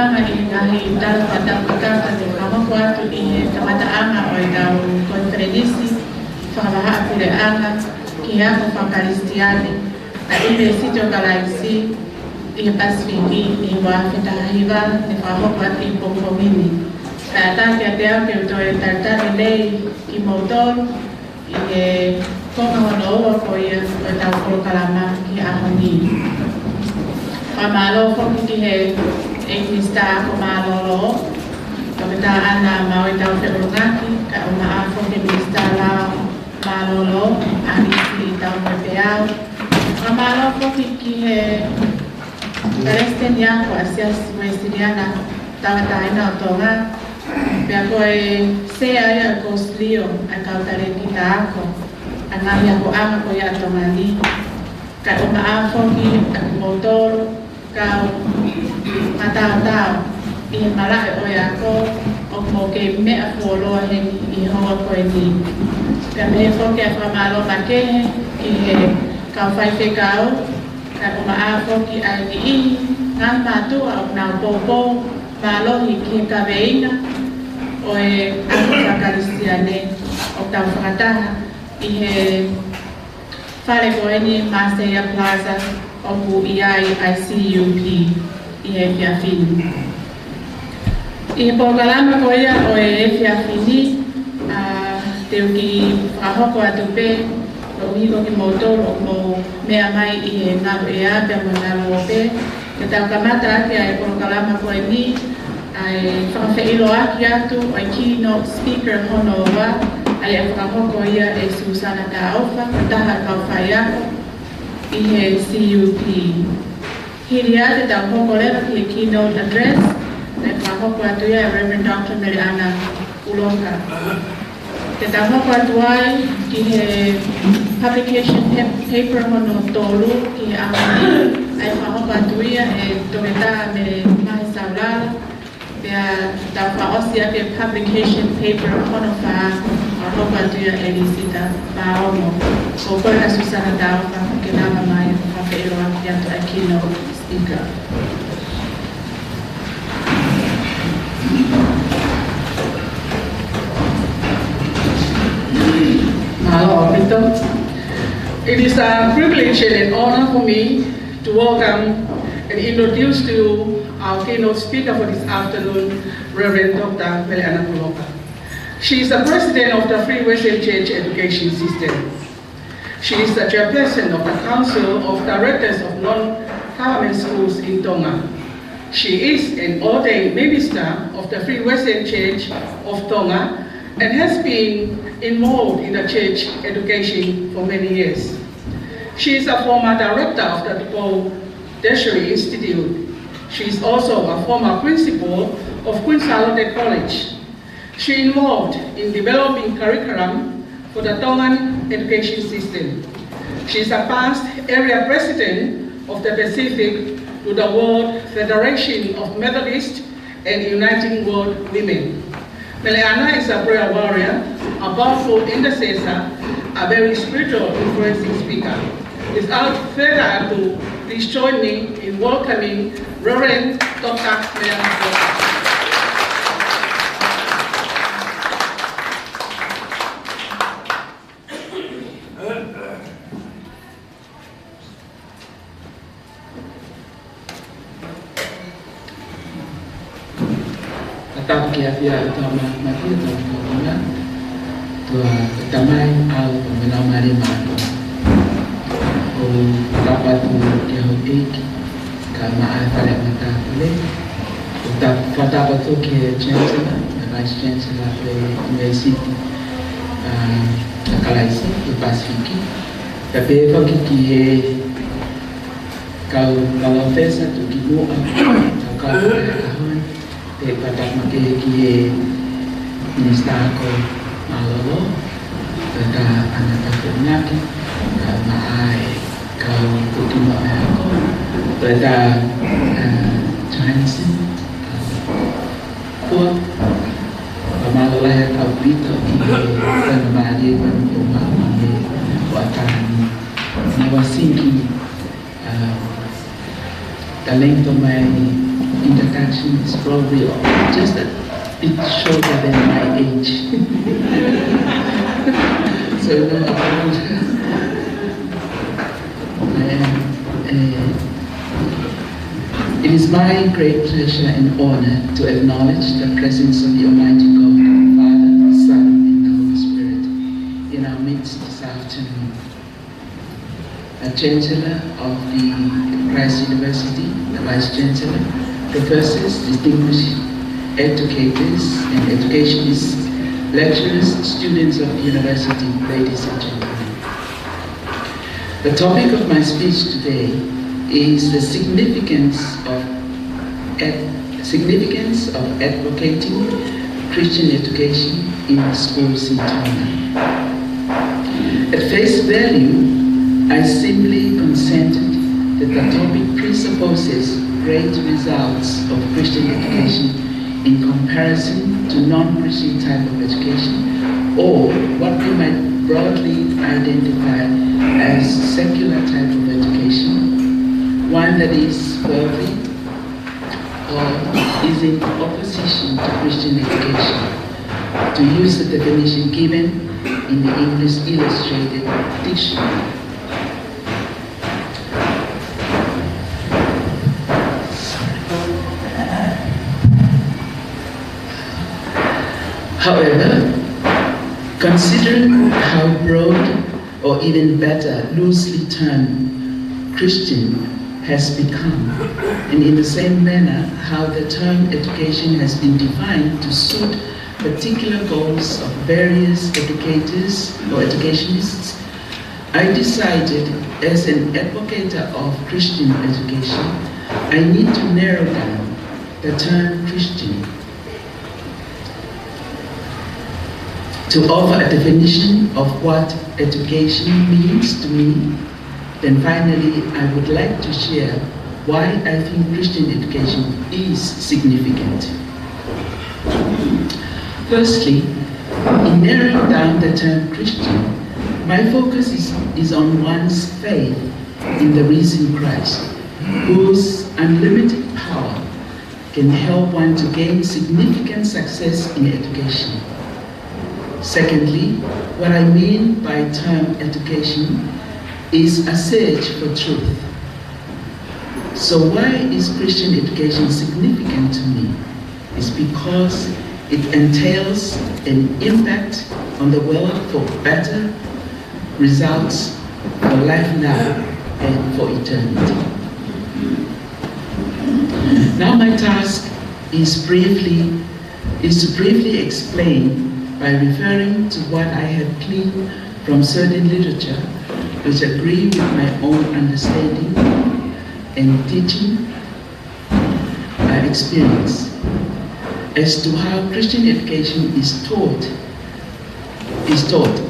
panga i tala whatakutaka te whamako atu i tamata anga o i tau konferenisi whakawaha apure anga ki ako whakaristiani na iwe sitio kalaisi i Pasifiki i wawhetahiwa te whamako atu i Pokomini. Na atake a te au ke uto e tartani lei i Moutoro i he konga hono ua ko ia o e tau korokalama ki ahoni. Malo foki ki he ekista ko malo ko ta ana mau i tau whekongaki ka o maa foki ekista lao malo ani ki tau pepeau malo foki ki he Palestin yang ko asias westiniana tawa taina o Tonga pia ko e sea ia ko slio a kautare ki ta ako angalia ko ama ko ia Tongani ka o maa foki a Moutoro kau matao i marae o ako o mo ke mea fuoloa he i hoa koe ni. Ka me foke a whamalo makehe i he kau whaife kau ka o maa foki a ni i ngā mātua o nau pōpō mālohi ki he kaweina o e ako whakaristiane o tau whakataha i he whare koe ni Maseia Plaza o ku iai ICUP i he whiawhini. I he pōkalama ko ia o e whiawhini te uki whahoko atu pē o hiko ki Moutoro o mo mea mai i he ngaru e apea mo ngaro o pē. Ke tau kamata ake a e pōkalama ko e ni a e whakawhailo aki atu o e Keynote speaker hono o wa a e whakahoko ia e Susana Nuku'alofa taha kau whai ako i he CUP. Hiri ate tau hoko lewa ki he keynote address na whahoko atu ia e Reverend Dr. Nuku'alofa. Te tau hoko atu ai ki he publication paper hono tolu ki he amani ai whahoko atu ia e toketa me mahi saurala pia tau whaosi ake publication paper hono wha hoko atu ia e risita whaomo. Ko koe a Susana Nuku'alofa ke nama mai whawhaelo aki atu a Keynote speaker. It is a privilege and an honor for me to welcome and introduce to you our keynote speaker for this afternoon, Reverend Dr. Nuku'alofa. She is the president of the Free Western Church Education System. She is the chairperson of the Council of Directors of Non-Government Schools in Tonga. She is an ordained minister of the Free Western Church of Tonga and has been involved in the church education for many years. She is a former director of the Paula Institute. She is also a former principal of Queen Charlotte College. She involved in developing curriculum for the Tongan education system. She is a past area president of the Pacific to the World Federation of Methodist and Uniting World Women. Meleana is a prayer warrior, a powerful intercessor, a very spiritual influencing speaker. Without further ado, please join me in welcoming Reverend Dr. Nuku'alofa. Tap kia fia tama mati tama tua tamai al menamari mano o dapat dia hotik kama ada mata le tap pada waktu ke chancellor vice chancellor the university kalaisi di Pasifiki tapi bagi kia kalau pesa tu kibu kalau te pada make kie minister ko malolo pada anak penyaki mai kau tukino ako pada Chinese ko malolo ya kau bito dan mari rumah ni watan nawasingi talento mai introduction is probably just a bit shorter than my age. So it is my great pleasure and honor to acknowledge the presence of the Almighty God, Father, Son, and the Holy Spirit in our midst this afternoon. A Chancellor of the Christ University, the Vice Chancellor, professors, distinguished educators and educationists, lecturers, students of the university, ladies and gentlemen. The topic of my speech today is the significance of advocating Christian education in schools in Tonga. At face value, I simply consented that the topic presupposes great results of Christian education in comparison to non-Christian type of education, or what we might broadly identify as secular type of education, one that is worldly or is in opposition to Christian education, to use the definition given in the English Illustrated Dictionary. However, considering how broad, or even better, loosely termed Christian has become, and in the same manner how the term education has been defined to suit particular goals of various educators or educationists, I decided, as an advocate of Christian education, I need to narrow down the term Christian to offer a definition of what education means to me. Then finally, I would like to share why I think Christian education is significant. Firstly, in narrowing down the term Christian, my focus is on one's faith in the risen Christ, whose unlimited power can help one to gain significant success in education. Secondly, what I mean by term education is a search for truth. So why is Christian education significant to me? It's because it entails an impact on the world for better results for life now and for eternity. Now my task is to briefly explain by referring to what I have gleaned from certain literature which agree with my own understanding and teaching experience as to how Christian education is taught.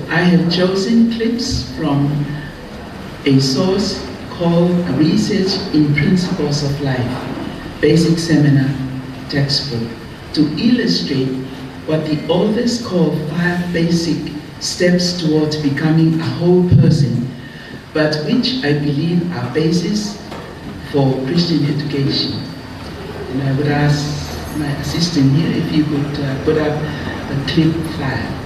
I have chosen clips from a source called Research in Principles of Life, basic seminar textbook, to illustrate what the authors call 5 basic steps towards becoming a whole person, but which I believe are basis for Christian education. And I would ask my assistant here if you could put up a clip flyer.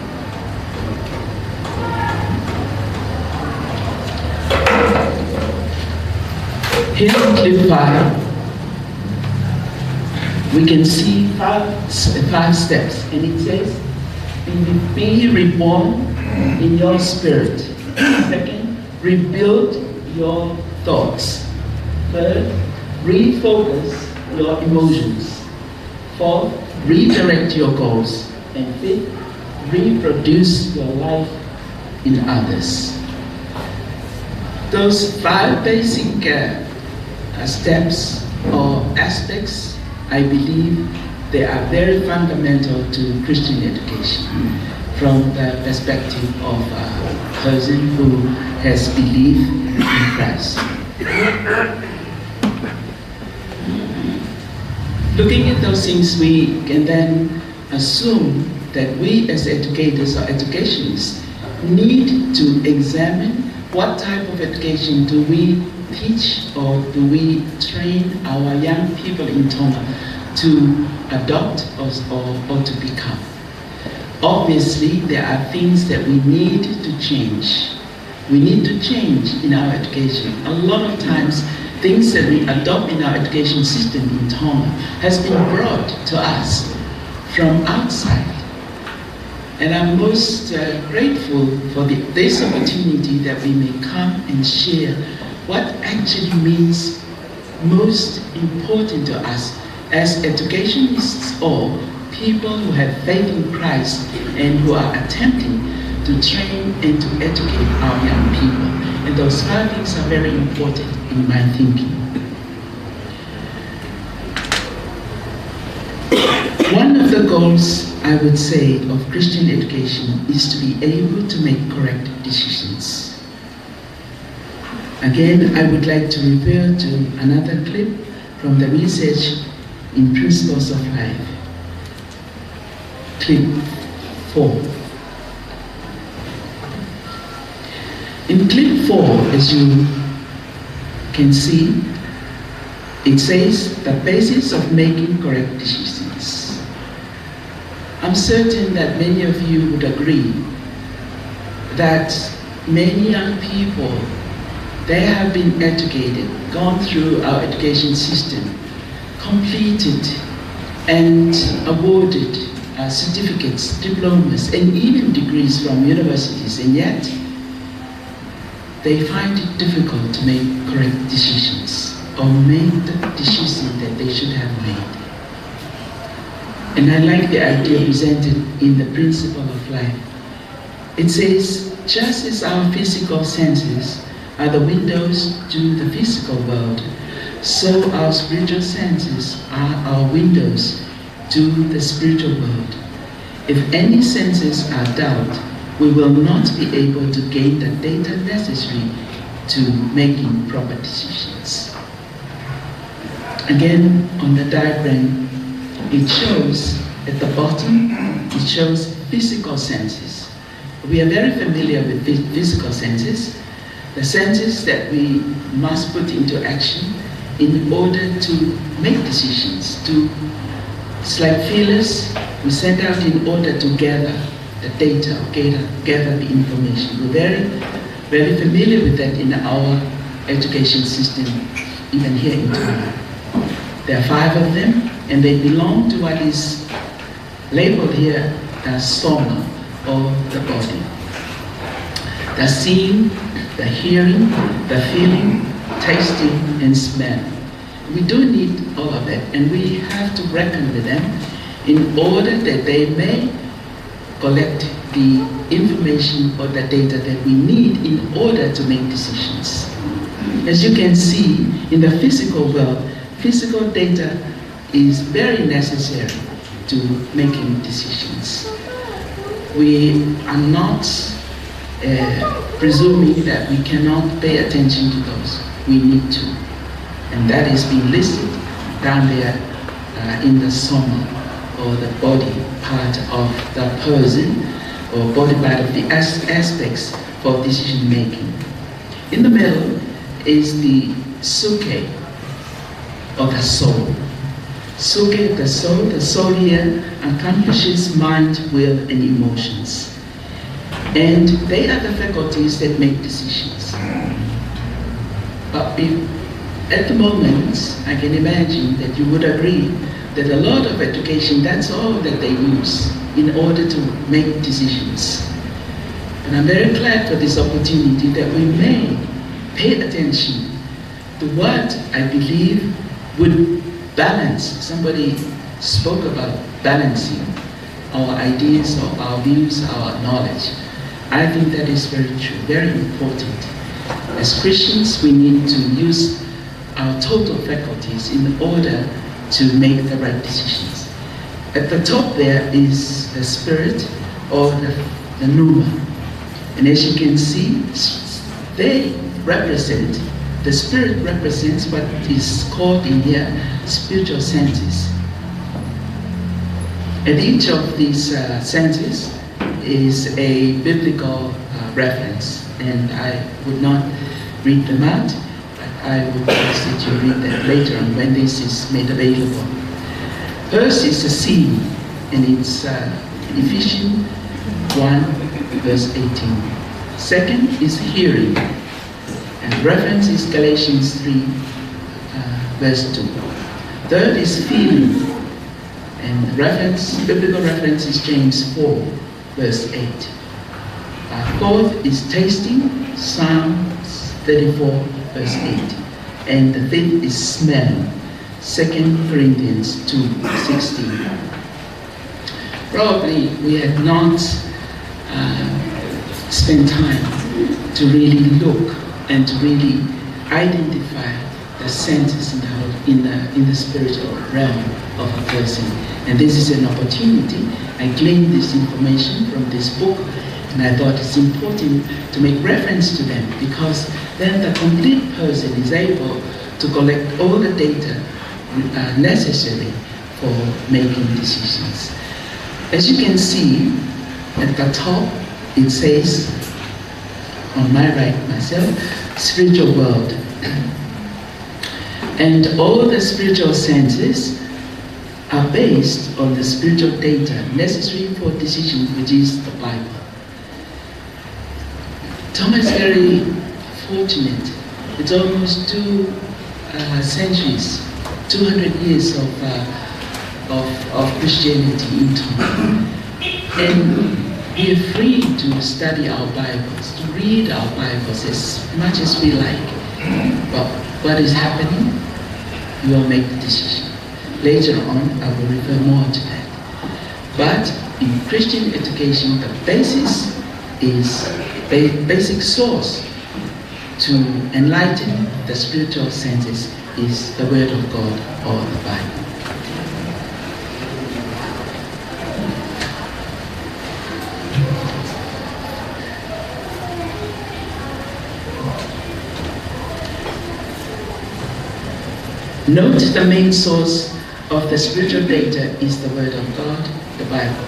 Here in clip 5, we can see five steps, and it says, be reborn in your spirit. Second, rebuild your thoughts. Third, refocus your emotions. Fourth, redirect your goals. And fifth, reproduce your life in others. Those 5 basic steps or aspects, I believe they are very fundamental to Christian education from the perspective of a person who has belief in Christ. Looking at those things, we can then assume that we as educators or educationists need to examine what type of education do we teach or do we train our young people in Tonga to adopt or to become? Obviously, there are things that we need to change. We need to change in our education. A lot of times, things that we adopt in our education system in Tonga has been brought to us from outside. And I'm most grateful for this opportunity that we may come and share what actually means most important to us as educationists or people who have faith in Christ and who are attempting to train and to educate our young people. And those 5 things are very important in my thinking. One of the goals, I would say, of Christian education is to be able to make correct decisions. Again, I would like to refer to another clip from the research in Principles of Life. Clip 4. In clip 4, as you can see, it says the basis of making correct decisions. I'm certain that many of you would agree that many young people, they have been educated, gone through our education system, completed and awarded certificates, diplomas, and even degrees from universities, and yet they find it difficult to make correct decisions or make the decision that they should have made. And I like the idea presented in the Principle of Life. It says, just as our physical senses are the windows to the physical world, so our spiritual senses are our windows to the spiritual world. If any senses are dulled, we will not be able to gain the data necessary to making proper decisions. Again, on the diagram, it shows at the bottom, it shows physical senses. We are very familiar with physical senses, the senses that we must put into action in order to make decisions. It's like feelers we send out in order to gather the data, gather the information. We're very familiar with that in our education system, even here in Tonga. There are 5 of them, and they belong to what is labeled here as soma, or the body. The seeing, the hearing, the feeling, tasting, and smelling. We do need all of that, and we have to reckon with them in order that they may collect the information or the data that we need in order to make decisions. As you can see, in the physical world, physical data is very necessary to making decisions. We are not presuming that we cannot pay attention to those. We need to. And that is being listed down there in the soma, or the body part of the person, or body part of the aspects for decision making. In the middle is the suke, or the soul. Suke, the soul here accomplishes mind, will, and emotions. And they are the faculties that make decisions. But at the moment, I can imagine that you would agree that a lot of education, that's all that they use in order to make decisions. And I'm very glad for this opportunity that we may pay attention to what I believe would balance. Somebody spoke about balancing our ideas or our views, our knowledge. I think that is very true, very important. As Christians, we need to use our total faculties in order to make the right decisions. At the top there is the spirit, or the pneuma. And as you can see, they represent, the spirit represents what is called in here spiritual senses. And each of these senses is a biblical reference, and I would not read them out, but I would ask that you read that later on when this is made available. First is the seeing, and it's Ephesians 1 verse 18. Second is hearing, and reference is Galatians 3 verse 2. Third is feeling, and biblical reference is James 4 verse 8. Fourth is tasting, Psalms 34 verse 8. And the fifth is smelling, 2 Corinthians 2:16. Probably we had not spent time to really look and to really identify the senses in the spiritual realm of a person. And this is an opportunity. I gleaned this information from this book, and I thought it's important to make reference to them, because then the complete person is able to collect all the data necessary for making decisions. As you can see at the top, it says, on my right myself, spiritual world. And all the spiritual senses are based on the spiritual data necessary for decision, which is the Bible. Tonga is very fortunate. It's almost 2 centuries, 200 years of Christianity in Tonga. And we are free to study our Bibles, to read our Bibles as much as we like. But what is happening? We will make the decision. Later on, I will refer more to that. But in Christian education, the basis is basic source to enlighten the spiritual senses is the Word of God or the Bible. Note the main source of the spiritual data is the Word of God, the Bible.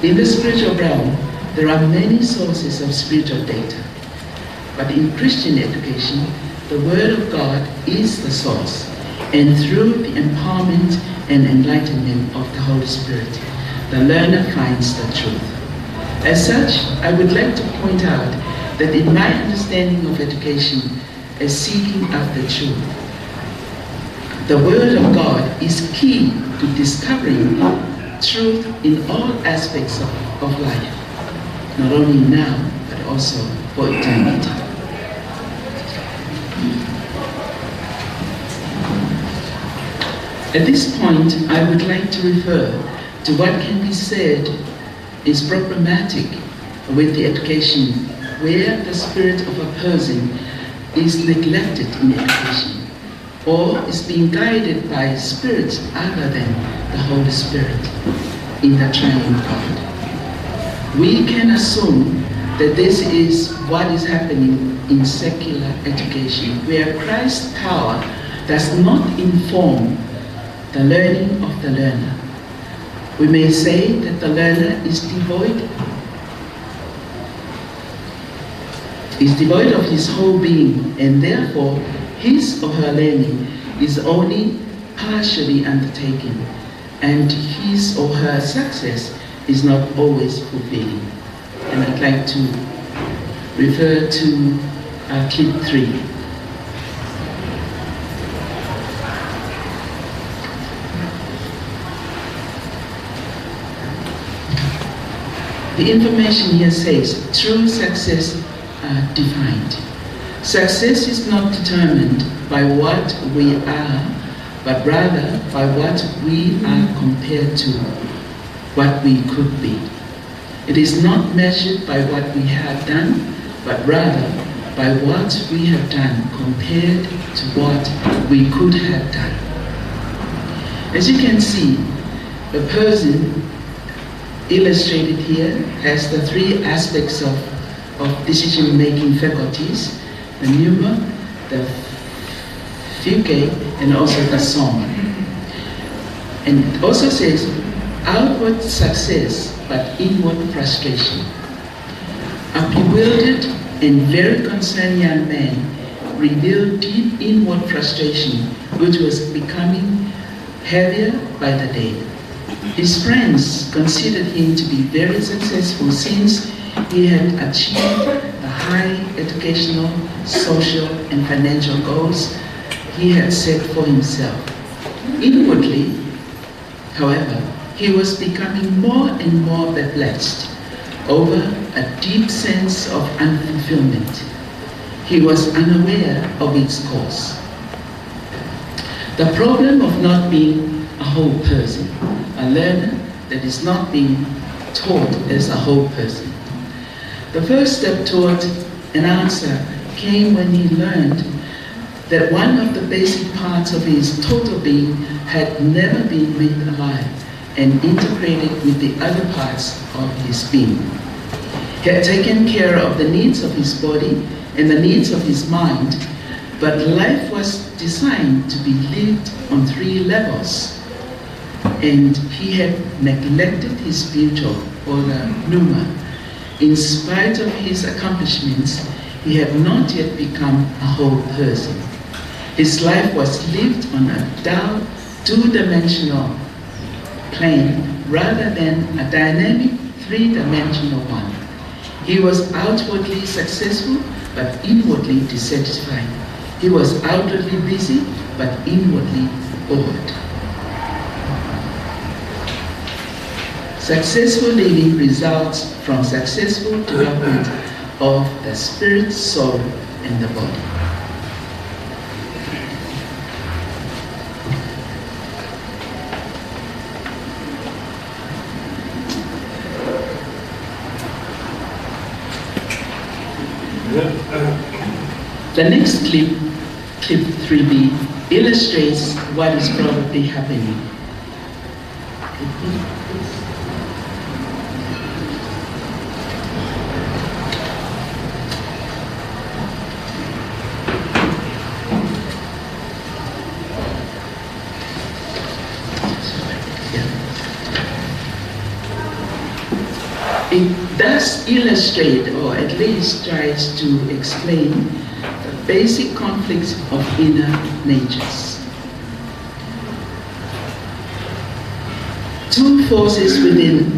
In the spiritual realm, there are many sources of spiritual data. But in Christian education, the Word of God is the source, and through the empowerment and enlightenment of the Holy Spirit, the learner finds the truth. As such, I would like to point out that in my understanding of education as seeking after truth, the Word of God is key to discovering truth in all aspects of life, not only now, but also for eternity. At this point, I would like to refer to what can be said is problematic with the education, where the spirit of a person is neglected in education, or is being guided by spirits other than the Holy Spirit in the triune God. We can assume that this is what is happening in secular education, where Christ's power does not inform the learning of the learner. We may say that the learner is devoid of his whole being, and therefore his or her learning is only partially undertaken, and his or her success is not always fulfilling. And I'd like to refer to clip 3. The information here says, true success defined. Success is not determined by what we are, but rather by what we are compared to what we could be. It is not measured by what we have done, but rather by what we have done compared to what we could have done. As you can see, the person illustrated here has the 3 aspects of decision-making faculties: the pneuma, the fugue, and also the song. And it also says outward success but inward frustration. A bewildered and very concerned young man revealed deep inward frustration, which was becoming heavier by the day. His friends considered him to be very successful since he had achieved the high educational, social, and financial goals he had set for himself. Inwardly, however, he was becoming more and more perplexed over a deep sense of unfulfillment. He was unaware of its cause. The problem of not being a whole person, a learner that is not being taught as a whole person. The first step toward an answer came when he learned that one of the basic parts of his total being had never been made alive and integrated with the other parts of his being. He had taken care of the needs of his body and the needs of his mind, but life was designed to be lived on 3 levels, and he had neglected his spiritual, or the pneuma. In spite of his accomplishments, he had not yet become a whole person. His life was lived on a dull, 2-dimensional plane rather than a dynamic 3-dimensional one. He was outwardly successful, but inwardly dissatisfied. He was outwardly busy, but inwardly bored. Successful living results from successful development of the spirit, soul, and the body. The next clip 3B, illustrates what is probably happening. It does illustrate, or at least tries to explain, the basic conflicts of inner natures. 2 forces within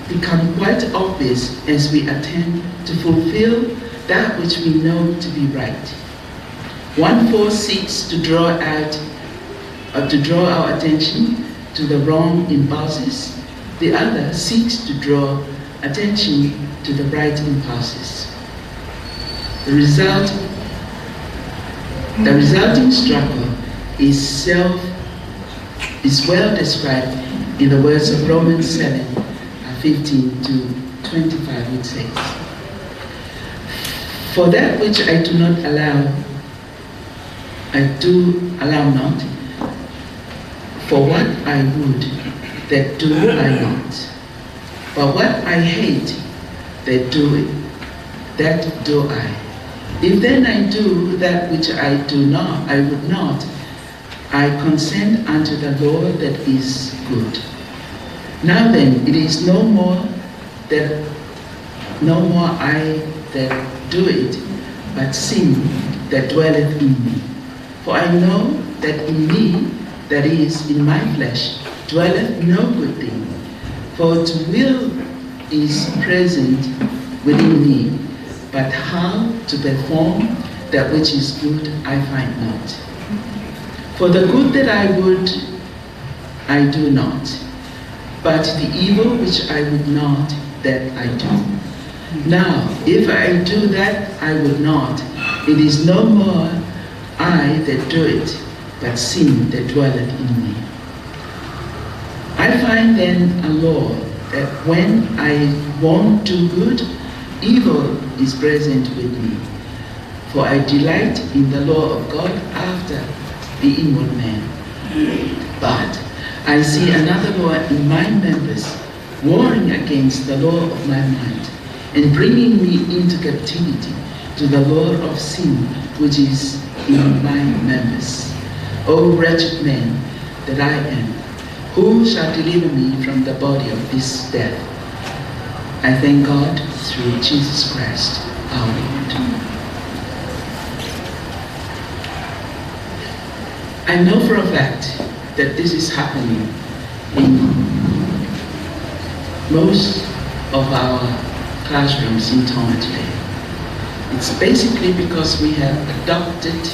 become quite obvious as we attempt to fulfill that which we know to be right. One force seeks to draw our attention to the wrong impulses. The other seeks to draw attention to the right impulses. The resulting struggle is well described in the words of Romans 7:15-25, which says, "For that which I do not allow, I do allow not. For what I would, that do I not. But what I hate, that do I. If then I do that which I would not, I consent unto the law that is good. Now then, it is no more I that do it, but sin that dwelleth in me. For I know that in me, that is, in my flesh, dwelleth no good thing. For to will is present within me, but how to perform that which is good I find not. For the good that I would, I do not, but the evil which I would not, that I do. Now, if I do that I would not, it is no more I that do it, but sin that dwelleth in me. I find then a law that when I won't do good, evil is present with me. For I delight in the law of God after the inward man. But I see another law in my members, warring against the law of my mind, and bringing me into captivity to the law of sin which is in my members. O wretched man that I am, who shall deliver me from the body of this death? I thank God through Jesus Christ, our Lord. I know for a fact that this is happening in most of our classrooms in Tonga today. It's basically because we have adopted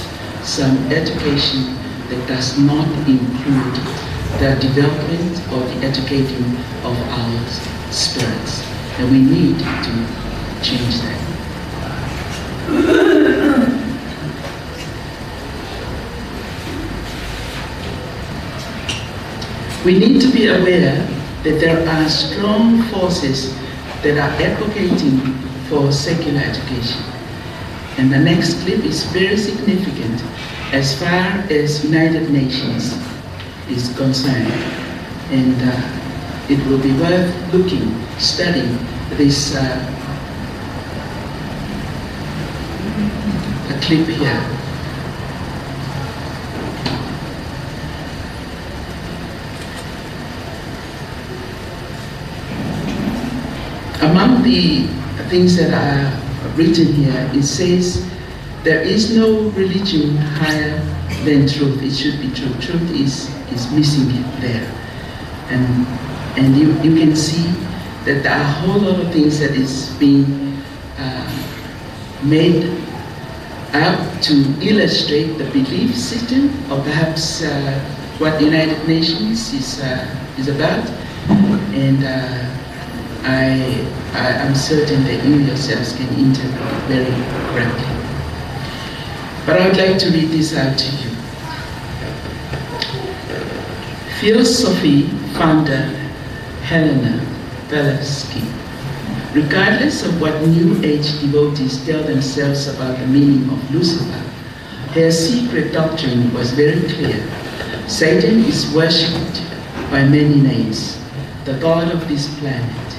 some education that does not include the development or the educating of our spirits. And we need to change that. We need to be aware that there are strong forces that are advocating for secular education. And the next clip is very significant as far as United Nations is concerned. And it will be worth looking, studying this clip here. Among the things that are written here, it says, there is no religion higher than truth. It should be true. Truth is missing there. And you can see that there are a whole lot of things that is being made out to illustrate the belief system, or perhaps what the United Nations is about. And I'm certain that you yourselves can interpret it very correctly. But I would like to read this out to you. Philosophy founder Helena Blavatsky. Regardless of what New Age devotees tell themselves about the meaning of Lucifer, her secret doctrine was very clear. Satan is worshipped by many names, the god of this planet.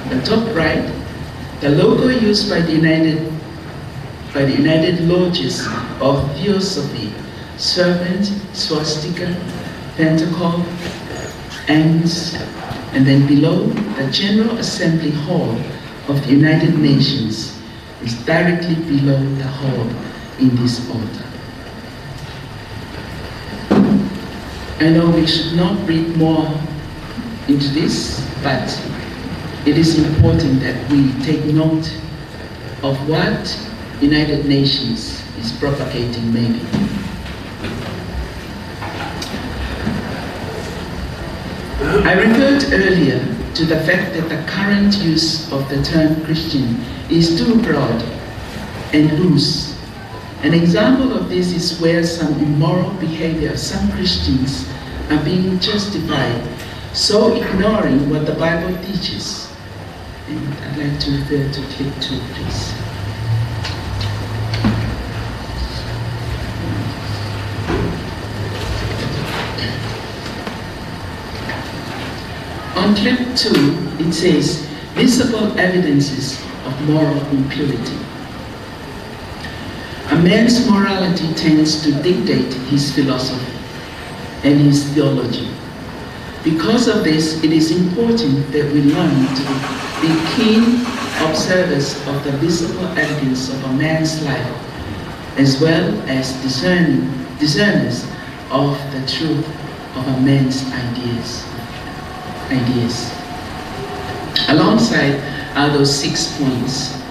The top right, the logo used by the United Lodges of Theosophy, serpent, swastika, pentacle, ants, and then below, the General Assembly Hall of the United Nations is directly below the hall in this altar. I know we should not read more into this, but it is important that we take note of what United Nations is propagating maybe. I referred earlier to the fact that the current use of the term Christian is too broad and loose. An example of this is where some immoral behavior of some Christians are being justified, so ignoring what the Bible teaches. And I'd like to refer to clip 2, please. On clip 2, it says, visible evidences of moral impurity. A man's morality tends to dictate his philosophy and his theology. Because of this, it is important that we learn to be keen observers of the visible evidence of a man's life, as well as discerners of the truth of a man's ideas. Alongside are those 6 points.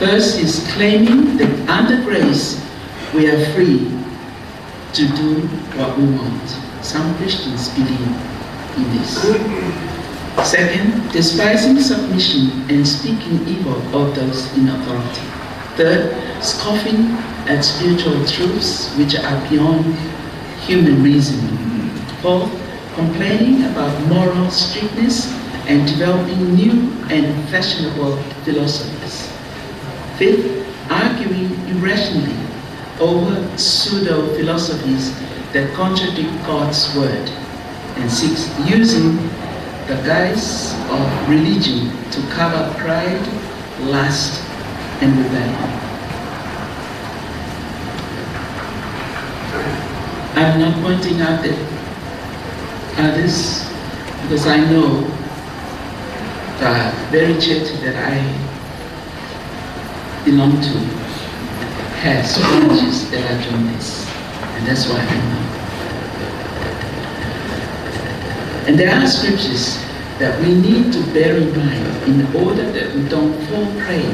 First is claiming that under grace we are free to do what we want. Some Christians believe in this. Second, despising submission and speaking evil of those in authority. Third, scoffing at spiritual truths which are beyond human reasoning. Fourth, complaining about moral strictness and developing new and fashionable philosophies. Fifth, arguing irrationally over pseudo-philosophies that contradict God's word. And sixth, using the guise of religion to cover pride, lust, and rebellion. I'm not pointing out that others, because I know the very church that I belong to has branches that are doing this, and that's why I know. And there are scriptures that we need to bear in mind in order that we don't fall prey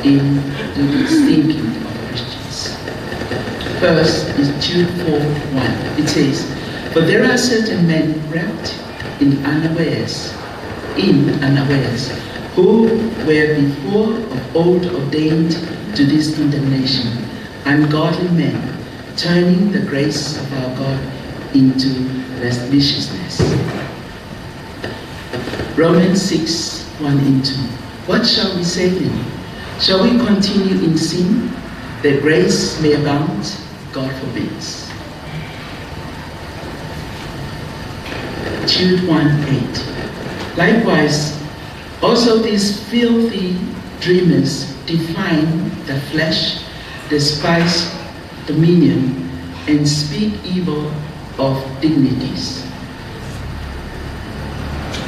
in the thinking of Christians. First is Jude 4:1. It says, "For there are certain men wrapped in unawares, who were before of old ordained to this condemnation, ungodly men, turning the grace of our God into lasciviousness." Romans 6:1 and 2. What shall we say then? Shall we continue in sin that grace may abound? God forbids. Jude 1:8. Likewise, also these filthy dreamers define the flesh, despise dominion, and speak evil of dignities.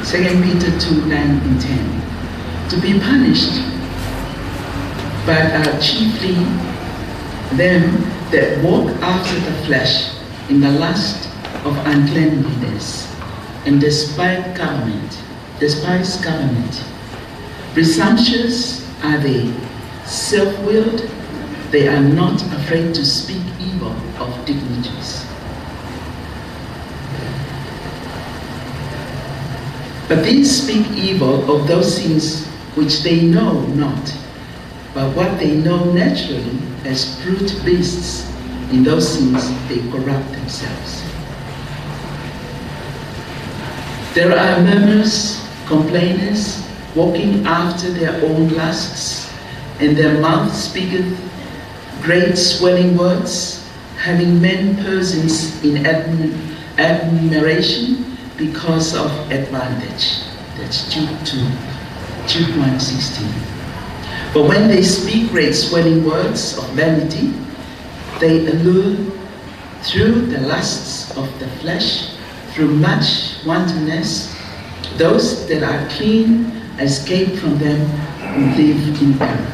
2 Peter 2:9 and 10. To be punished, but are chiefly them that walk after the flesh in the lust of uncleanliness, and despise government. Presumptuous are they, self-willed, they are not afraid to speak evil of dignities. But these speak evil of those things which they know not, but what they know naturally as brute beasts, in those things they corrupt themselves. There are murmurers, complainers, walking after their own lusts, and their mouth speaketh great swelling words, having men persons in admiration because of advantage. That's Jude 1:16. But when they speak great swelling words of vanity, they allure through the lusts of the flesh, through much wantonness, those that are clean escape from them who live in error.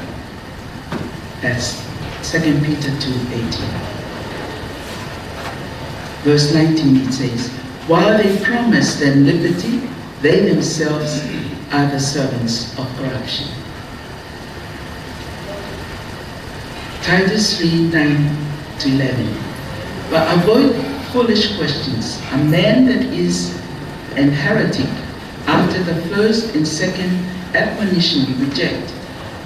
That's 2 Peter 2:18. Verse 19, it says, "While they promise them liberty, they themselves are the servants of corruption." Titus 3:9-11. "But avoid foolish questions. A man that is an heretic, after the first and second admonition reject,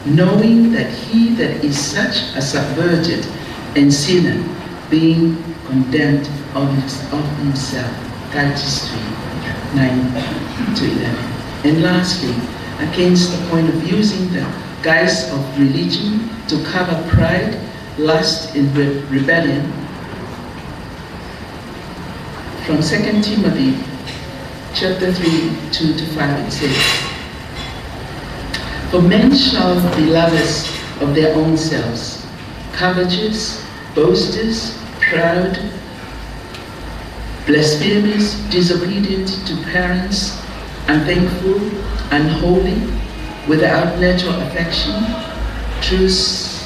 knowing that he that is such a subverted and sinner, being condemned of himself." Titus 3:9-11. And lastly, against the point of using the guise of religion to cover pride, lust, and rebellion, from 2 Timothy chapter 3:2-5, it says, "For men shall be lovers of their own selves, covetous, boasters, proud, blasphemous, disobedient to parents, unthankful, unholy, without natural affection, truce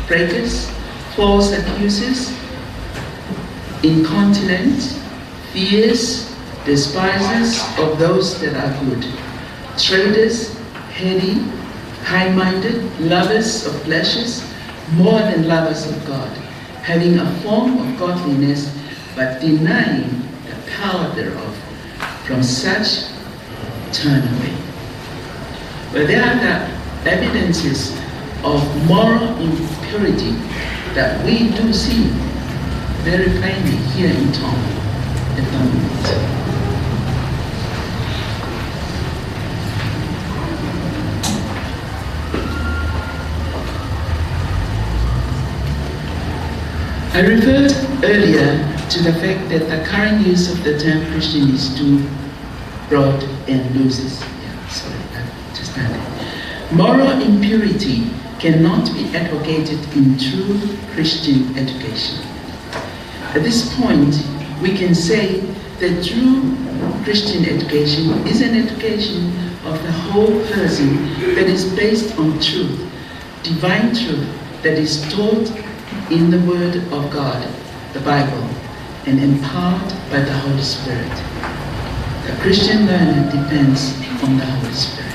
breakers, false accusers, incontinent, fierce, despisers of those that are good, traitors, heady, high-minded, lovers of pleasures more than lovers of God, having a form of godliness, but denying the power thereof. From such turn away." But there are the evidences of moral impurity that we do see very plainly here in Tonga at the moment. I referred earlier to the fact that the current use of the term Christian is too broad and loose. Moral impurity cannot be advocated in true Christian education. At this point, we can say that true Christian education is an education of the whole person that is based on truth, divine truth that is taught in the Word of God, the Bible, and empowered by the Holy Spirit. The Christian learner depends on the Holy Spirit.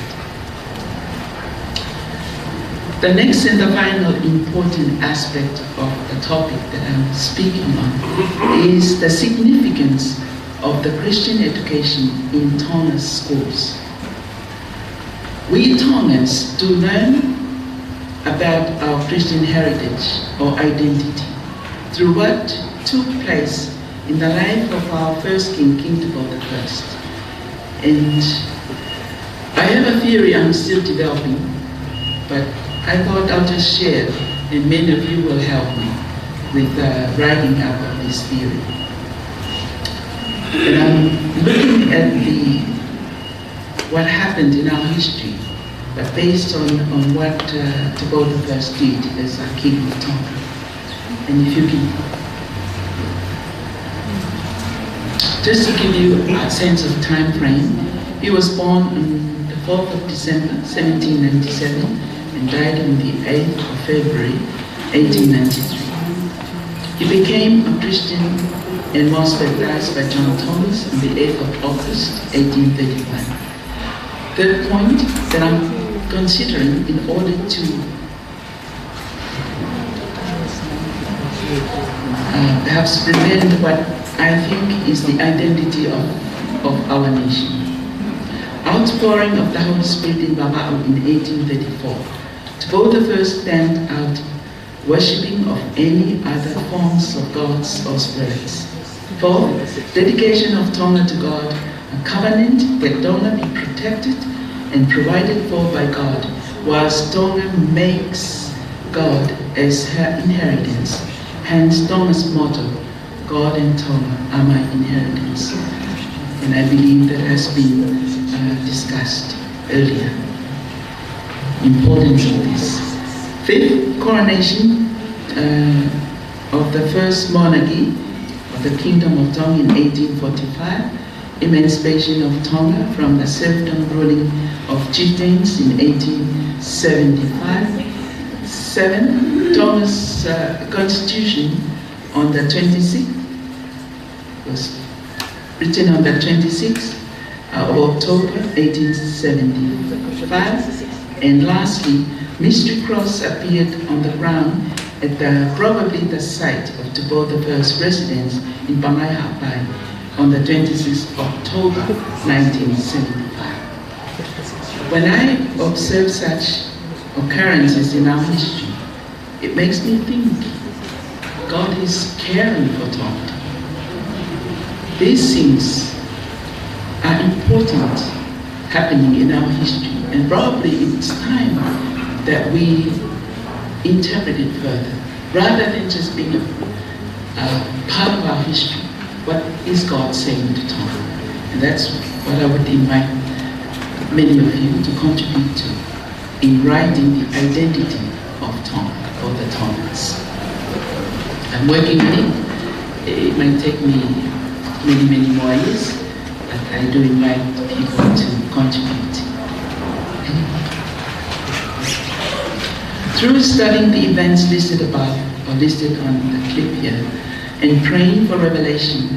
The next and the final important aspect of the topic that I'm speaking on is the significance of the Christian education in Tonga schools. We Tongans do learn about our Christian heritage or identity through what took place in the life of our first king, King Tupoka I. And I have a theory I'm still developing, but I thought I'll just share, and many of you will help me with writing up of this theory. And I'm looking at what happened in our history, but based on what Tupoka I did as a king of Tonga. And if you can, just to give you a sense of time frame, he was born on the 4th of December, 1797, and died on the 8th of February, 1893. He became a Christian and was baptized by John Thomas on the 8th of August, 1831. Third point that I'm considering in order to perhaps present what I think is the identity of our nation. Outpouring of the Holy Spirit in Babao in 1834. Tupoka I stand out worshipping of any other forms of gods or spirits. Fourth, dedication of Tonga to God, a covenant that Tonga be protected and provided for by God, whilst Tonga makes God as her inheritance. Hence Tonga's motto, God and Tonga are my inheritance. And I believe that has been discussed earlier. Importance of this. Fifth, coronation of the first monarchy of the Kingdom of Tonga in 1845. Emancipation of Tonga from the serfdom ruling of chieftains in 1875. 7. Tonga's constitution on the 26th was written on the 26th of October 1875. And lastly, Mystery Cross appeared on the ground at probably the site of Tupoka I's residence in Pangaihapai on the 26th of October 1975. When I observe such occurrences in our history, it makes me think God is caring for Tonga. These things are important happening in our history, and probably it's time that we interpret it further, rather than just being a part of our history. What is God saying to Tonga? And that's what I would invite many of you to contribute to in writing the identity of Tonga, or the Tongans. I'm working on it. It might take me many more years, but I do invite people to contribute. Through studying the events listed above, or listed on the clip here, and praying for revelation,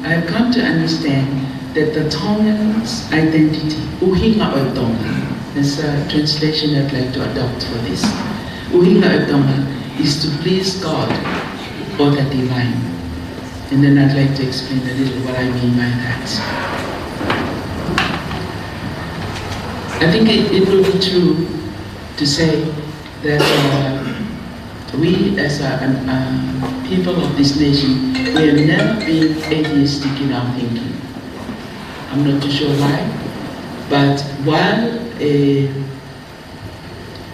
I have come to understand that the Tongans' identity, Uhinga o Tonga, there's a translation I'd like to adopt for this. Uhinga o Tonga is to please God or the divine. And then I'd like to explain a little what I mean by that. I think it will be true to say that we as people of this nation, we have never been atheistic in our thinking. I'm not too sure why, but while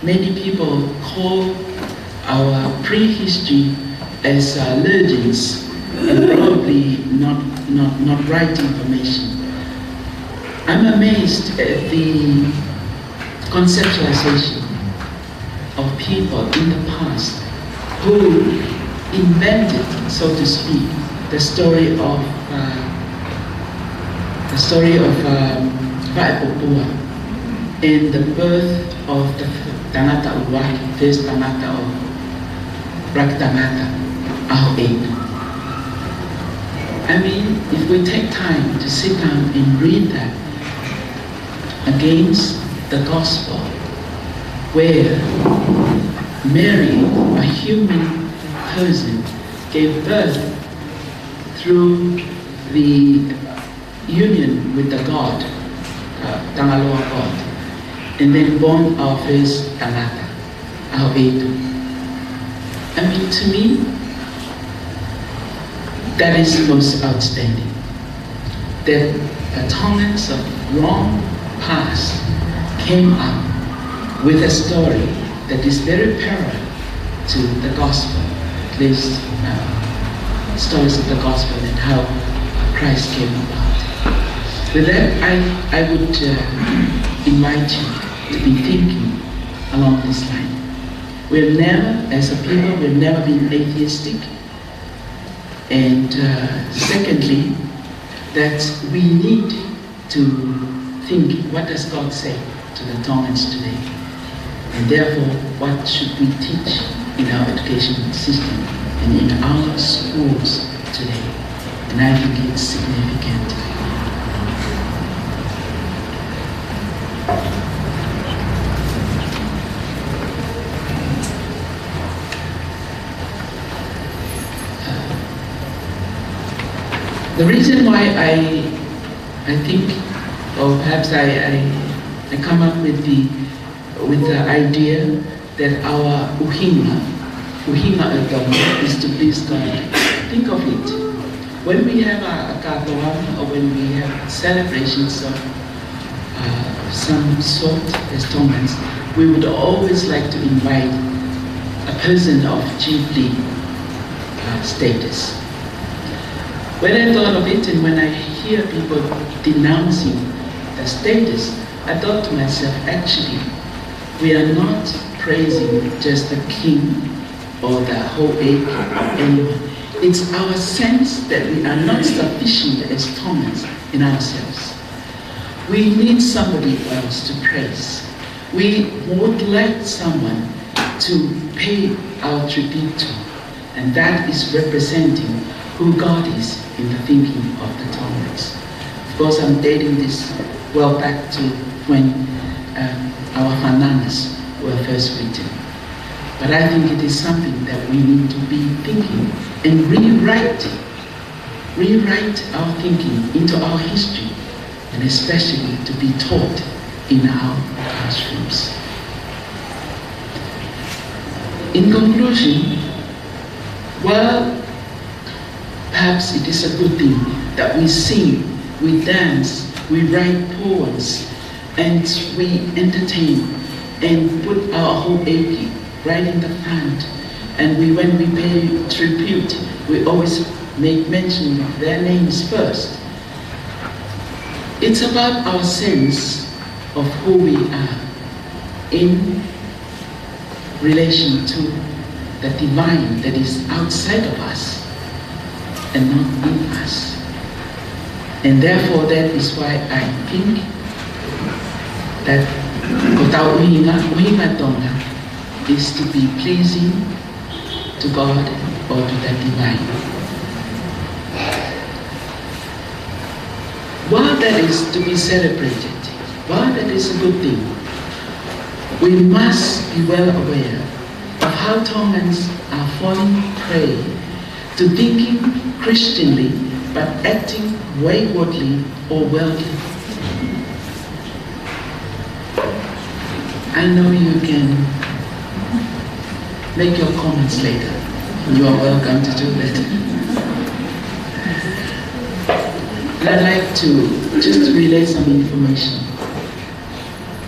many people call our prehistory as legends and probably not right information, I'm amazed at the conceptualization of people in the past who invented, so to speak, the story of Papua, and the birth of the Tangata Uwaki, first Tangata of Rakitangata, Aho Eight. I mean, if we take time to sit down and read that against the gospel, where Mary, a human person, gave birth through the union with the God, Tangaloa God, and then born our first Tangata, our Eitu. I mean, to me, that is most outstanding. That the Tongans of long past came up with a story that is very parallel to the gospel, at least stories of the gospel and how Christ came about. With that, I would invite you to be thinking along this line. We've never, as a people, we've never been atheistic. And secondly, that we need to think, what does God say to the Tongans today? And therefore, what should we teach in our education system and in our schools today? And I think it's significant. The reason why I think, or perhaps I come up with the idea that our uhinga is to please God. Think of it. When we have a katoan, or when we have celebrations of some sort as Tongans, we would always like to invite a person of chiefly status. When I thought of it, and when I hear people denouncing the status, I thought to myself, actually, we are not praising just the king or the whole age or anyone. It's our sense that we are not sufficient as Tongans in ourselves. We need somebody else to praise. We would like someone to pay our tribute to, and that is representing who God is in the thinking of the Tongans. Of course, I'm dating this well back to when our Hananas were first written. But I think it is something that we need to be thinking and rewrite our thinking into our history, and especially to be taught in our classrooms. In conclusion, well, perhaps it is a good thing that we sing, we dance, we write poems, and we entertain and put our whole eki right in the front. And when we pay tribute, we always make mention of their names first. It's about our sense of who we are in relation to the divine that is outside of us and not in us. And therefore, that is why I think that Kotao Uhinga Tonga is to be pleasing to God or to the divine. While that is to be celebrated, while that is a good thing, we must be well aware of how Tongans are falling prey to thinking Christianly but acting waywardly or worldly. I know you can make your comments later. You are welcome to do that. And I'd like to just relay some information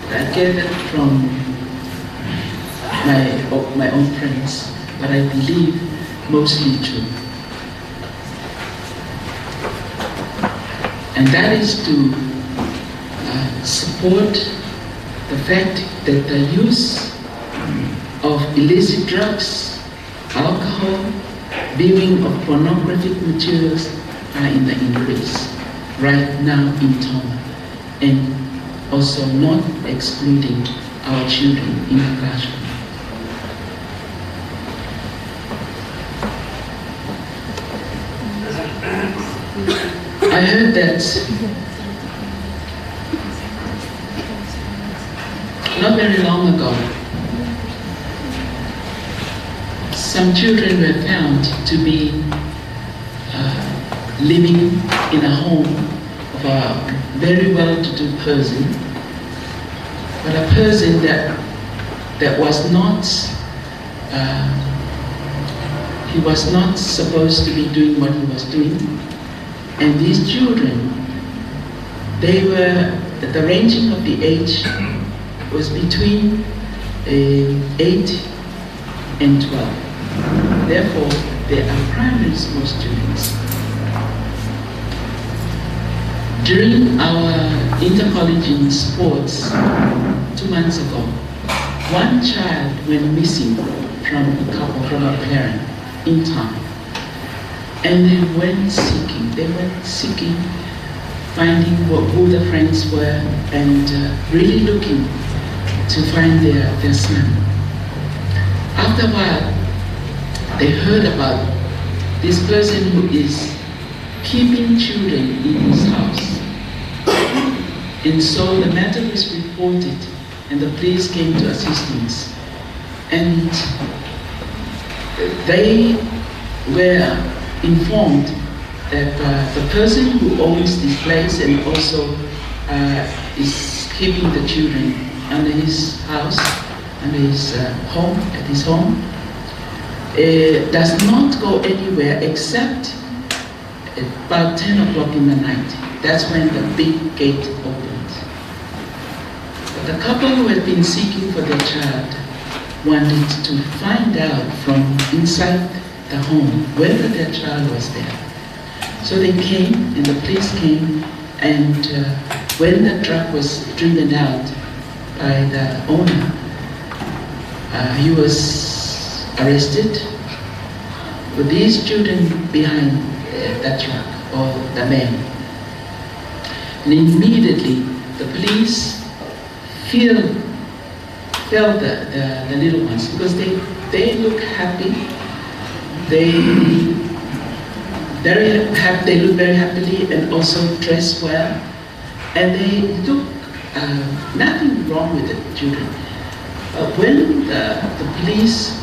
that I gathered from my own friends, but I believe mostly true. And that is to support the fact that the use of illicit drugs, alcohol, viewing of pornographic materials are in the increase right now in Tonga and also not excluding our children in the classroom. I heard that not very long ago, some children were found to be living in a home of a very well-to-do person, but a person that was not, he was not supposed to be doing what he was doing. And these children, they were, the ranging of the age was between 8 and 12. Therefore, they are primary school students. During our intercollegiate sports 2 months ago, one child went missing from a parent in town. And they went seeking, finding who the friends were, and really looking to find their son. After a while, they heard about this person who is keeping children in his house. And so the matter was reported, and the police came to assistance. And they were informed that the person who owns this place and also is keeping the children under his house, under his home, at his home, does not go anywhere except about 10 o'clock in the night. That's when the big gate opens. But the couple who had been seeking for their child wanted to find out from inside the home whether their child was there. So they came, and the police came, and when the truck was driven out by the owner, he was arrested with these children behind the truck, or the man. And immediately the police felt the little ones, because they look happy. They look very happily and also dress well, and they look nothing wrong with the children. But when the police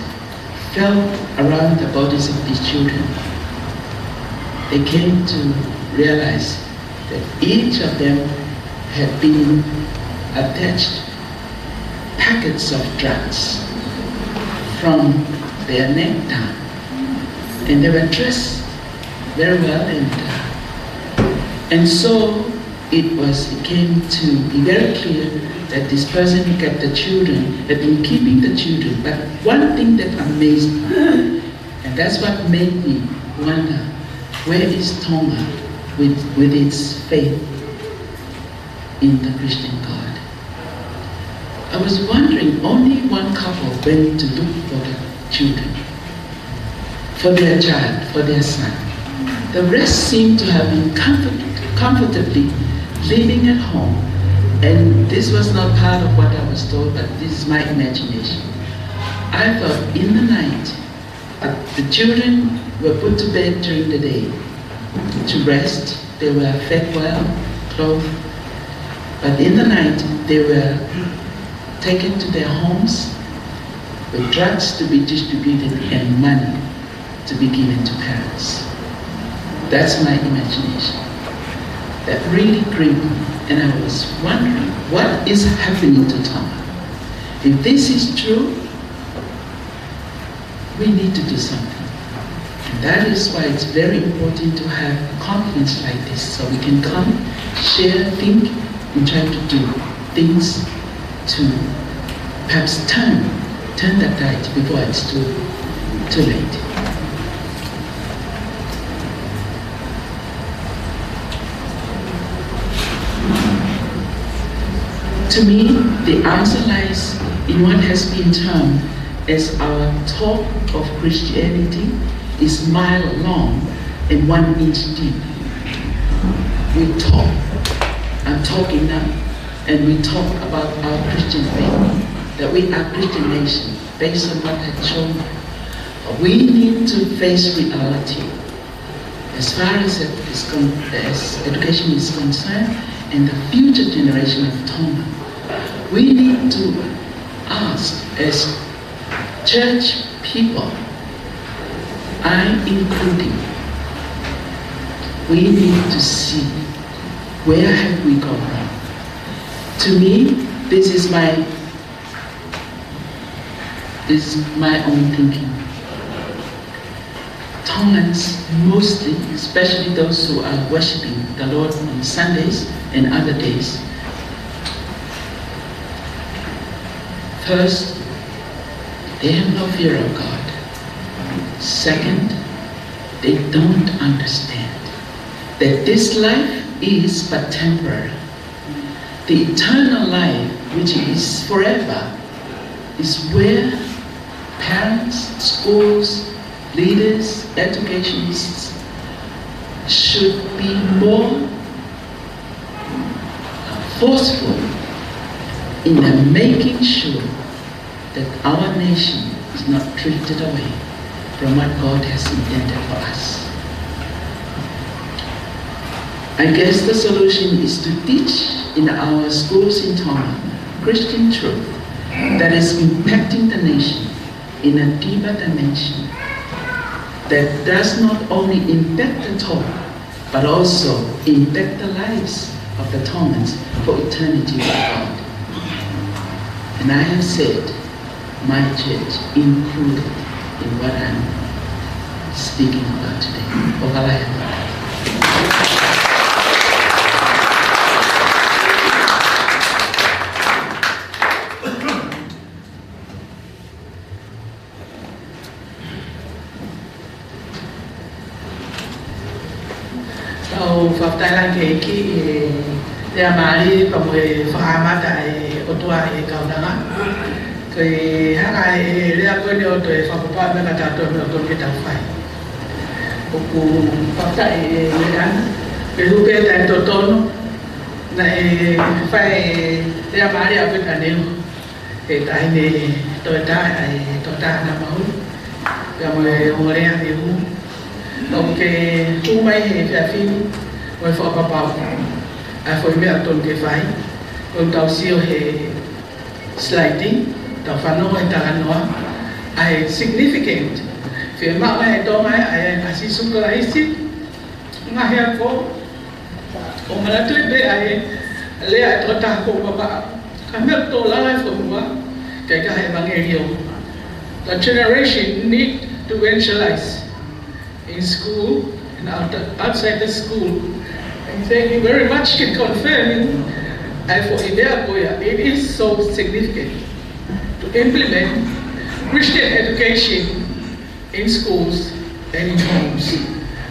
felt around the bodies of these children, they came to realize that each of them had been attached packets of drugs from their neck down. And they were dressed very well, and so it came to be very clear that this person who kept the children had been keeping the children. But one thing that amazed me, and that's what made me wonder, where is Tonga with its faith in the Christian God? I was wondering, only one couple went to look for the children, for their child, for their son. The rest seemed to have been comfortably living at home. And this was not part of what I was told, but this is my imagination. I thought in the night, the children were put to bed during the day to rest. They were fed well, clothed. But in the night, they were taken to their homes with drugs to be distributed and money to be given to parents. That's my imagination. That really gripped me, and I was wondering, what is happening to Tonga? If this is true, we need to do something. And that is why it's very important to have a conference like this, so we can come, share, think, and try to do things to perhaps turn the tide before it's too late. To me, the answer lies in what has been termed as our talk of Christianity is mile long and 1 inch deep. We talk. I'm talking now. and we talk about our Christian faith, that we are Christian nation, based on what had shown. We need to face reality as far as education is concerned and the future generation of Tonga. We need to ask as church people, I including, we need to see where have we gone wrong. To me, this is my own thinking. Tongans, mostly, especially those who are worshiping the Lord on Sundays and other days. First, they have no fear of God. Second, they don't understand that this life is but temporary. The eternal life, which is forever, is where parents, schools, leaders, educationists should be more forceful in making sure that our nation is not drifted away from what God has intended for us. I guess the solution is to teach in our schools in Tonga Christian truth that is impacting the nation in a deeper dimension that does not only impact the Tonga, but also impact the lives of the Tongans for eternity with God. And I have said, my church included in what I'm speaking about today. Thailand ke le amari pa mo fahama ta otua e kaudanga ke hanga le a ko ne o to e fa pa me ka ta to no to ke ta fai o ku pa ta e le an pe lu pe ta to tono na e fai le amari a pe ta ne e ta ne to ta na mau ya mo le a ni mu donc tu mai he fa fi Moi for Paula, I for me at Tonga fai, on tau sio he sliding, tau whanau e taranoa, ai significant. Whia maa e tonga ai asi sukura isi, ngahi ako, o malatu e be ai lea e trota ko papa, ka mea to lala e whamua, kai ka he mangerio. The generation need to evangelize in school and outside the school. And thank you very much can confirm for it is so significant to implement Christian education in schools and in homes.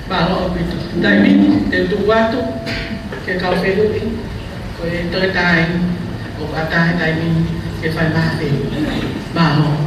Malo itu, tapi itu waktu ke kau fehuri, kau tertain, kau atai tapi ke fai mahe, malo.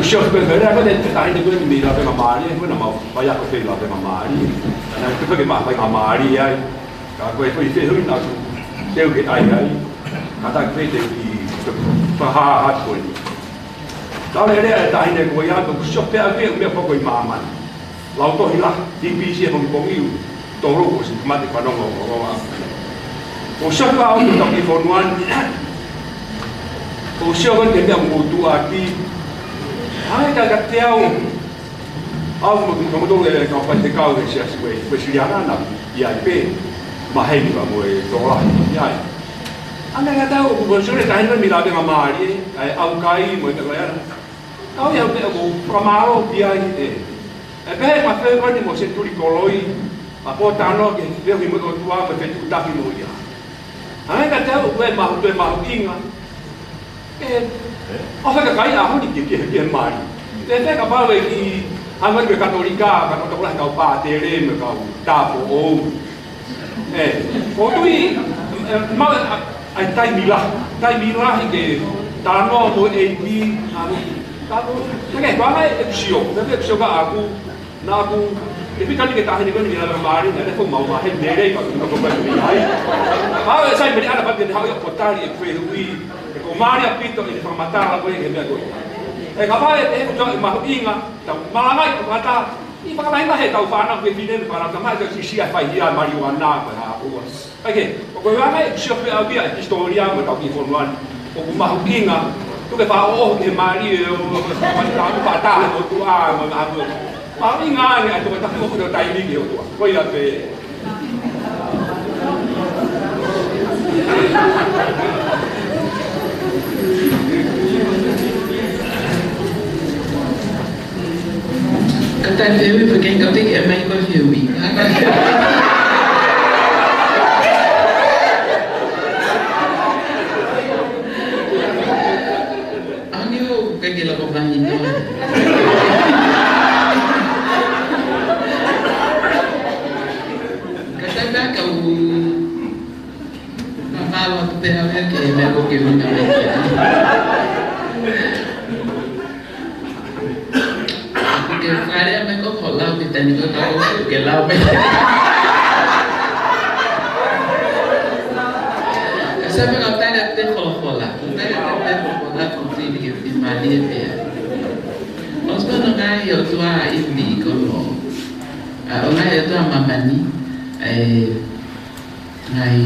Sure, but I got it. I didn't go to me like a Mari, when I'm a Bayako feel like a Mari, and I took him up like a Mari. I got wait for you to not they'll get I got created the hard for you. Now they're dying and we have to shop there again for my mamma. Lauto Hila, DPC from you, Toro was Matic Panoma. For shop out for one. For sure, when they don't do our ai ka teo au mo mo le ka pa te kau se we we si ana na ia pe ma he ni ba mo e to la ia Anda nga tau ko sure tahin mi la nga mari au kai mo ka ya. Au ya ko pramaro dia ite. E pe ma fe ko ni mo se turi koloi. Pa po tano ke te mo ko tua me fe tu ta mo ya. Anga nga tau we ma inga. O fa ka kai a ho ni ke mari. Te te ka pa we ki anga ke katolika ka to la ka pa te re me ka ta po o. O tui ma ai tai mila ke tano mo e pi tano ke ba mai epsio ka aku na aku e pi kali ke ta ni ko ni la mari na ko mau ma he dere ka ko ba ni ai ba sai me ana ba de ha ko tari e fe hui e ko mari a pito e fa matara ko e me ko e ka ba e ko ma inga ta malanga ko mata i pa ka he tau fa na ke fine para ta mai ke si fa ia marijuana ko ha o okay, ko vai se ofe a via historia mo ta ki formuan o kuma hukinga tu ke pa o ke mari o pa ta o tu a mo a mo pa inga ni to ta mo ko ta ini o tu ko ila pe kata dewe pegang kau tik mai ko hiwi que lo compañía kata kau kalau tu ada que me hago que una vez que cara me cojo la que tengo que la me sabe que está de cola Maria Pea. Os quando ngai eu tua ibi como o ngai eu tua mamani ngai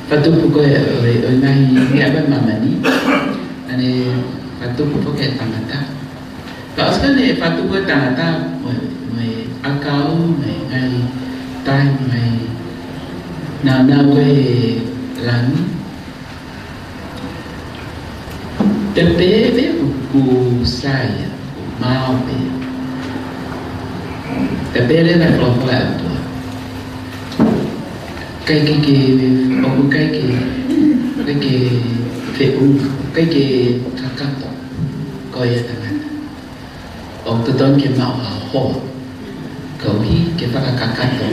patu puko o ngai ni aba mamani ane patu puko ke tamata. Os quando patu puko tamata mai akau mai ngai tai mai na we lani Tepe ku saya mau pe. Tepe le na flola tu. Kai ke o kai ke fe u kai ke kakato. Ko ya tangan. O tu don ke mau ha ho. Ko hi ke pa kakato.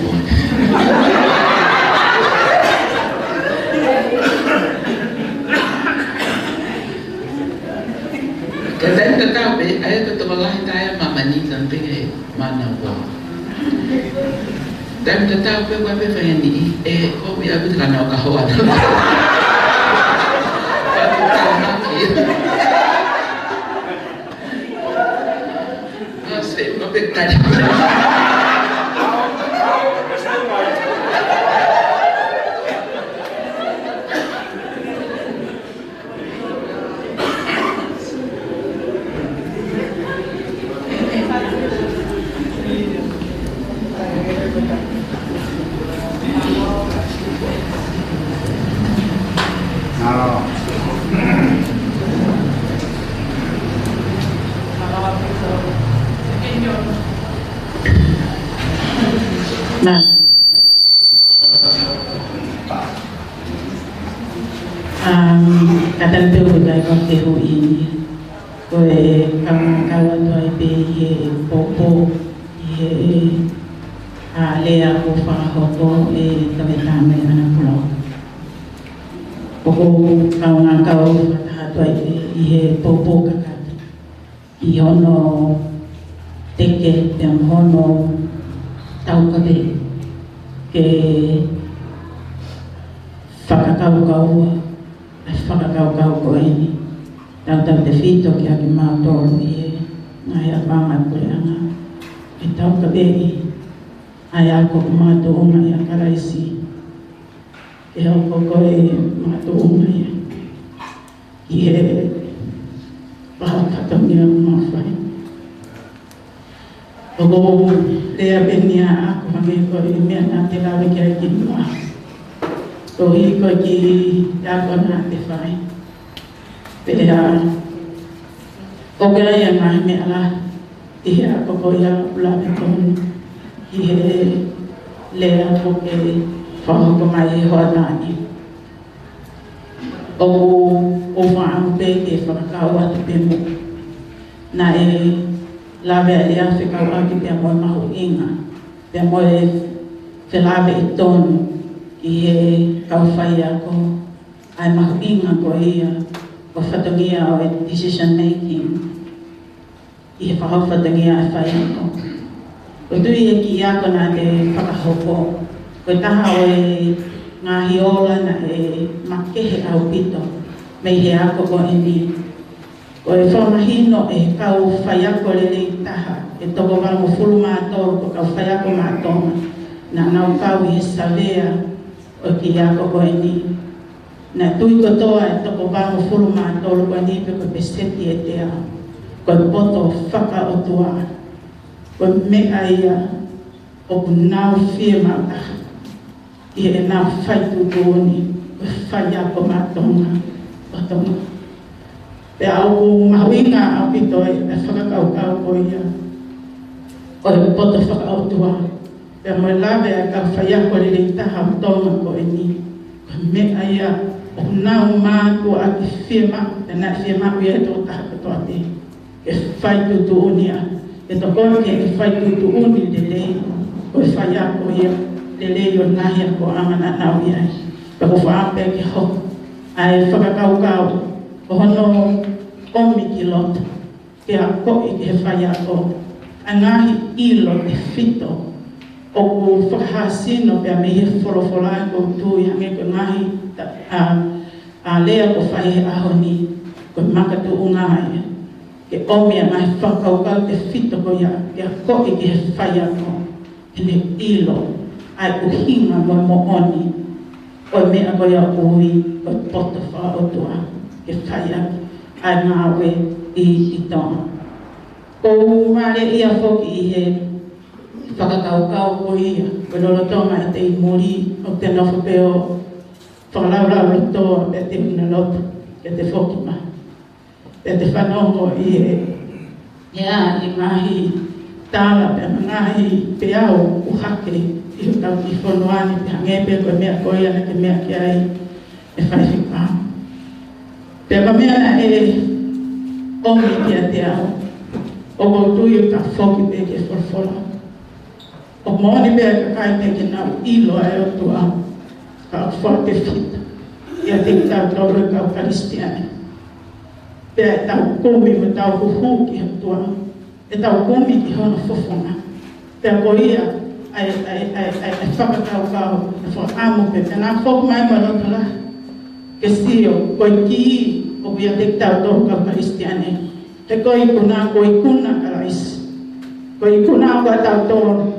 Dan tetapi ayat ketemu saya mama ni sampai mana pun. Dan tetapi apa yang ni kau biar kita nak kawan. Tahu lagi. Masih lebih tadi. Nah, kadang tu bukan waktu ini, kawan tu ibe popo, lea ko whakahoto tawe tāme ana pulau. Popo kaunga kau hatu ibe popo kakata. I hono teke te hono tau kabe ke whakakau ko ini tau te whito ki aki mātoro ngai a whanga kore anga e tau kabe ai ako mātoonga i a karaisi e hoko koe mātoonga i he whakatongia mawhai Ogo lea benia ako mange koe mea nā te lawe kia ki mua ko hi ko ki ya ko na te fai pe o gara ya nga me ala i ha ko ya ula me kon i he le a ko ke fa ko mai ho na ni o fa am pe ke fa ka wa te pe mo na la ve ya fe ka wa ki pe mo ma ho inga pe mo te la ve ton i he kau whai ako ai mahu inga ko ia o whatangia o decision making i he whahau whatangia ai whai ako. Ko tui e ki ako nā te whakahoko, ko taha o ngā hiola na makehe au pito mei he ako ko ni. Ko whamahino kau whai ako lele taha toko wala mo fulu mātoro ko kau whai ako mātonga na nau kau i he savea o ki ako ko ni. Na tui ko toa toko wala mo fulu mātoro ko ni pe ko peseti e te ao. Ko poto whaka o tua. Ko mea ia o ku nau whia mātaha. I e nau whai tūtoni ko whai ako mātonga o tonga. Pe au ku mahuinga au pito e whakakau ko ia. O e poto whaka o tua. Pe mo lawe a ka whai ako lele taha o tonga ko ni. Ko mea ia o nau mātua a ki whia e nā whia mātua ia tō taha katoa te. E whai tūtoni a. E to koe ke whai tūtoni lele. Ko e whai ako ia lele o nahi ako amana nau ia. Pe ko whaape ke hoko. Ai whakakau o hono omi ki loto. Ke a koe ke whai ako. A ngahi ilo te whito. O ku whakahasino pe a mehe wholowholai ko tui hange ko ngahi a lea ko whai aho ni. Ko makatu ungai. Ke omi a ngahi whakaukau te whito ko ia. Ke a koe ke whai ako. Hene ilo. Ai uhinga mo mo oni. O mea ko ia ui. Ko poto wha o tua. Ke whai ako. Ai ngāwe i tonga. Ko mare ia whoki i he whakakaukau ko ia. Ko lolo tonga e te i mori o te nofo peo whakalaulau rotoa pe te una loto. Ke te whoki ma. Pe te whanongo i he a i ngahi tāla pe ngahi pe au uhake i hutau ki whonoani pe hangepe ko mea koia na ke mea ki ai e whaiwhikau. Pe ka mea na omi ki a te au. O ko tui o ka whoki pe ke wholwhola. O mōni pe ka kai pe ke nau ilo ai o tua. Ka whate whita. Ia te ki tau tau rau kau karistiane. Pe ai tau komi mo tau huhu ki a tua. E tau komi ki hono whawhonga. Pe a ko ia ai whakakau kau. E whakamu pe pe nā whok mai mo roto la. Ke sio, koi ki o ia te ki tau tau kau karistiane. Te koi kuna kalais. Koi kuna kua tau tōru.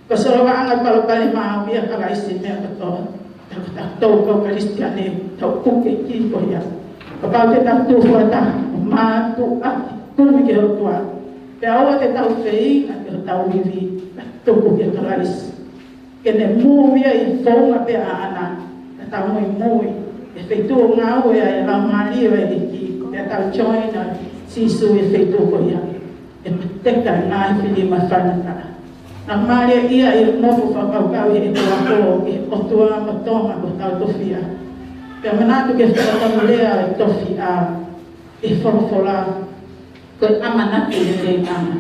Ko sorowa anga palopali maa wia kalais i mea katoa. Tau tau kau karistiane, tau kuke ki ko ia. Ka pau te tau tūhua ta, maa tu aki, kumi ke ho tua. Te aua te tau wheinga ke ho tau wiwi, tuku ke kalais. Kene mūwia i whaunga pe a ana, te tau mui mui. E wheitua ngāu e a lau mālio e ki, te tau choina, sisu e wheitua ko ia. E pateka ngāi whili ma whanaka. Nā māria ia i mofu whakaukau i e tua kō, i o tua ma tonga ko tau tofia. Pea manatu ke whakatamu lea i tofi a e wholowhola ko amanaki i te kama.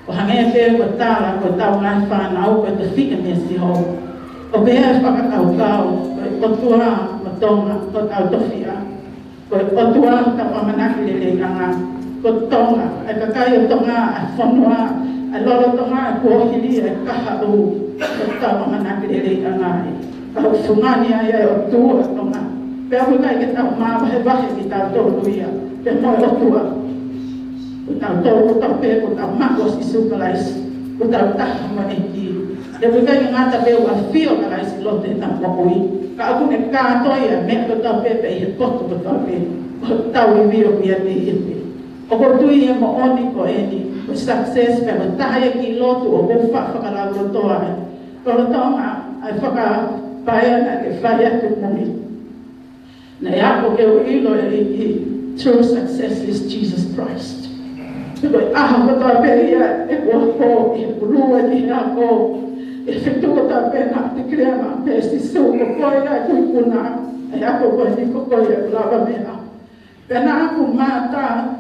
Ko hangea pēr ko tāla ko tau ngai whanau ko te whika mea si hou. O pēr whakakaukau ko o tua ma tonga ko tau tofia. Ko o tua tau amanaki i te kama. Ko tonga, ai kakai o tonga, ai whanua, ai lolo tonga, ai kuohiri, ai kaha u, ko tau amanaki i rei angai. Kau whungani ai ai o tua tonga. Pea hui kai ke tau māwahe wahe ki tau tōru ia, pe moi o tua. Ko tau tōru, ko tau pē, ko tau makos i sukalais, ko tau taha mo e ki. Te hui kai ke ngata pē ua whio kalais i lote e tau mokui. Ka aku ne kātoi a mea ko tau pē pe i he koto ko tau pē, ko tau i vio ki a te ipe. O ko tui e mo oni ko eni, ko success pe ko taha e ki lotu o ko whakalau rotoa e. Ko rotoa ai Paya na ke faya ke mumi. Na yako ke uilo e true success is Jesus Christ. Pero ako taberia e ko e bulua ni ako e fetu tabena te crea ma pesti so ko koia ku kuna e ako ko ni ko koia lava mena. Pena aku mata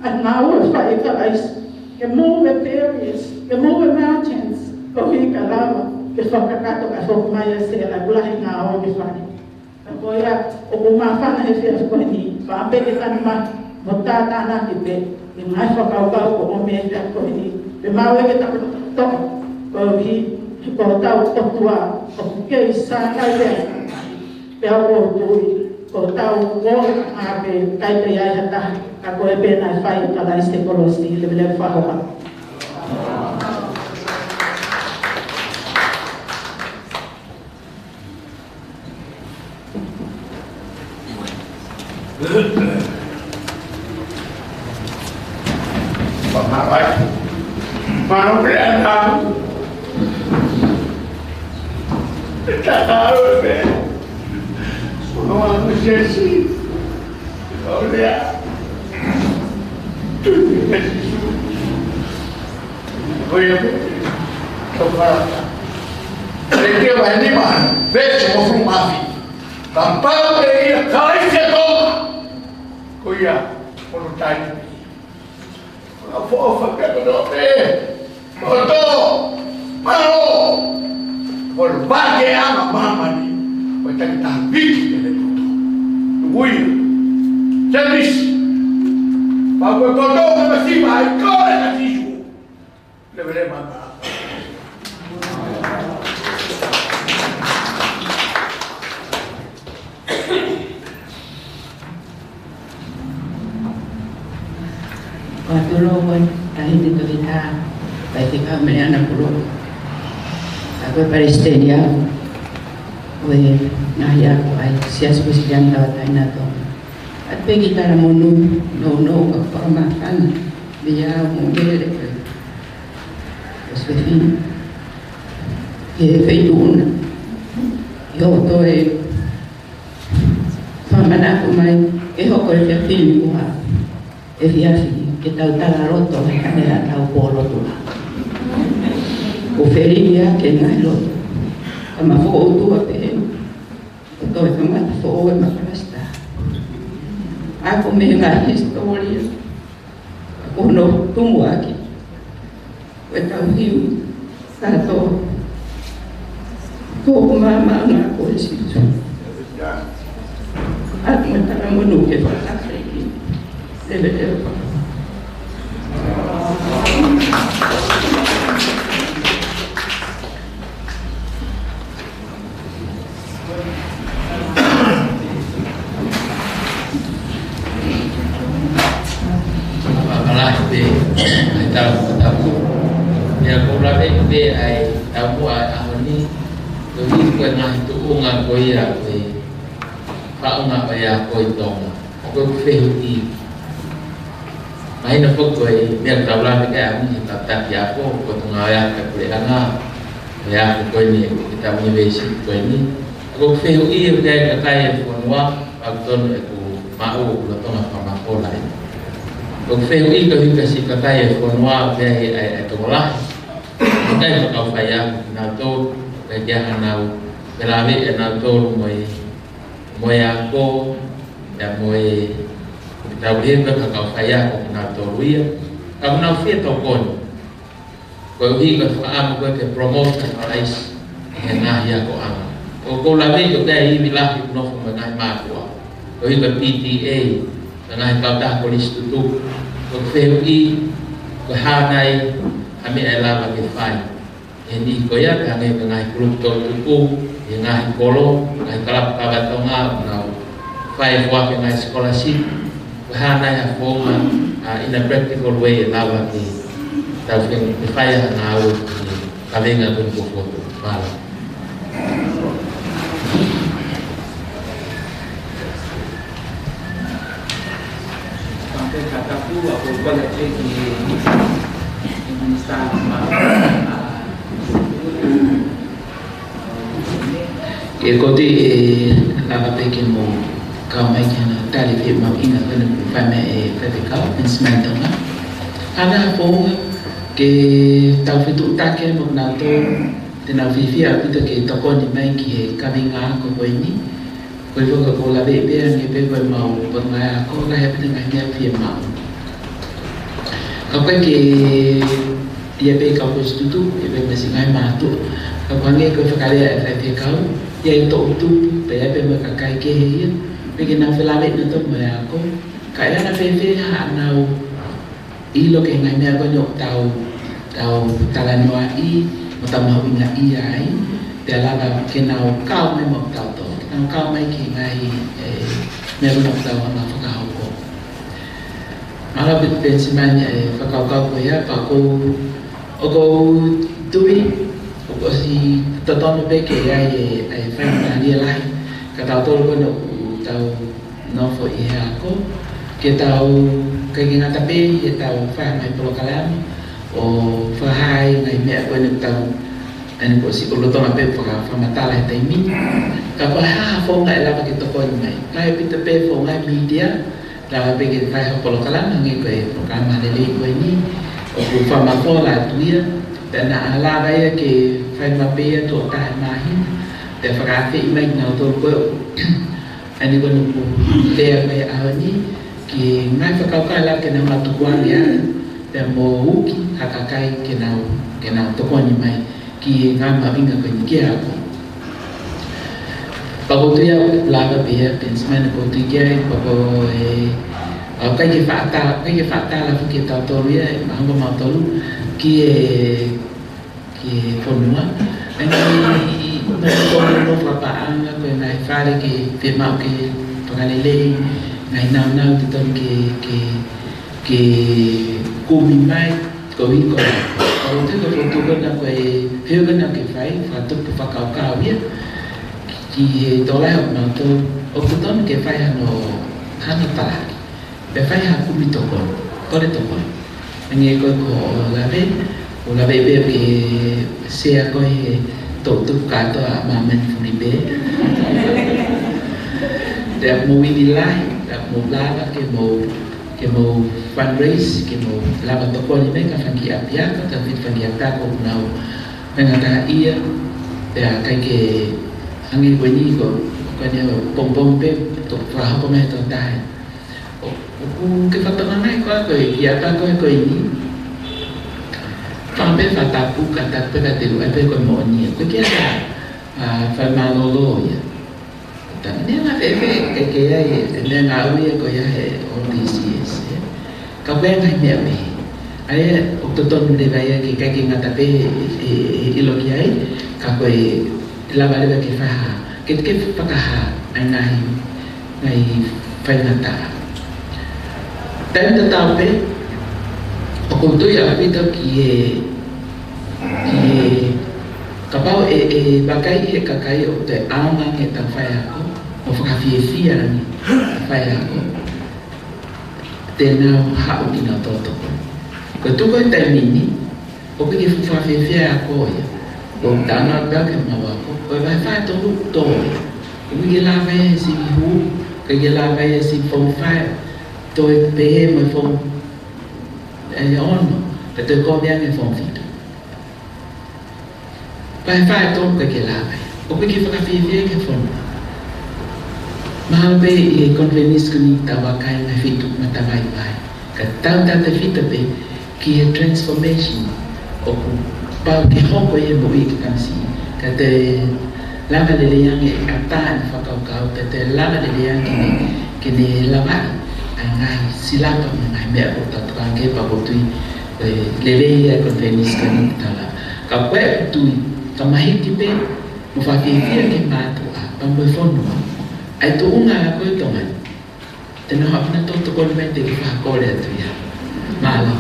and now we fight guys. Que move areas, que move mountains, ko hika lava. Ke whakakato ka whakumaya se la gulahi ngā o ke whani. Ka koia, o ko mawhana he whia koe ni, whaambeke tani ma, mo tātāna ki pe, i ngai whakaukau ko o mea whia koe ni. Pe mau eke tako toka, ko hi, ko tau totua, o kukei sā kai pea, pe au o tui, ko tau o ngā pe kai pe ai hata, ka koe pe nai whai ka lai se kolosi, le vile whahoka. Mano Brianna, tahu be, orang Jesse, Paula, Oye, tocar. Porque vai nem mais, veja como foi uma vida. Tampão de ir, cai se toma. Cuia, voluntário. A fofa que eu não vejo. Voltou! Parou! Por vaguear na mama ali. Vai ter que estar vítima dele. Cuia. Já disse. Mas quando eu dou para cima, aí corre na tiju. Levarei mandar. Watulungan dahil dito kita baik kami anak pulau aku peristeria we naya ko ay siya susiyan daw tayo na to at pe kita ramonu no kapamakan biya mo gere Josephine que feitun yo to e famana ko mai e ho ko ya fin ko ha e fiasi que tau talaroto de canela tau polo tula. O feria que ngai loto. Ama fo o tua pe. O toi kama fo o ma presta. Ako me ngai historia. Ako no tumu aki. O tau hiu sato. Ko mama na ko situ. At mo tara mo no ke fa Afriki. Deve be ai tamu ahoni doi ko na tu unga ko ia ko pa unga ba ya ko Tonga ko fehi mai na ko me tabla ke ami tata ya ko tunga ya ka kule anga ya ko ni kita punya basic ko ni ko fehi ke kai ko wa akton ko mau ko tonga pa ma ko lai ko fehi ko si ka kai ko wa be ai to la kai ko fa ya na to ke ja na pelawe na to moi ako ya moi kita boleh berkata saya ko na to ruia kamu na fie to kon ko hi ko fa ko ke promote na rais na ya ko ama ko la ve ko dai bilah no fo na ma ko hi ko PTA na ka ta ko instituto ko FEI ko hanai ami ala ba ke fai ini ko ya ka ngai ngai grup to ku ngai kolo ngai kalap ka Tonga na fai wa ke ngai scholarship hana ya forma in a practical way lava ki tawing fai na au kalenga dun ko foto mala sampai kataku aku boleh cek di Instagram ke ko te la pe ke mo ka mai ke na tali pe mau inga ko na fa me pe ka instrumento na ana po ke tau fitu ta ke mo na to te na fifia pita ke to ko ni mai ki ka vinga ko ko ni ko ko la be ni pe ko mau por ma ko la he pita ngai fi mau ka pe ke dia pe ka ko stutu e pe mesi ngai ma tu ka pange ko fa kale e fe ka ya to tu pe pe ma ka kai ke he pe ke na fela be na to ma ko ka ya na fe ha na i lo ke ngai me ko no tau talanua i mo ta mau ina i ai te lava ke na o ka me mo tau to na ka mai ki ngai me no tau na fa ka ho ala bit pensimanya fa ka ko ya pa ko o ko tui o ko si totono pe ke ai fa na dia lai ka tau to ko no tau no fo i ha ko ke tau ke ngata pe ke tau fa mai pro kalam o fa hai ngai me ko ni tau ani ko si ko lo tona pe fa matala tai mi ka ko ha fo ngai la ke to ko ngai kai pi te pe fo ngai media la pe ke fa ko lo kalam ngai ko programa de le ko ni o ku fa ma ko la tuia te na ala ga ya ke fa ma pe to ta ma hi te fa ka fi mai na to ko ani ko no te me a ni ki ngai fa ka la ke na ma tu kwa ya te mo uki hakakai ke na to ko ni mai ki ngama vinga ko ni ke ako pa ko tu ya la ga be ya pensman ko tu ke pa ko ka ke fa ta la ke ta to ya ma ngo ma to ki fonua ani no fa pa anga ko na fa le ke fe ma ke pa le le ngai na tu to ke kumi mai ko hi ko tu ko tu ko na ko phêu cái nào cái phải và tu fa cao biết ki to la ma to o tu ton ke fa ha no ta be fa ha kumi to ko le to ko nge ko la be ke se ko he to tu ka to ma men fu ni be de mo wi ni lai da mo la ke mo fundraise ke mo la ba to ko ni me ka fangi apia ka ta fit fangi apia ko nau ngata ia te kai ke angi ko ni ko ni pom pe to fa ko me to dai ke fa to na nai ko ya ta ko ni fa pe fa ta pu ka ta pe ka te lu pe ko mo ni ko ke fa ma lo ya ta ne la fe ke ya ne na u ya ko ya he all these years ka be ngai me ai o to de ga ya ke ngata pe ilo ki ai ka ko la ba le ke fa ke fa ka ha ai ngai fa ngata tan ta pe o to ya pe to ki ka ba ba kai ka kai o te anga ke ta fa ya ko o fa fi ni fa ya ko te na ha o ki na to ko tu ko te ni o ke fa fi ko ya o ta na ba ke ma wa ko ba fa to to o mi la va si hu ke la va si fo fa to pe mo fo ai on te ko bien ke fo fi ba fa to ke la va o ke fa fi ke fo ma be e convenis que ni tava kai na fitu na tava vai ka tanta te fita be ki e transformation o pa ki hoko e mo i kan si ka te lava de yang e atan fa ka te lava de yang ki ni lava ai ngai silapa ngai me o ta trange pa ko tu le e convenis que ni tala ka pe tu ka mahiti be mo fa ki ke ma tu pa mo fono ai tu unga ko to man te no ha na to ko me te fa ko le tu ya malo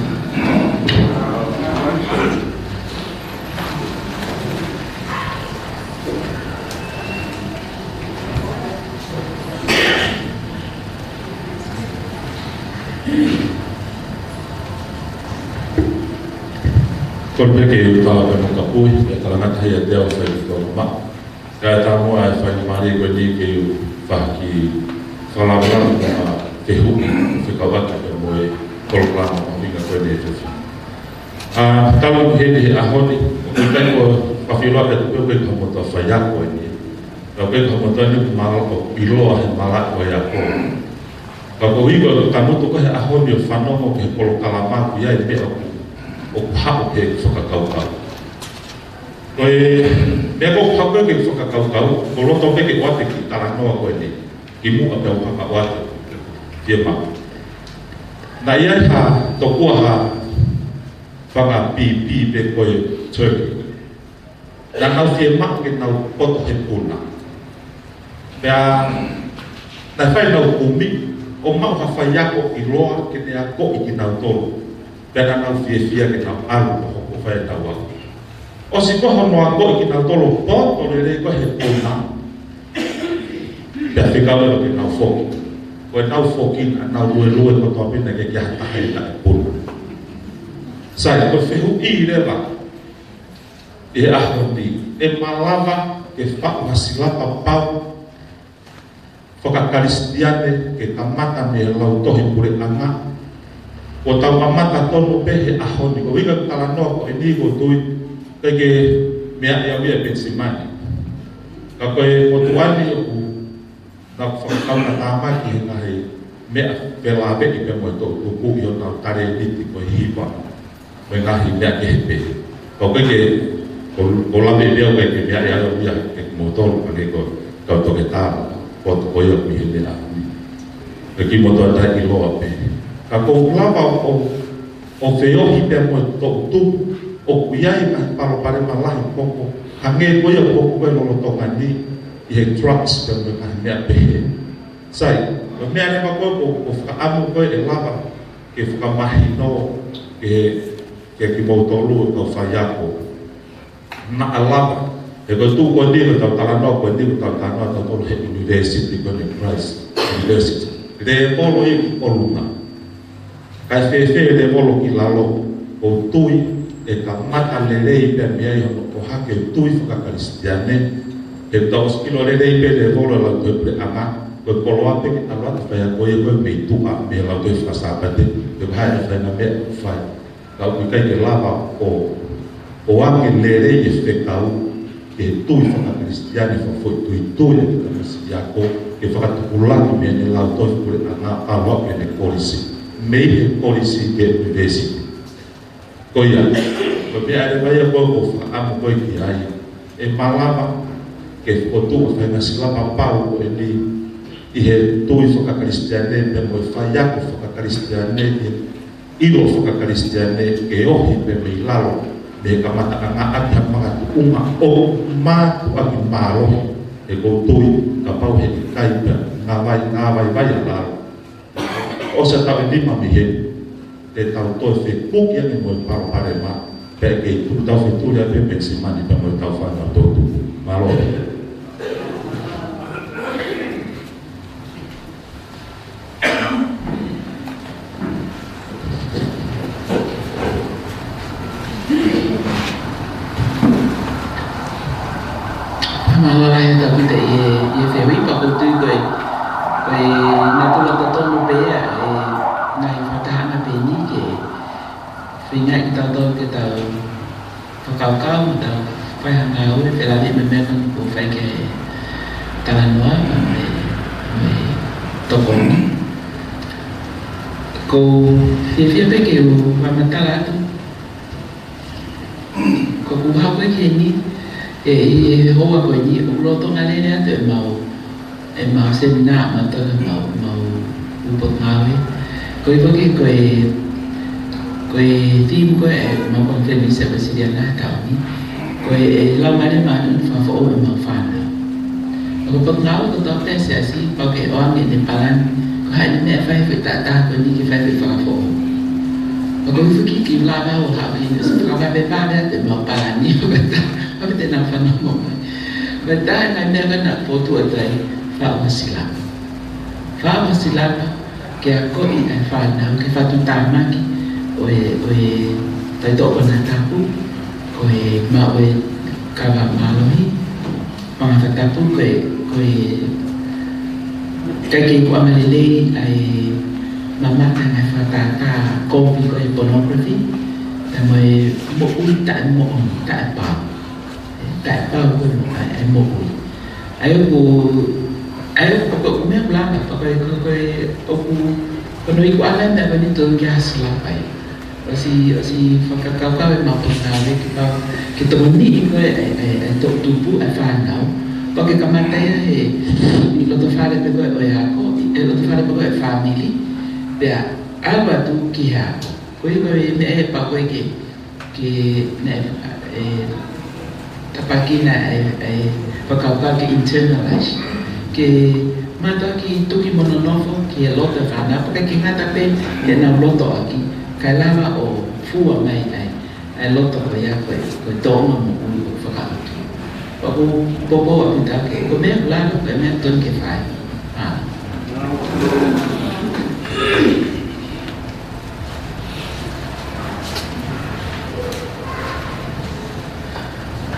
kon pe ke ta ka ka pui ke ta na thai deu sai to ma Kaya tamu ai fai mari ko ni ke faki falawala te hu te kawata ke moe kolklama o vinga ko ni te. Kalau he ahoni ko pafilo ke ko ko mo to fa ya ko ni. Ko ko mo to ni mal ko pilo a mala ko ya ko. Ko wigo tamu to ko ahoni o fano mo ke kolkalama ku ya te o ha ke so ka ka. Koe mea kō hau ke whakakaukau, ko roto peke wate ki taranoa koe ni, ki mua peo haka wate, kia mā. Nā iai ha tokua ha whaka pī pe koe Turkey. Nā nau fie mā ke nau poto he puna. Pea, nā whai nau kumi, o mau ha whai ako i roa ke nea ko i ki nau tolu. Pea nā nau fie ke nau alu po hoko whai nau wako. O si koha noa ko ki nau tolo poto le ko he puna. Pea whikawe no ki nau whoki. Koe nau whoki na nau lue ko toa pina ke kia hatahe na e puna. Sai, ko whehu i rewa. E aho ni, e malawa ke whau hasilapa pau. Whakakaristiane ke kamata me lau tohi pure anga. O tau mamata tono pehe aho ni, ko wika talanoa ko e ni ko tui. Kaya mea ia wia pensimani. Ka koe o tuani o ku na whakakau na tāmaki hina hei mea pela peki pe moe tō tuku i o nau tare niti koe hiwa koe ngahi mea ke he pehe. Ka koe ke o lawe leo koe ke mea ia wia ke motoro kane koe kau toke tāra koto koe o mihe mea hui. Ka ki motoa tai i loa pehe. Ka kou lawa o whiohi pe moe tō tuku o kuiai na paro pare malahi koko hange koe o koko koe lolo tonga ni i he trucks pe me kahi mea pehe. Sai, o mea nema koe o whakaamu koe e lava ke whakamahi no ke ki mautolu o tau whaiako. Na a lava, e koe tū koe ni o tau taranoa koe ni o tau taranoa tau tolu he university koe ni Christ University. Re e molo i ki oluna. Kai whewhe re molo ki lalo o tui e ka mata lelei pe mea i hono ko hake tui whakakaristiane e tau skilo lelei pe le volo lau koe pre ama koe poloa pe ki alua te whaia koe koe mei tua mea lau koe whakasapate te whaia te whaina mea whai lau koe kai ke lava o ake lelei e whekau e tui whakakaristiane whafoi tui e ki kamasi iako e whakatukulaki mea ni lau koe pre ama alua pe ne kolisi mei he kolisi ke university. Koia, ko mea ere vai a koe ko whaamu koe ki ai, e malama ke whotu o whainga silapa pau ko e ni i he tui whakakaristiane pe moe whaiako whakakaristiane iro whakakaristiane ke ohi pe mei lalo me ka mata anga ati ha mga tuunga o mātu aki mārohi e ko tui ka pau he ki kaipa ngā vai vai a lalo. O sa tau e nima mi he te tau toi whi puki ane moe paro pare ma pe kei tu tau whi turia pe pensi mani pe moe tau whana tōtu malo. Malo raya tak kita ye fewi pa ko tu koe na tula tonu pe na fatahana pe ni ke finga kita to kita kau ta phải hàng ngày phải làm việc mình cũng phải cái talan nói mà tập ổn cô phía cái kiểu mà mình ta làm cô cũng học cái gì nhỉ hôm qua cái gì cũng lo tốt ngay đấy tụi màu seminar mà tôi màu bột màu ấy coi có cái phim cái mà còn phim mình sẽ phải sử dụng là tạo nhỉ coi lâu mai đấy mà nó phá phổ mà phản rồi bột màu tôi tốt đấy sẽ xí bao cái oan điện đến Palan có hai đứa mẹ phải ta coi đi cái phải phá phổ và có cái kim la bao hả vì nó sẽ có cái ba đấy tụi màu Palan nhiều người ta có thể làm phản nó một người ta ngày nay cái nào phổ tuổi đấy phá silam kaya ko ay fana kay fatutama oy tayo ko na tapo oy maoy kabamaloy pangatapu koe kai ko amalele ai mama tanga fatata kopi koe pornography tamai mo ui ta mo pa ko ai mo ui ayo ko me blanga pa ko noi ko alam na ba dito gas lapai si fakakau maupun nawe kita meni ko to tubu afanau pakai kamata ya lo to fare pe ko ako lo to fare pe ko family dia alba tu kia ko ne pa ko ke ne tapaki na pakau ka ke internalize ke mata ki tuki mononofo ki lo to fana pakai ki ngata pe ya na lo to aki kalama o fua mai ai loto ko ya ko toma mo ko fakalo ko popo apita ke ko me la ko me ton ke fai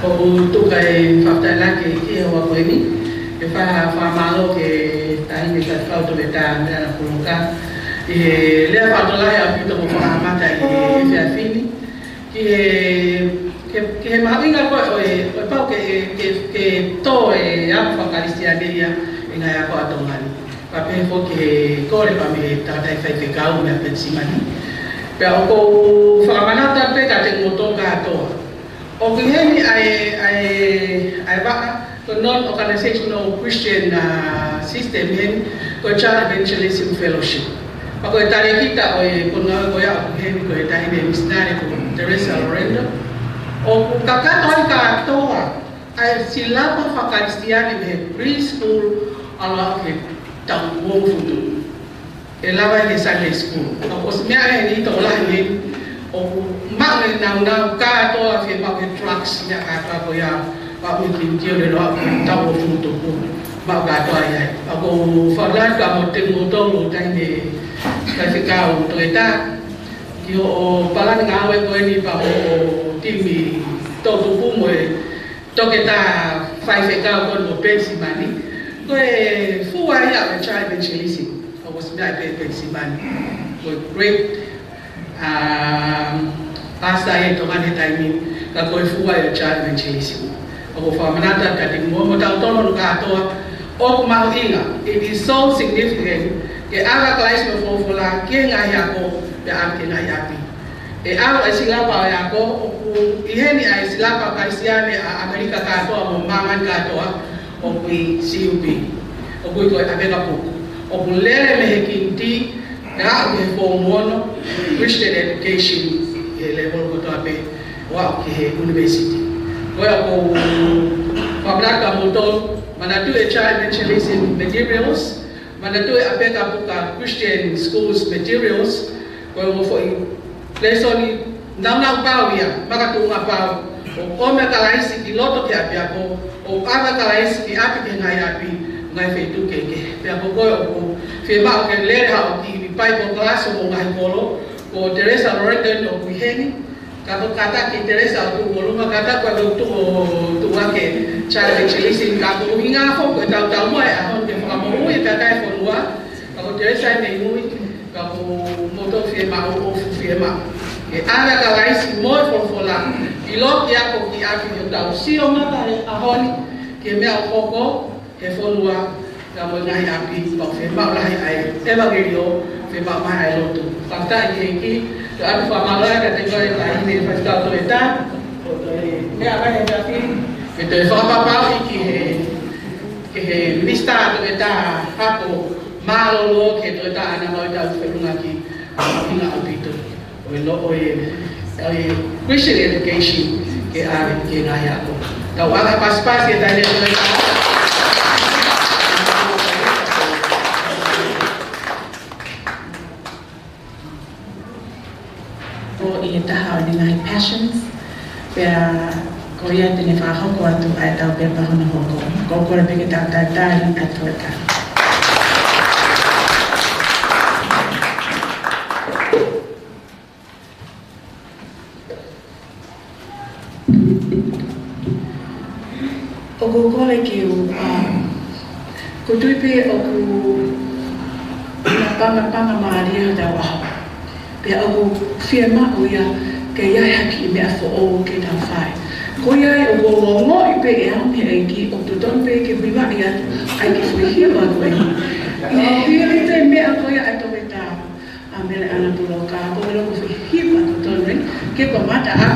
ko tu kai fakta la ke wa ko ni ke fa malo ke tai ni ka fa to beta na kuluka le fatola ya pito mo fa mata e fini que mavinga ko pa que to ya fa cristianeria en aya ko atomani pa pe fo que kore pa me tata fa que ka una pensimani pe o ko fa manata pe ka te mo Tonga to o que hemi ai ba non organizational Christian system hen ko child evangelism fellowship. Ako tari kita o punga ko ya hen ko tahi be misnari ko Teresa Lorendo o kakatoy ka toa ay sila pa fa Kristiani be preschool ala ke tangwong futu elaba ke Sunday school o smia ni to la ni o ma na ka toa fe pa ke trucks ya ka ko ya pa mi kinjo le lo tangwong futu ko ba ga toa ya ako fa la ka mo te mo to mo tai ni kasi kau toita kio o pala ngawe ko ni pa o timi to tupu mo to ke ta fai fe kau ko mo pensi mani ko fuwa ya me chai evangelism I was not pensi mani ko great pasta e to mani taimi ka ko fuwa ya chai evangelism ako fa manata ka ting mo ta to no ka to o ma inga it is so significant ke ala klais mo fofola ke nga yako ya am ke nga yapi e ala sila pa yako o iheni ai sila pa Kristiane Amerika ka to mo maman ka to o pi CUP o ko abeka po o bulele me hekinti ya ke fo mono Christian education e level ko to ape wa ke university ko ya ko pabraka moto manatu child evangelism materials manatu apeka puka Christian schools materials ko mo fo lesson na pau ya makatunga pau o me kalaisi ki loto ki apia ko o ava kalaisi ki api ke ngai api ngai fe tu ke pe ko ko fe ma ke le ha ki pai ko class mo ngai kolo ko Teresa Lorendo o kuheni kato kata ki Teresa tu voluma kata ko tu wake child evangelism ka ko hinga fo ko tau mo ya hon ke fa mo ui ka kai fo lua ka ko Teresa nei mui ka ko moto fe ma o fe ma e ala ka laisi mo fo fola ilo ki ako ki afi yo tau si o mata a honi ke me o koko ke fo lua ka mo ngai api pa fe ma la ai evangelio fe ma mai ai lotu fakta ki to atu fa ma la ka te ko ai ni fa sta to eta me aba he afi ke te fa pa pa ki he lista to eta hapo malo lo ke to eta ana mo ta fe lunga ki ina apito o lo o Christian education ke ari ke ngaya ko ta wala pas-pas ke tanya o itaha o ngai passions pea koia tene fa hoko atu ai tau pe pa hono hoko ko ko pe ke ta ni atoka o ko kole ki ko tuipe o ku na panga maria da wa pe o ku firma o ya ke ya haki me afo o ke ta fai ko ya o ko ngo i pe ya me ki o to don pe ke viva ya ai ki fui hi ba ko i ri te me a ko ya a to ta a me ana pulo ka ko lo ko fui hi ba to don ren ke ko mata a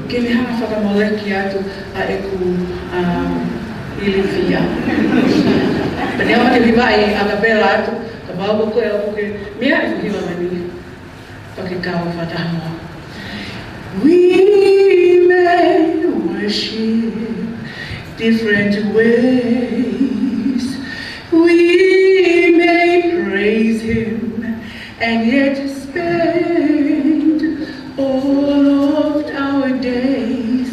ke ni hanga whaka moleki atu a e ku ili fia. Pene o te viva i a kapela atu, ka bau ko e o ke mea e kuhiwa mani. Toke kawa whataha. We may worship different ways. We may praise Him and yet spend all of our days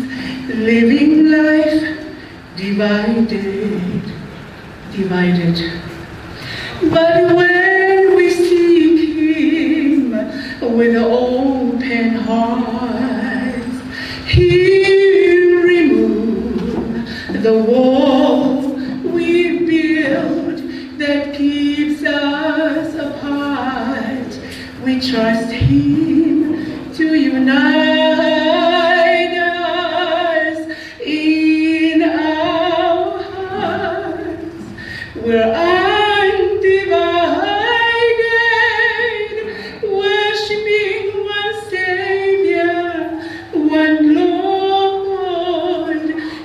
living life divided. But when we seek Him with open hearts, He removes the wall we build that keeps us apart. We trust Him to unite us in our hearts. We're undivided, worshiping one Savior, one Lord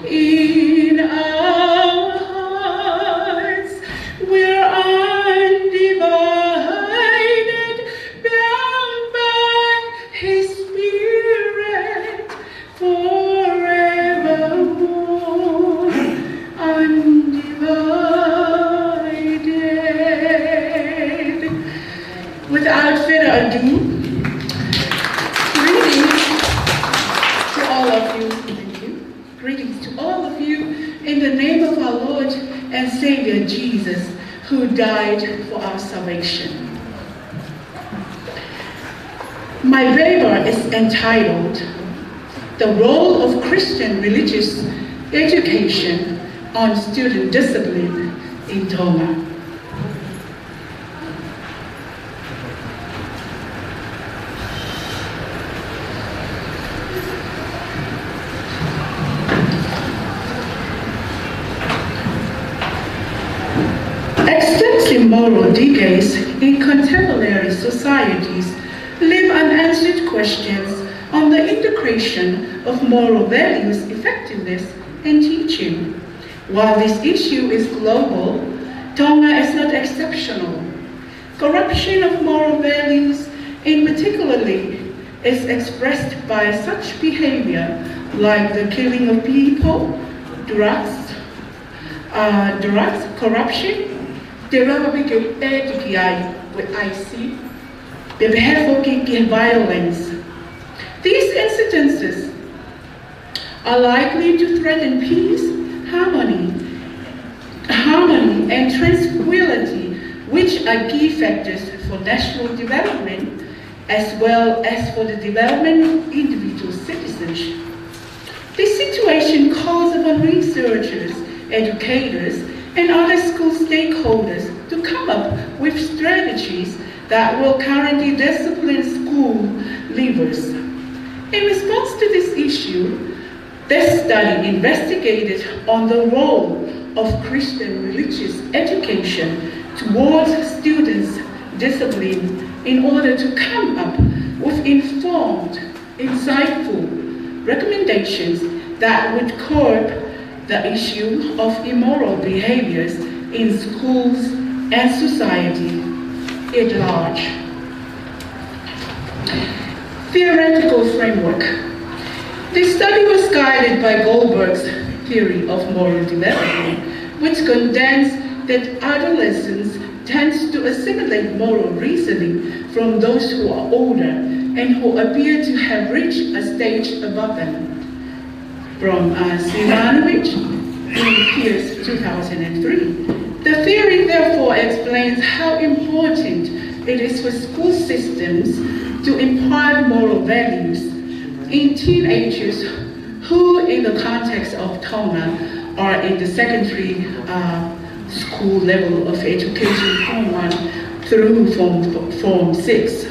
in our hearts. We're undivided, bound by His Spirit forevermore, undivided. Without further ado, greetings to all of you. Thank you. Greetings to all of you in the name of our Lord and Savior Jesus, who died for our salvation. My paper is entitled The Role of Christian Religious Education on Student Discipline in Tonga. Extensive moral decays in contemporary societies leave unanswered questions on the integration of moral values, effectiveness, and teaching. While this issue is global, Tonga is not exceptional. Corruption of moral values, in particularly, is expressed by such behavior like the killing of people, drugs, corruption, with IC, the violence. These incidences are likely to threaten peace, harmony, and tranquility, which are key factors for national development, as well as for the development of individual citizenship. This situation calls upon researchers, educators, and other school stakeholders to come up with strategies that will currently discipline school leavers. In response to this issue, this study investigated on the role of Christian religious education towards students' discipline in order to come up with informed, insightful recommendations that would curb the issue of immoral behaviors in schools and society at large. Theoretical framework. The study was guided by Goldberg's theory of moral development, which contends that adolescents tend to assimilate moral reasoning from those who are older and who appear to have reached a stage above them. From Simanovich in Pierce 2003. The theory therefore explains how important it is for school systems to impart moral values in teenagers who, in the context of Tonga, are in the secondary school level of education, Form 1 through Form 6.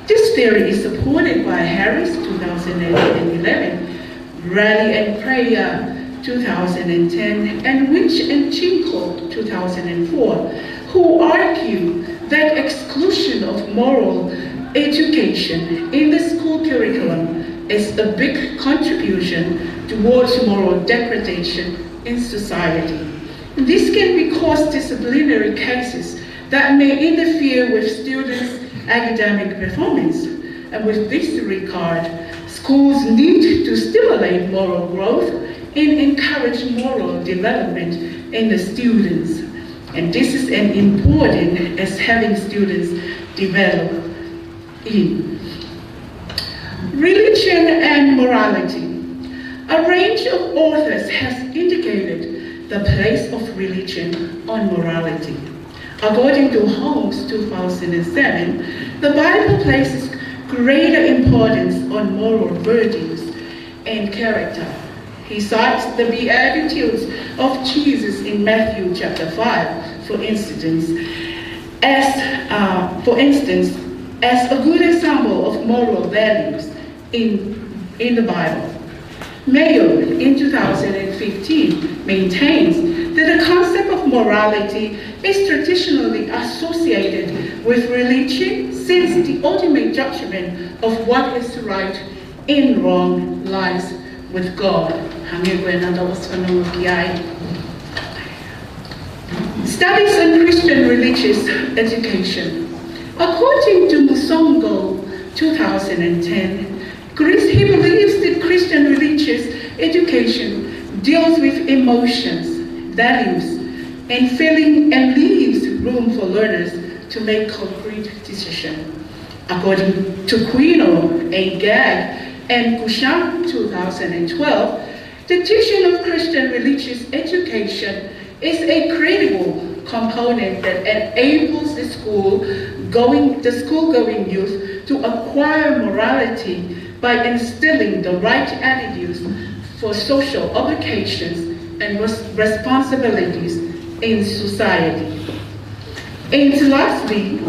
This theory is supported by Harris, 2011, Raleigh and Prayer, 2010, and Winch and Chinko, 2004, who argue that exclusion of moral education in the school curriculum is a big contribution towards moral degradation in society. This can cause disciplinary cases that may interfere with students' academic performance. And with this regard, schools need to stimulate moral growth and encourage moral development in the students. And this is as important as having students develop in religion and morality. A range of authors has indicated the place of religion on morality. According to Holmes, 2007, the Bible places greater importance on moral virtues and character. He cites the Beatitudes of Jesus in Matthew chapter 5, for instance, as a good example of moral values in the Bible. Mayo, in 2015, maintains that the concept of morality is traditionally associated with religion, since the ultimate judgment of what is right and wrong lies with God. Studies on Christian religious education. According to Musongo, 2010, he believes that Christian religious education deals with emotions, values, and feeling, and leaves room for learners to make concrete decisions. According to Quino, A. Gag, and Kushan, 2012, the teaching of Christian religious education is a critical component that enables the school-going youth to acquire morality by instilling the right attitudes for social obligations and responsibilities in society. And lastly,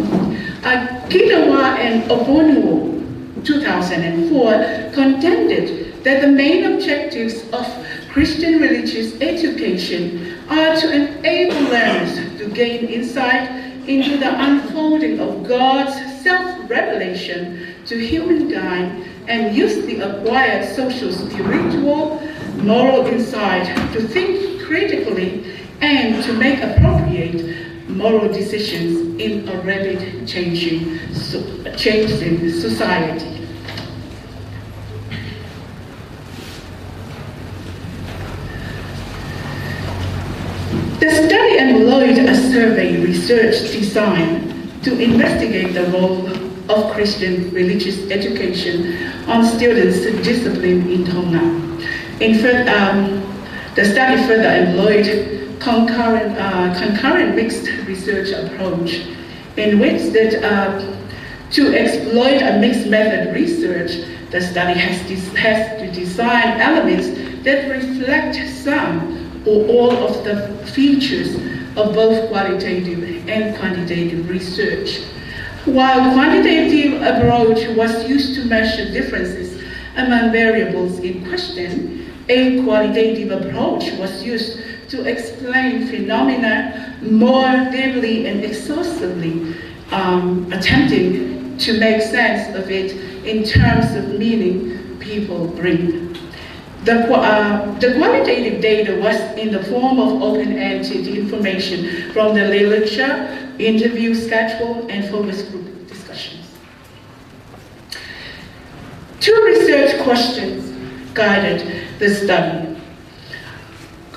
Kinawa and Obonuo, 2004, contended that the main objectives of Christian religious education are to enable learners to gain insight into the unfolding of God's self-revelation to humankind and use the acquired social, spiritual, moral insight to think critically and to make appropriate moral decisions in a rapid changing society. The study employed a survey research designed to investigate the role of Christian religious education on students' discipline in Tonga. The study further employed concurrent mixed research approach, in which to exploit a mixed method research, the study has to design elements that reflect some or all of the features of both qualitative and quantitative research. While quantitative approach was used to measure differences among variables in question, a qualitative approach was used to explain phenomena more deeply and exhaustively, attempting to make sense of it in terms of meaning people bring. The qualitative data was in the form of open-ended information from the literature, interview schedule, and focus group discussions. 2 research questions guided the study.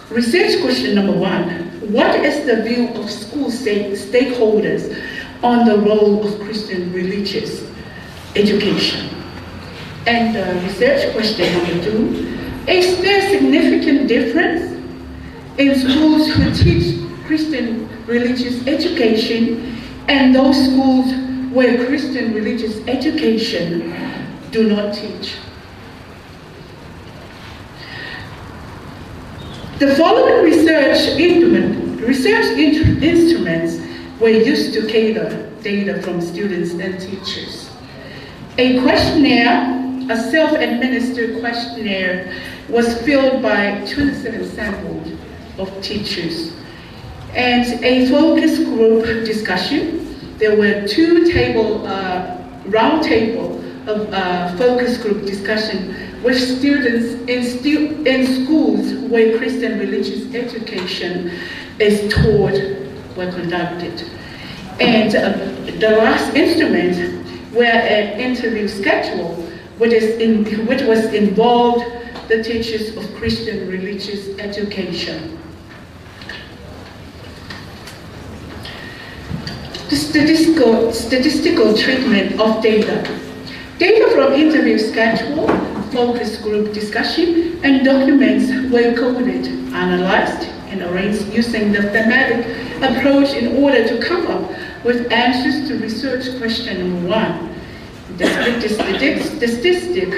Research question number 1, what is the view of school stakeholders on the role of Christian religious education? And research question number 2, is there significant difference in schools who teach Christian religious education and those schools where Christian religious education do not teach? The following research instruments were used to gather data from students and teachers. A questionnaire, a self-administered questionnaire, was filled by 27 samples of teachers. And a focus group discussion. There were 2 round table of focus group discussion with students in schools where Christian religious education is taught were conducted. And the last instrument were an interview schedule, which was involved the teachers of Christian religious education. The statistical treatment of data. Data from interview schedule, focus group discussion, and documents were coded, analyzed, and arranged using the thematic approach in order to come up with answers to research question number 1. The statistics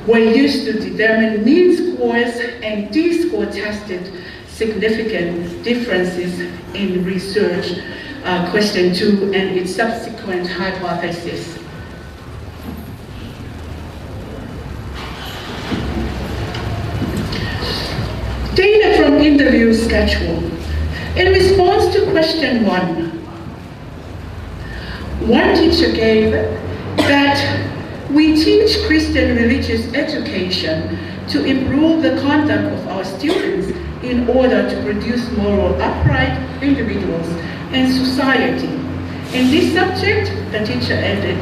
were used to determine mean scores, and these scores tested significant differences in research question 2 and its subsequent hypothesis. Data from interview schedule. In response to question 1, one teacher gave that we teach Christian religious education to improve the conduct of our students in order to produce moral, upright individuals in society. In this subject, the teacher added,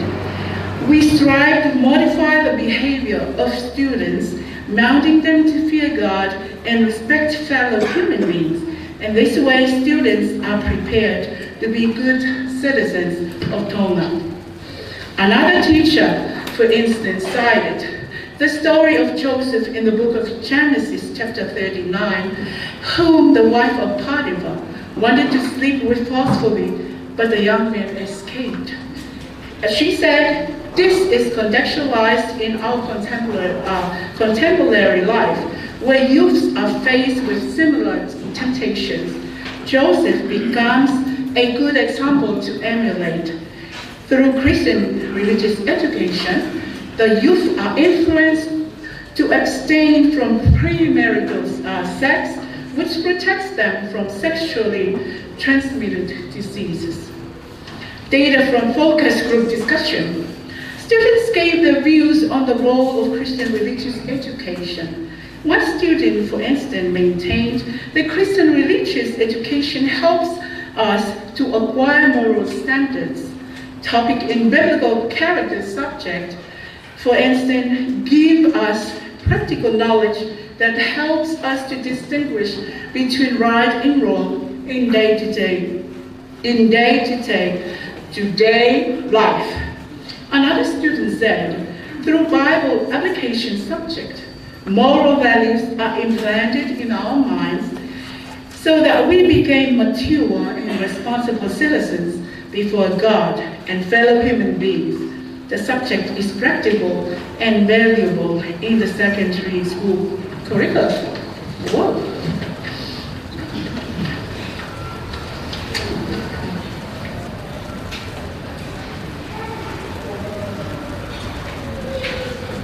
we strive to modify the behavior of students, mounting them to fear God and respect fellow human beings. And this way, students are prepared to be good citizens of Tonga. Another teacher, for instance, cited the story of Joseph in the book of Genesis, chapter 39, whom the wife of Potiphar wanted to sleep with forcefully, but the young man escaped. As she said, this is contextualized in our contemporary life, where youths are faced with similar temptations. Joseph becomes a good example to emulate. Through Christian religious education, the youth are influenced to abstain from premarital sex, which protects them from sexually transmitted diseases. Data from focus group discussion. Students gave their views on the role of Christian religious education. One student, for instance, maintained that Christian religious education helps us to acquire moral standards. Topic in biblical character subject, for instance, give us practical knowledge that helps us to distinguish between right and wrong in day-to-day life. Another student said, through Bible application subject, moral values are implanted in our minds so that we become mature and responsible citizens before God and fellow human beings. The subject is practical and valuable in the secondary school curriculum. Whoa.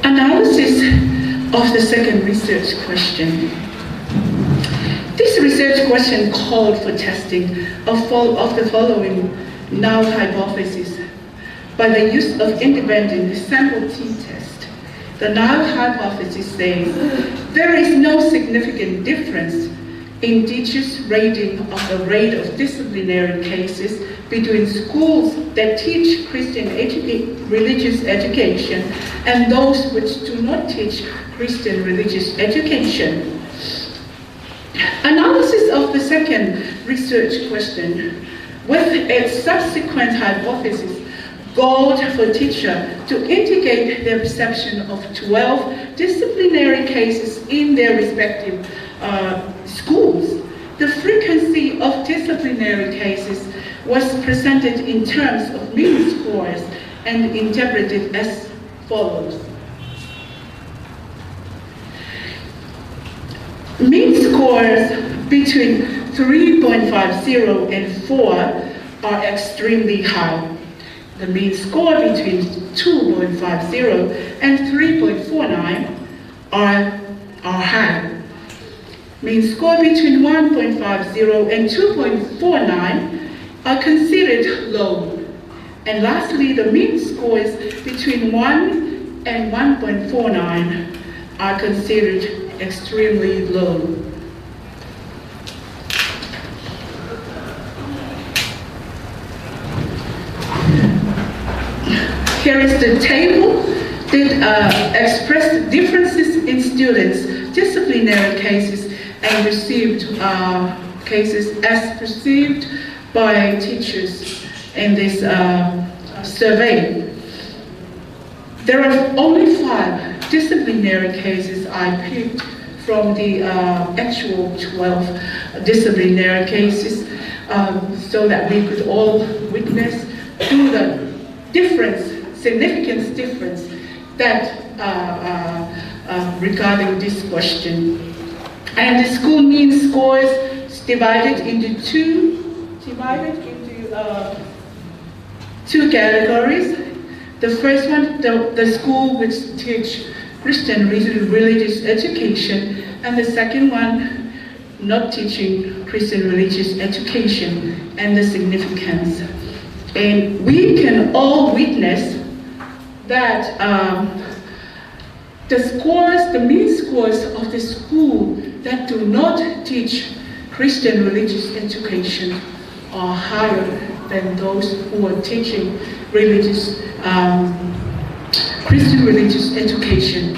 Analysis of the second research question. This research question called for testing of the following null hypothesis by the use of independent sample t-test. The null hypothesis says there is no significant difference in teachers' rating of the rate of disciplinary cases between schools that teach Christian religious education and those which do not teach Christian religious education. Analysis of the second research question with its subsequent hypothesis called for teachers to indicate their perception of 12 disciplinary cases in their respective schools. The frequency of disciplinary cases was presented in terms of mean scores and interpreted as follows. Mean scores between 3.50 and 4 are extremely high. The mean score between 2.50 and 3.49 are high. Mean score between 1.50 and 2.49 are considered low. And lastly, the mean scores between 1 and 1.49 are considered extremely low. Here is the table that expressed differences in students' disciplinary cases and received cases as perceived by teachers in this survey. There are only 5 disciplinary cases I picked from the actual 12 disciplinary cases so that we could all witness to the significant difference that regarding this question. And the school mean scores is divided into two categories. The first one, the school which teach Christian religious education, and the second one, not teaching Christian religious education and the significance. And we can all witness that the mean scores of the school that do not teach Christian religious education are higher than those who are teaching Christian religious education.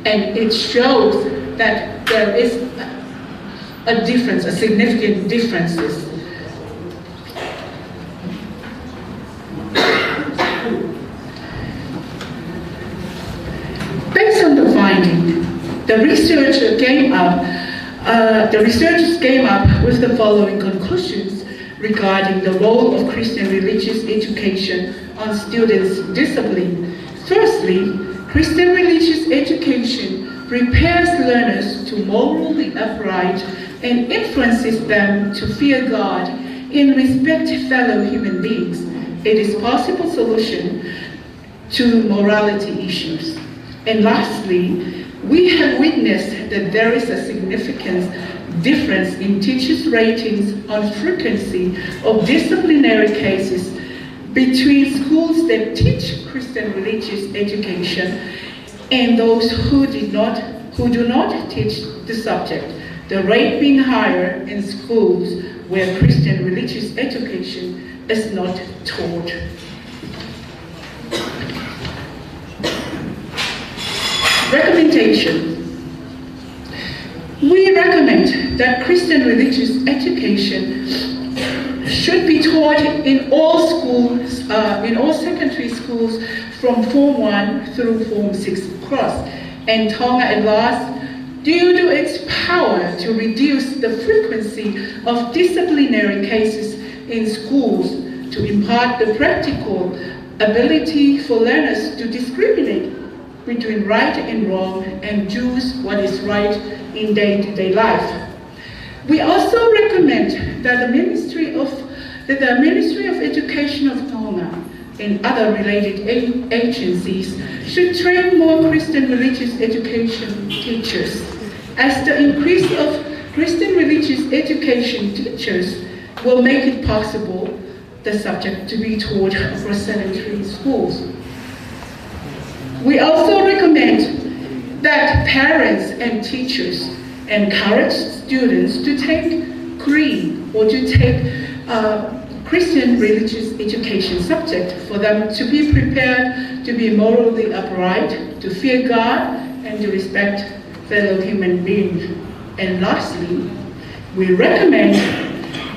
And it shows that there is a difference, a significant differences. Based on the finding, the researchers came up with the following conclusions regarding the role of Christian religious education on students' discipline. Firstly, Christian religious education prepares learners to morally upright and influences them to fear God and respect fellow human beings. It is a possible solution to morality issues. And lastly, we have witnessed that there is a significant difference in teachers' ratings on frequency of disciplinary cases between schools that teach Christian religious education and those who do not teach the subject. The rate being higher in schools where Christian religious education is not taught. Recommendation. We recommend that Christian religious education should be taught in all schools, in all secondary schools from Form 1 through Form 6 across. And Tonga at last, due to its power to reduce the frequency of disciplinary cases in schools, to impart the practical ability for learners to discriminate between right and wrong and choose what is right in day-to-day life. We also recommend that the Ministry of Education of Tonga and other related agencies should train more Christian religious education teachers, as the increase of Christian religious education teachers will make it possible the subject to be taught across secondary schools. We also recommend that parents and teachers encourage students to take Creed or to take Christian religious education subject for them to be prepared to be morally upright, to fear God, and to respect fellow human beings. And lastly, we recommend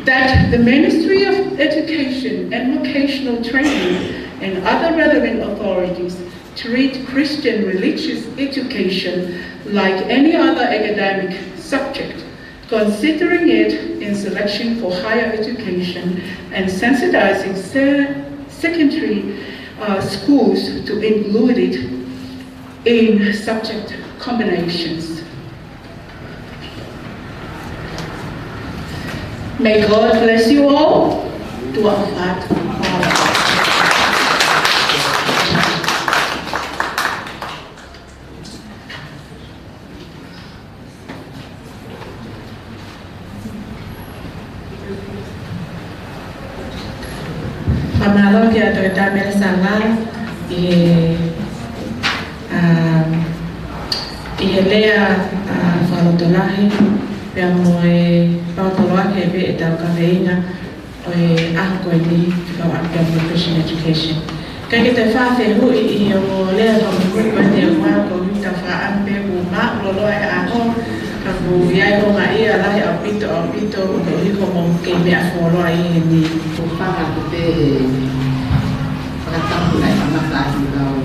that the Ministry of Education and Vocational Training and other relevant authorities treat Christian religious education like any other academic subject, considering it in selection for higher education and sensitizing secondary schools to include it in subject combinations. May God bless you all. To our heart. Pamalo kia toita meresanga lea whalotolahi pia moe pautoloa ke pe e tau kaweinga o e ako e ni kau apia mo Christian education. Kai ke te whawhe hui I o lea tau hui koe te wā ko huta whaampe ku maa loloa e ako ka ku iai honga ia lahi au pito ko hiko mo ke mea wholoa I he ni. Ko whaka ko te whakatapu lai amata I rau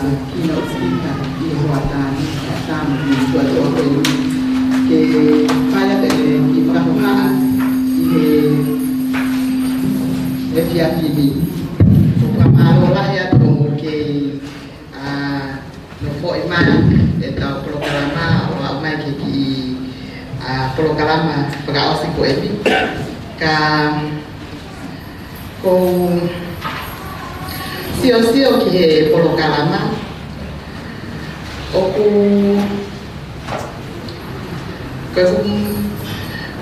Keynote speaker I hoa tāni tāmu ni tua te o koe ke whaia te ki whakahohaa I he whiawhini ko whamaro lahi atu ke no fo I mai e tau polokalama o au mai ke ki polokalama whakaosi ko epi ka ko sio ki he polokalama o ku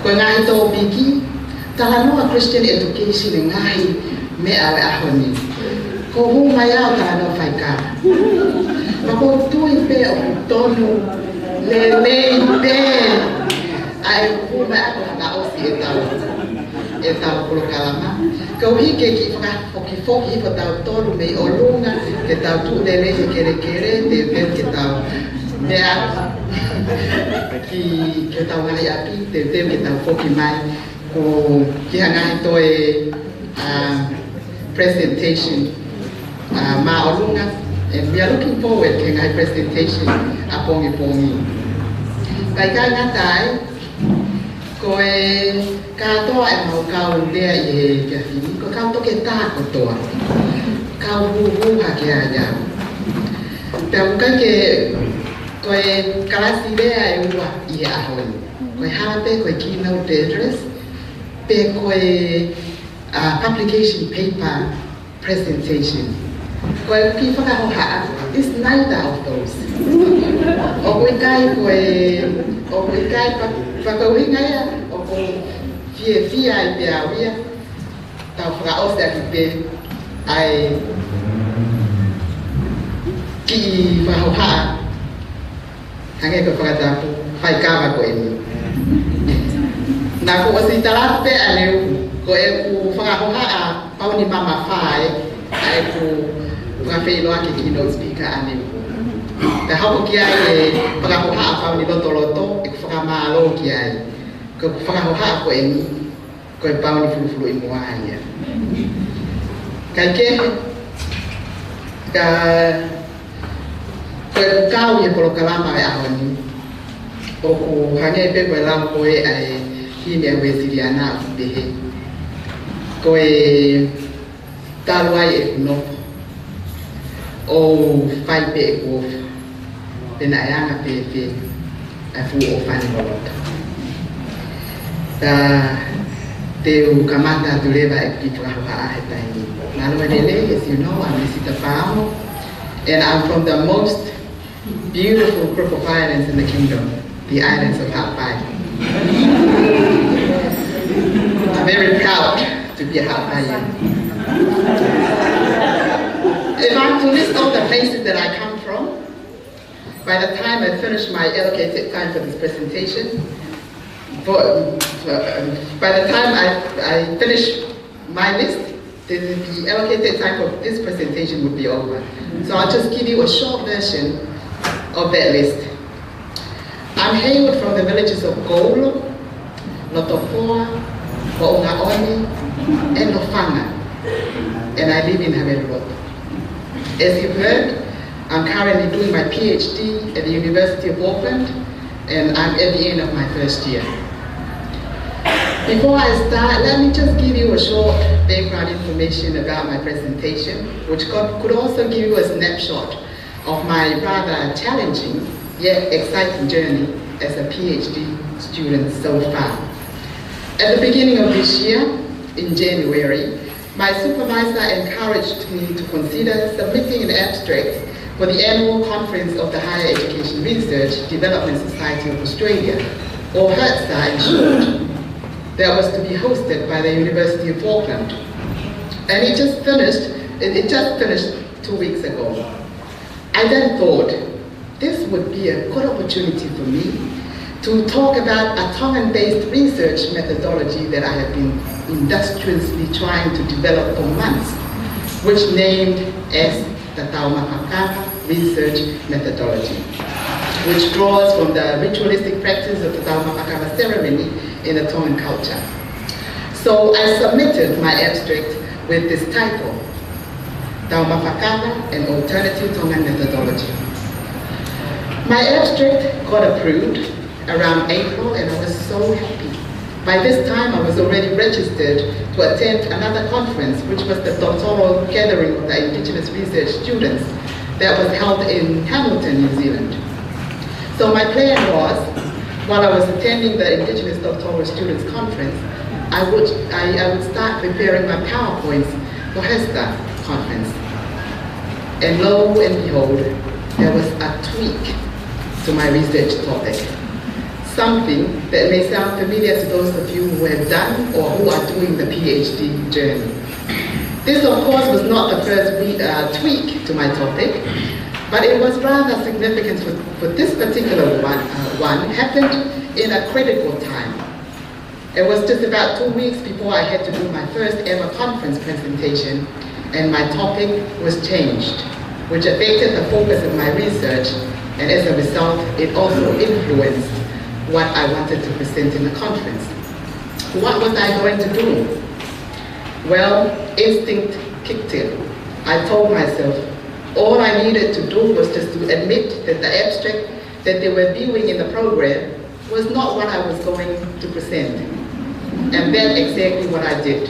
ko ngai to biki tala no Christian education ngai me awe ahoni ko hu mai au tala no faika ma ko tu I pe o tonu le pe ai hu mai ako ka o si e tau polokalama kau hike ki foki pa tau tolu me o lunga ke tau tu lele he kere te ven ke tau mea ki tau ngai api te ven ke tau foki mai ko ki hangai toe presentation ma o lunga and we are looking forward to ngai presentation a pongi kai ngatai ko e ka toa e mau kau lea I he kia whini, ko kau toke tā kotoa. Kau hu ha ke aia. Pea ukai ke koe kalasi lea e ua I he ahoi. Koe harape, koe keynote address, pe koe publication paper presentation. Koe ki whakahoha, it's neither of those. O koe kai whakauhinga ia, o koe fia I te awia tau whakaose aki pe ai ki whahohaa hange ko whakatapu whai kawa ko emi nā ko osi talatu pe aneu ko e ku whakahohaa pauni mama whae ai ku whakawheiloa ki keynote speaker aneu te hauko ki ai e whakahohaa pauni loto e ku whakamalo ki ai ko whakahohaa ko emi ko e pauni fulu I mua ia. Kai ke ka ko e kau I polokalama e ahoni o ku hange pe ko e lau ko e ai hine a wesiriana a fupehe ko e taluai e kunopo o whai pe e kuofa pena e anga pe a fu o whani molota Teu kamata tuleva e ki whakahoha he taini. Nalua lele, as you know, I'm Mr. Paula, and I'm from the most beautiful group of islands in the kingdom, the islands of Hawaii. I'm very proud to be a Hawaiian. If I'm to list all the places that I come from, by the time I finish my allocated time for this presentation, by the time I finish my list, the allocated time for this presentation would be over. So I'll just give you a short version of that list. I'm hailed from the villages of Golo, Lotopoa, Ho'ongaoni, and Lofanga, and I live in Haveroto. As you've heard, I'm currently doing my PhD at the University of Auckland, and I'm at the end of my first year. Before I start, let me just give you a short background information about my presentation, which could also give you a snapshot of my rather challenging yet exciting journey as a PhD students so far. At the beginning of this year, in January, my supervisor encouraged me to consider submitting an abstract for the annual conference of the Higher Education Research Development Society of Australia, or HERTSA in short, that was to be hosted by the University of Auckland. And it just finished 2 weeks ago. I then thought, this would be a good opportunity for me to talk about a Tongan-based research methodology that I have been industriously trying to develop for months, which named as the Taumapakapa Research Methodology, which draws from the ritualistic practice of the Taumapakapa ceremony in the Tongan culture. So I submitted my abstract with this title, Taumapakapa, an alternative Tongan methodology. My abstract got approved around April, and I was so happy. By this time, I was already registered to attend another conference, which was the doctoral gathering of the Indigenous research students that was held in Hamilton, New Zealand. So my plan was, while I was attending the Indigenous Doctoral Students Conference, I would start preparing my PowerPoints for HESTA conference. And lo and behold, there was a tweak to my research topic. Something that may sound familiar to those of you who have done or who are doing the PhD journey. This, of course, was not the first tweak to my topic, but it was rather significant for this particular one happened in a critical time. It was just about 2 weeks before I had to do my first ever conference presentation, and my topic was changed, which affected the focus of my research, and as a result, it also influenced what I wanted to present in the conference. What was I going to do? Well, instinct kicked in. I told myself all I needed to do was just to admit that the abstract that they were viewing in the program was not what I was going to present. And that's exactly what I did.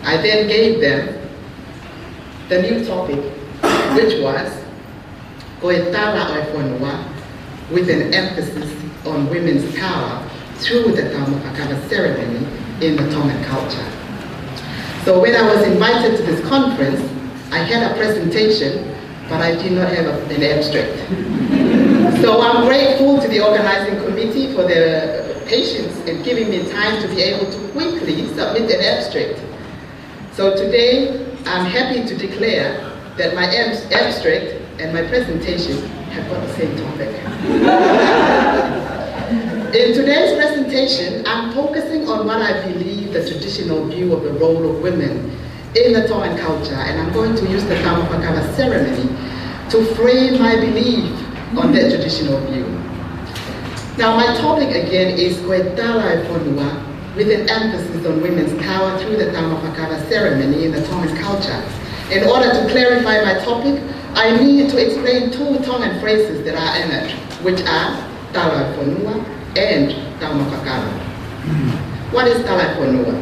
I then gave them the new topic, which was Koetala Oifonua, with an emphasis on women's power through the Taumapakapa ceremony in the Tongan culture. So when I was invited to this conference, I had a presentation, but I did not have an abstract. So I'm grateful to the organizing committee for their patience in giving me time to be able to quickly submit an abstract. So today, I'm happy to declare that my abstract and my presentation have got the same topic. In today's presentation, I'm focusing on what I believe the traditional view of the role of women in the Tongan culture, and I'm going to use the Taumapakapa ceremony to frame my belief on that traditional view. Now, my topic again is Koetala Ponua, with an emphasis on women's power through the Taumapakapa ceremony in the Tongan culture. In order to clarify my topic, I need to explain two Tongan phrases that are in it, which are Tala Ponua and Taumapakapa. What is Tala Ponua?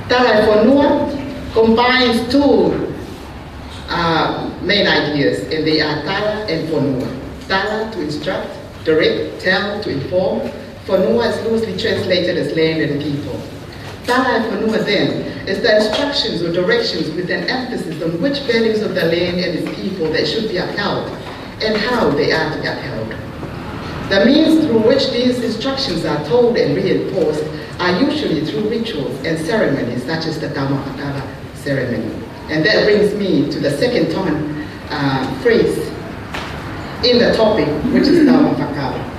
Tala Ponua combines two main ideas, and they are Tala and Ponua. Tala to instruct, direct, tell, to inform. Ponua is loosely translated as land and people. Tala and Ponua then is the instructions or directions with an emphasis on which values of the land and its people that should be upheld and how they are to be upheld. The means through which these instructions are told and reinforced are usually through rituals and ceremonies such as the Taumapakapa ceremony. And that brings me to the second Tongan phrase in the topic, which is Taumapakapa.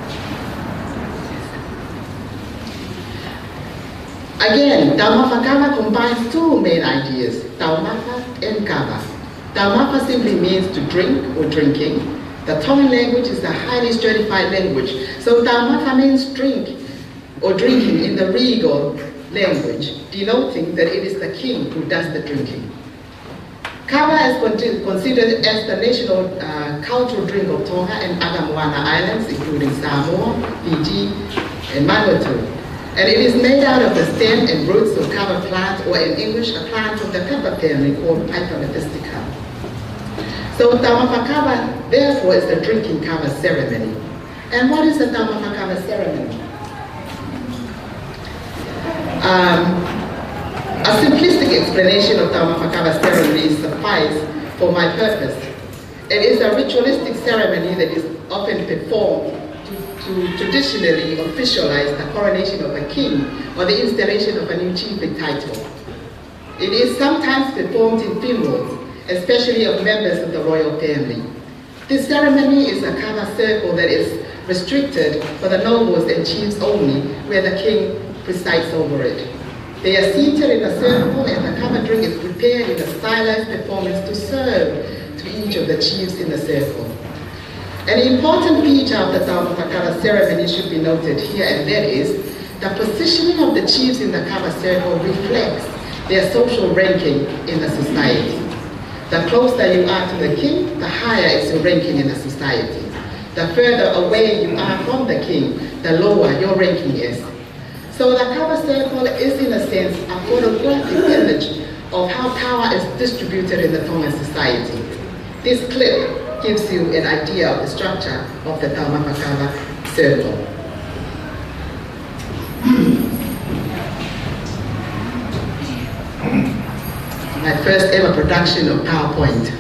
Again, Taumapakapa combines two main ideas, Taumapa and Kapa. Taumapa simply means to drink or drinking. The Tongan language is a highly stratified language, so Taumapa means drink or drinking in the regal language, denoting that it is the king who does the drinking. Kapa is considered as the national cultural drink of Tonga and other Moana islands, including Samoa, Fiji, and Vanuatu. And it is made out of the stem and roots of kapa plant, or in English, a plant of the pepper family called Piper mystica. So Taumapakapa, therefore, is the drinking kapa ceremony. And what is the Taumapakava ceremony? A simplistic explanation of Taumapakava ceremony suffices for my purpose. It is a ritualistic ceremony that is often performed to traditionally officialize the coronation of a king or the installation of a new chiefly title. It is sometimes performed in funerals, especially of members of the royal family. This ceremony is a kava circle that is restricted for the nobles and chiefs only, where the king presides over it. They are seated in a circle and the kava drink is prepared in a stylized performance to serve to each of the chiefs in the circle. An important feature of the Taumapakava ceremony should be noted here, and that is the positioning of the chiefs in the kava circle reflects their social ranking in the society. The closer you are to the king, the higher is your ranking in the society. The further away you are from the king, the lower your ranking is. So the kava circle is, in a sense, a photographic image of how power is distributed in the Tongan society. This clip gives you an idea of the structure of the Taumapakava circle. My first ever production of PowerPoint.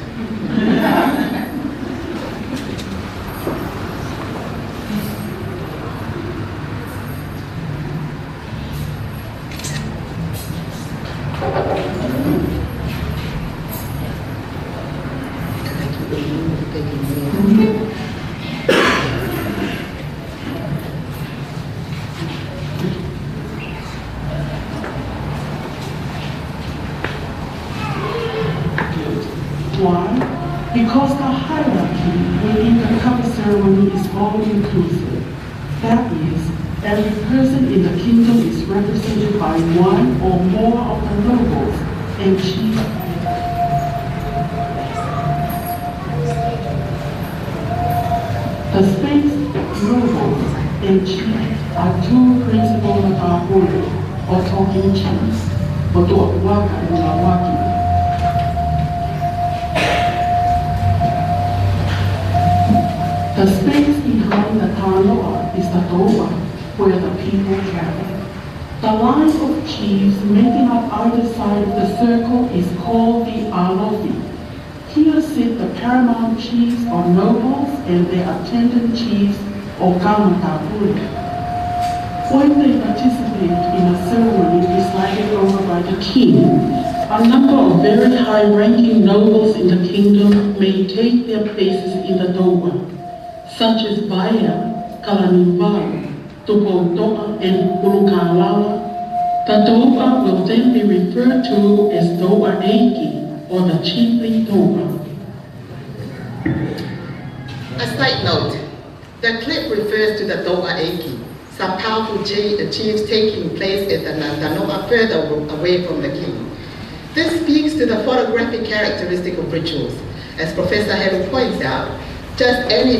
Why? Because the hierarchy within the kava ceremony is all-inclusive. That is, every person in the kingdom is represented by one or more of the nobles and chiefs. The space, nobles, and chiefs are two principal Nakahore, or talking chiefs, or Waka and Lawaki. The space behind the Kanoa is the Toba, where the people travel. The line of chiefs making up either side of the circle is called the Alofi. Here sit the paramount chiefs or nobles and their attendant chiefs or Kamakapuri. When they participate in a ceremony presided over by the king, a number of very high-ranking nobles in the kingdom may take their places in the Toba, such as Baya, Kalanimbao, Tupontoa, and Nuku'alofa. The Toba will then be referred to as Toba Eiki, or the chiefly Toba. A side note, the clip refers to the Toba Eiki, some powerful chiefs taking place at the Nantanoa further away from the king. This speaks to the photographic characteristic of rituals. As Professor Heru points out, just as any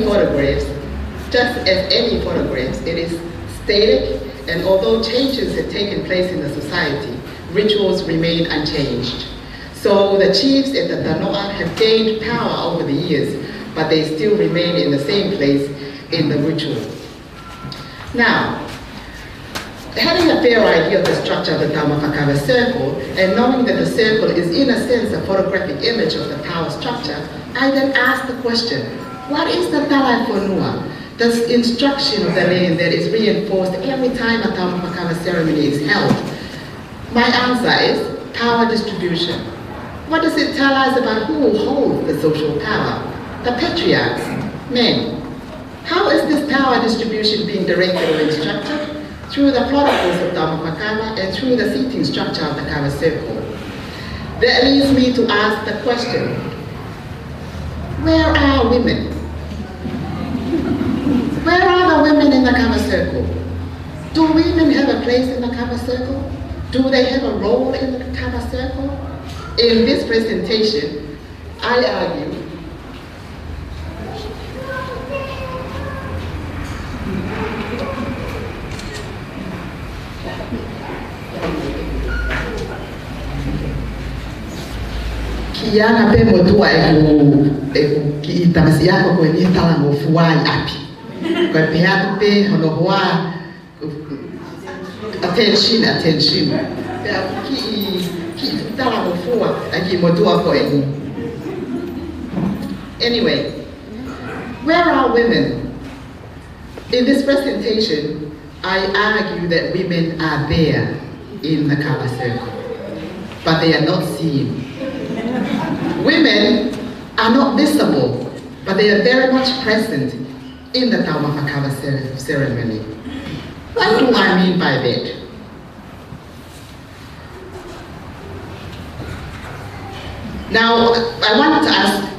photographs, it is static, and although changes have taken place in the society, rituals remain unchanged. So the chiefs at the Tanoa have gained power over the years, but they still remain in the same place in the ritual. Now, having a fair idea of the structure of the Taumapakava circle, and knowing that the circle is in a sense a photographic image of the power structure, I then ask the question, what is the Talai Fonua, the instruction of the land that is reinforced every time a Taumapakava ceremony is held? My answer is power distribution. What does it tell us about who holds the social power? The patriarchs, men. How is this power distribution being directed or instructed? Through the protocols of Taumapakava and through the seating structure of the kava circle. That leads me to ask the question, where are women? Where are the women in the kava circle? Do women have a place in the kava circle? Do they have a role in the kava circle? In this presentation, I argue Kiana pe motua e ki itamasi yako kwenye tala mofuai api. Koi pehatu pe hono hoa attention. Pea ki tala mo fua aki mo tua ko eni. Anyway, where are women? In this presentation, I argue that women are there in the Kava circle, but they are not seen. Women are not visible, but they are very much present in the Kava ceremony. What do I mean by that? Now, I want to ask,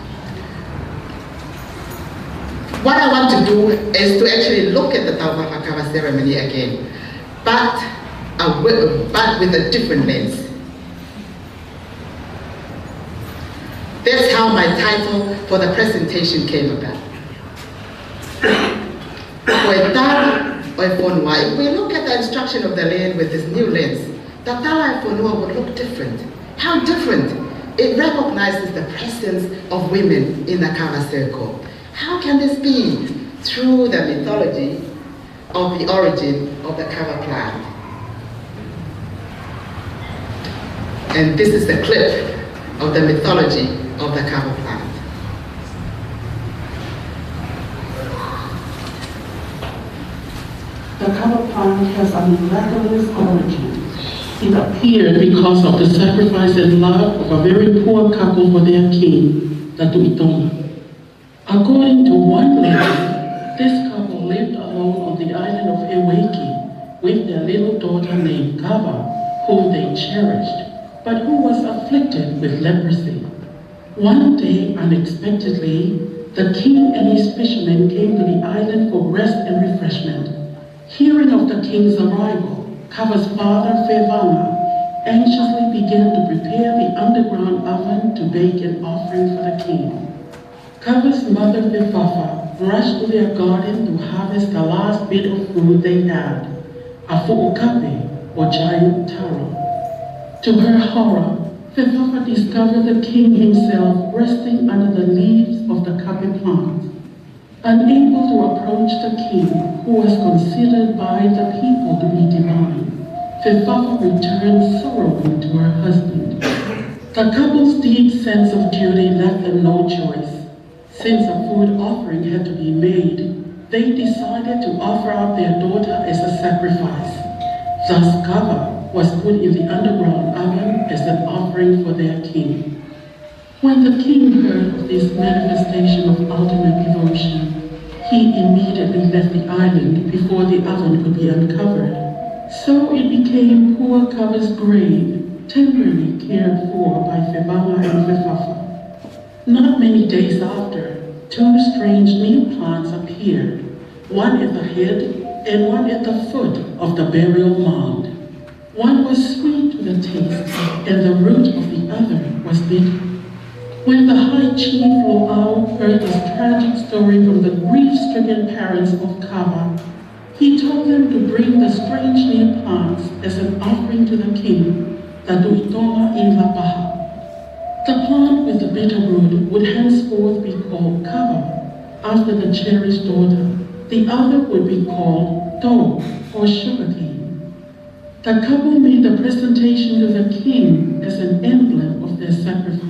what I want to do is to actually look at the Kava ceremony again, but with a different lens. That's how my title for the presentation came about. If we look at the instruction of the land with this new lens, the Tala Fonua would look different. How different? It recognizes the presence of women in the Kava circle. How can this be? Through the mythology of the origin of the Kava plant. And this is the clip of the mythology of the Kava plant. The Kava plant has a miraculous origin. It appeared because of the sacrifice and love of a very poor couple for their king, Latu Tonga. According to one legend, this couple lived alone on the island of Eweki with their little daughter named Kava, whom they cherished, but who was afflicted with leprosy. One day, unexpectedly, the king and his fishermen came to the island for rest and refreshment. Hearing of the king's arrival, Kava's father, Fevanga, anxiously began to prepare the underground oven to bake an offering for the king. Kava's mother, Fefafa, rushed to their garden to harvest the last bit of food they had, a fu'ukape, or giant taro. To her horror, Fefafa discovered the king himself resting under the leaves of the kape plant. Unable to approach the king, who was considered by the people to be divine, Fefafa returned sorrowing to her husband. The couple's deep sense of duty left them no choice. Since a food offering had to be made, they decided to offer up their daughter as a sacrifice. Thus, Kava was put in the underground oven as an offering for their king. When the king heard of this manifestation of ultimate devotion, he immediately left the island before the oven could be uncovered. So it became poor Kava's grave, tenderly cared for by Fevanga and Fefafa. Not many days after, two strange new plants appeared, one at the head and one at the foot of the burial mound. One was sweet to the taste, and the root of the other was bitter. When the high chief Lo'au heard this tragic story from the grief-stricken parents of Kava, he told them to bring the strange new plants as an offering to the king, Latu Tonga in La Paha. The plant with the bitter root would henceforth be called Kava, after the cherished daughter. The other would be called Do, or sugarcane. The couple made the presentation to the king as an emblem of their sacrifice.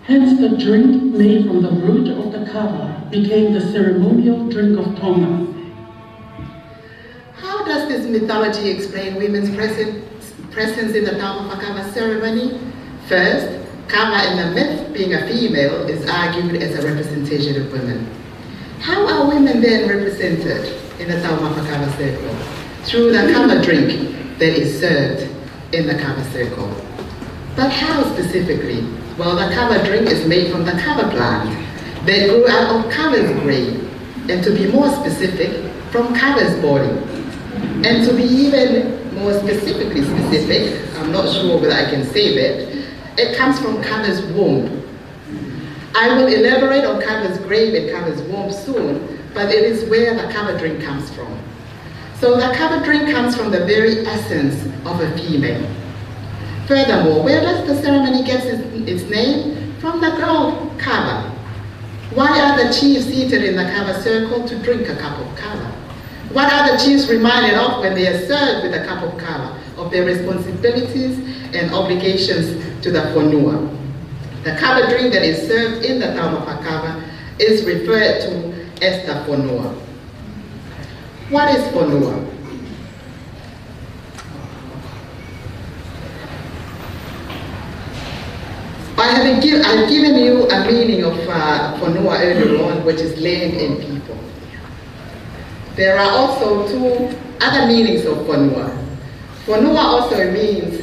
Hence, the drink made from the root of the kava became the ceremonial drink of Tonga. How does this mythology explain women's presence in the kava ceremony? First, kava in the myth, being a female, is argued as a representation of women. How are women then represented in the kava circle? Through the kava drink that is served in the kava circle. But how specifically? Well, the kava drink is made from the kava plant that grew out of kava's grave, and to be more specific, from kava's body. And to be even more specific, I'm not sure whether I can say that, it comes from kava's womb. I will elaborate on kava's grave and kava's womb soon, but it is where the kava drink comes from. So the kava drink comes from the very essence of a female. Furthermore, where does the ceremony get its name? From the girl kava. Why are the chiefs seated in the kava circle? To drink a cup of kava. What are the chiefs reminded of when they are served with a cup of kava? Of their responsibilities and obligations to the whanua. The kava drink that is served in the taumata kava is referred to as the whanua. What is whanua? I've given you a meaning of whanua earlier on, which is land and people. There are also two other meanings of whanua. Whanua also means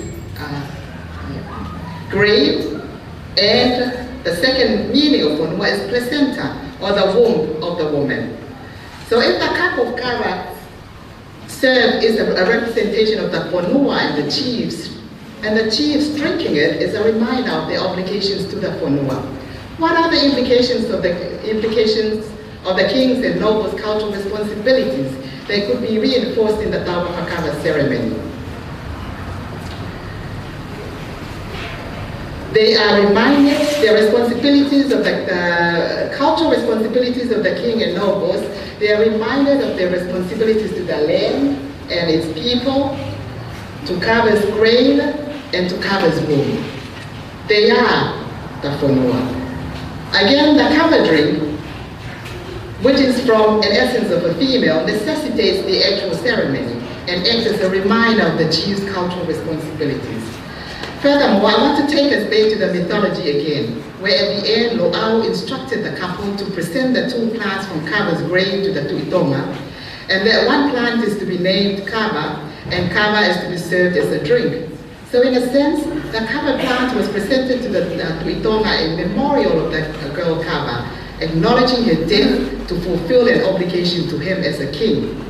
grave, and the second meaning of whanua is placenta, or the womb of the woman. So if the cup of kava served is a representation of the whanua and the chiefs drinking it is a reminder of their obligations to the whanua. What are the implications of the kings and nobles' cultural responsibilities that could be reinforced in the taumata kava ceremony? They are reminded their responsibilities of the cultural responsibilities of the king and nobles. They are reminded of their responsibilities to the land and its people, to Kava's grain, and to Kava's womb. They are the whanua. Again, the kava drink, which is from an essence of a female, necessitates the actual ceremony and acts as a reminder of the chief's cultural responsibilities. Furthermore, I want to take us back to the mythology again, where at the end, Lo'au instructed the couple to present the two plants from Kava's grave to the Tuitonga, and that one plant is to be named Kava, and Kava is to be served as a drink. So in a sense, the Kava plant was presented to the Tuitonga in memorial of the girl Kava, acknowledging her death to fulfill an obligation to him as a king.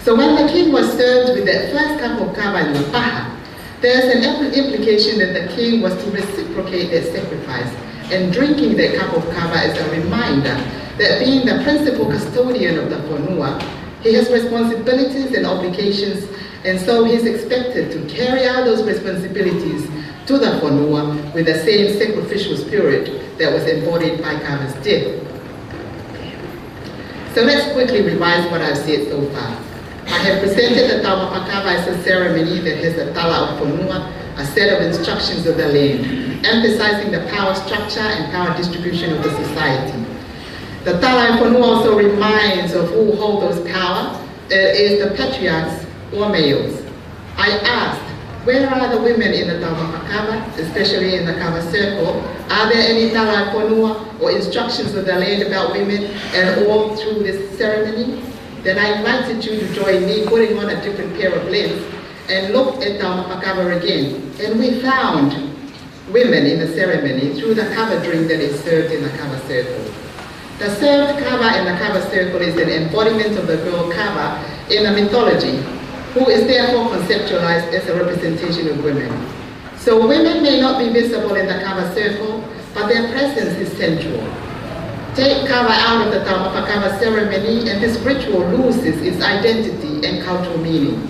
So when the king was served with that first cup of Kava in the paha, there's an implication that the king was to reciprocate that sacrifice, and drinking that cup of kava is a reminder that being the principal custodian of the whanua, he has responsibilities and obligations, and so he's expected to carry out those responsibilities to the whanua with the same sacrificial spirit that was embodied by Kava's death. So let's quickly revise what I've said so far. I have presented the taumata kava as a ceremony that has a tala of whanua, a set of instructions of the land, emphasizing the power structure and power distribution of the society. The tala of whanua also reminds of who hold those power. It is the patriarchs or males. I asked, where are the women in the taumata kava, especially in the kava circle? Are there any tala of whanua or instructions of the land about women and all through this ceremony? Then I invited you to join me putting on a different pair of lens and look at taumata kava again. And we found women in the ceremony through the kava drink that is served in the kava circle. The served kava in the kava circle is an embodiment of the girl kava in the mythology, who is therefore conceptualized as a representation of women. So women may not be visible in the kava circle, but their presence is central. Take kava out of the taumata kava ceremony and this ritual loses its identity and cultural meaning.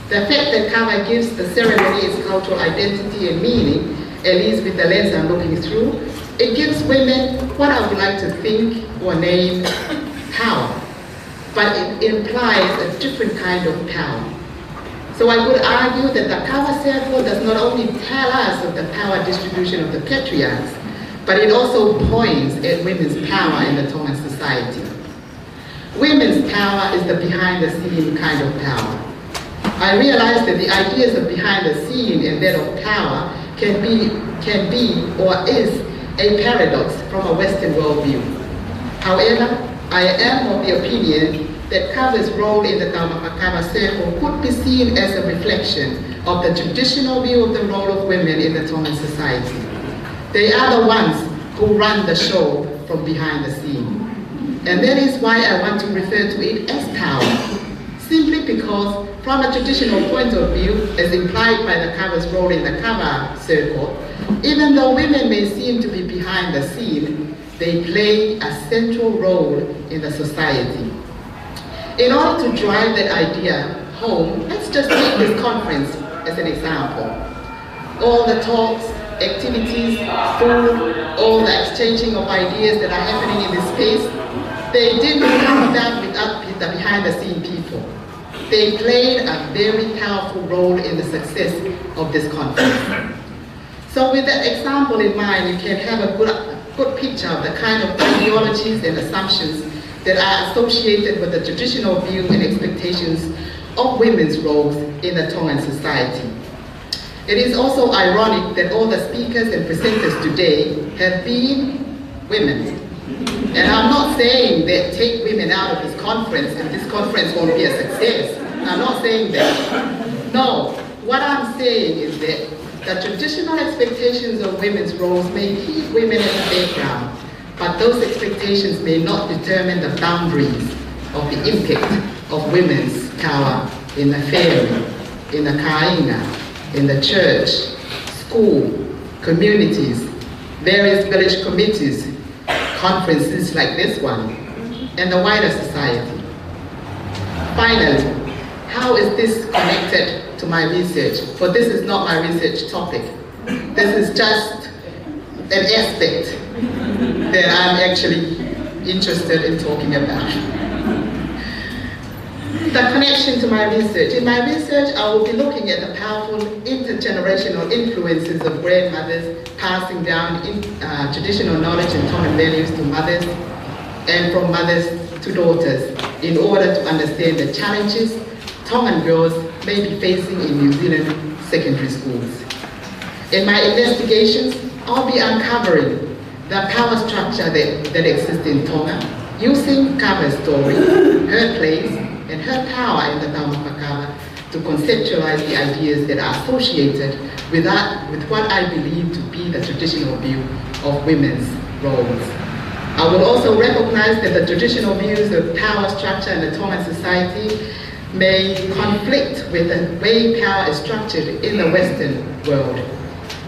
The fact that kava gives the ceremony its cultural identity and meaning, at least with the lens I'm looking through, it gives women what I would like to think or name power, but it implies a different kind of power. So I would argue that the kava circle does not only tell us of the power distribution of the patriarchs, but it also points at women's power in the Tongan society. Women's power is the behind-the-scene kind of power. I realize that the ideas of behind the scene and that of power can be or is a paradox from a Western worldview. However, I am of the opinion that Kava's role in the taumata kava circle could be seen as a reflection of the traditional view of the role of women in the Tongan society. They are the ones who run the show from behind the scene. And that is why I want to refer to it as power. Simply because, from a traditional point of view, as implied by the Kava's role in the kava circle, even though women may seem to be behind the scene, they play a central role in the society. In order to drive that idea home, let's just take this conference as an example. All the talks, activities, food, all the exchanging of ideas that are happening in this They did not come about without the behind-the-scene people. They played a very powerful role in the success of this conference. So with that example in mind, you can have a good picture of the kind of ideologies and assumptions that are associated with the traditional view and expectations of women's roles in the Tongan society. It is also ironic that all the speakers and presenters today have been women. And I'm not saying that take women out of this conference and this conference won't be a success. I'm not saying that. No, what I'm saying is that the traditional expectations of women's roles may keep women in the background, but those expectations may not determine the boundaries of the impact of women's power in the family, in the kainga, in the church, school, communities, various village committees, conferences like this one, and the wider society. Finally, how is this connected to my research? For this is not my research topic. This is just an aspect that I'm actually interested in talking about. The connection to my research. In my research, I will be looking at the powerful intergenerational influences of grandmothers passing down traditional knowledge and Tongan values to mothers and from mothers to daughters in order to understand the challenges Tongan girls may be facing in New Zealand secondary schools. In my investigations, I'll be uncovering the power structure that exists in Tonga, using Kava's story, her place, and her power in the Taumapakava to conceptualize the ideas that are associated with what I believe to be the traditional view of women's roles. I will also recognize that the traditional views of power structure in the Tongan society may conflict with the way power is structured in the Western world.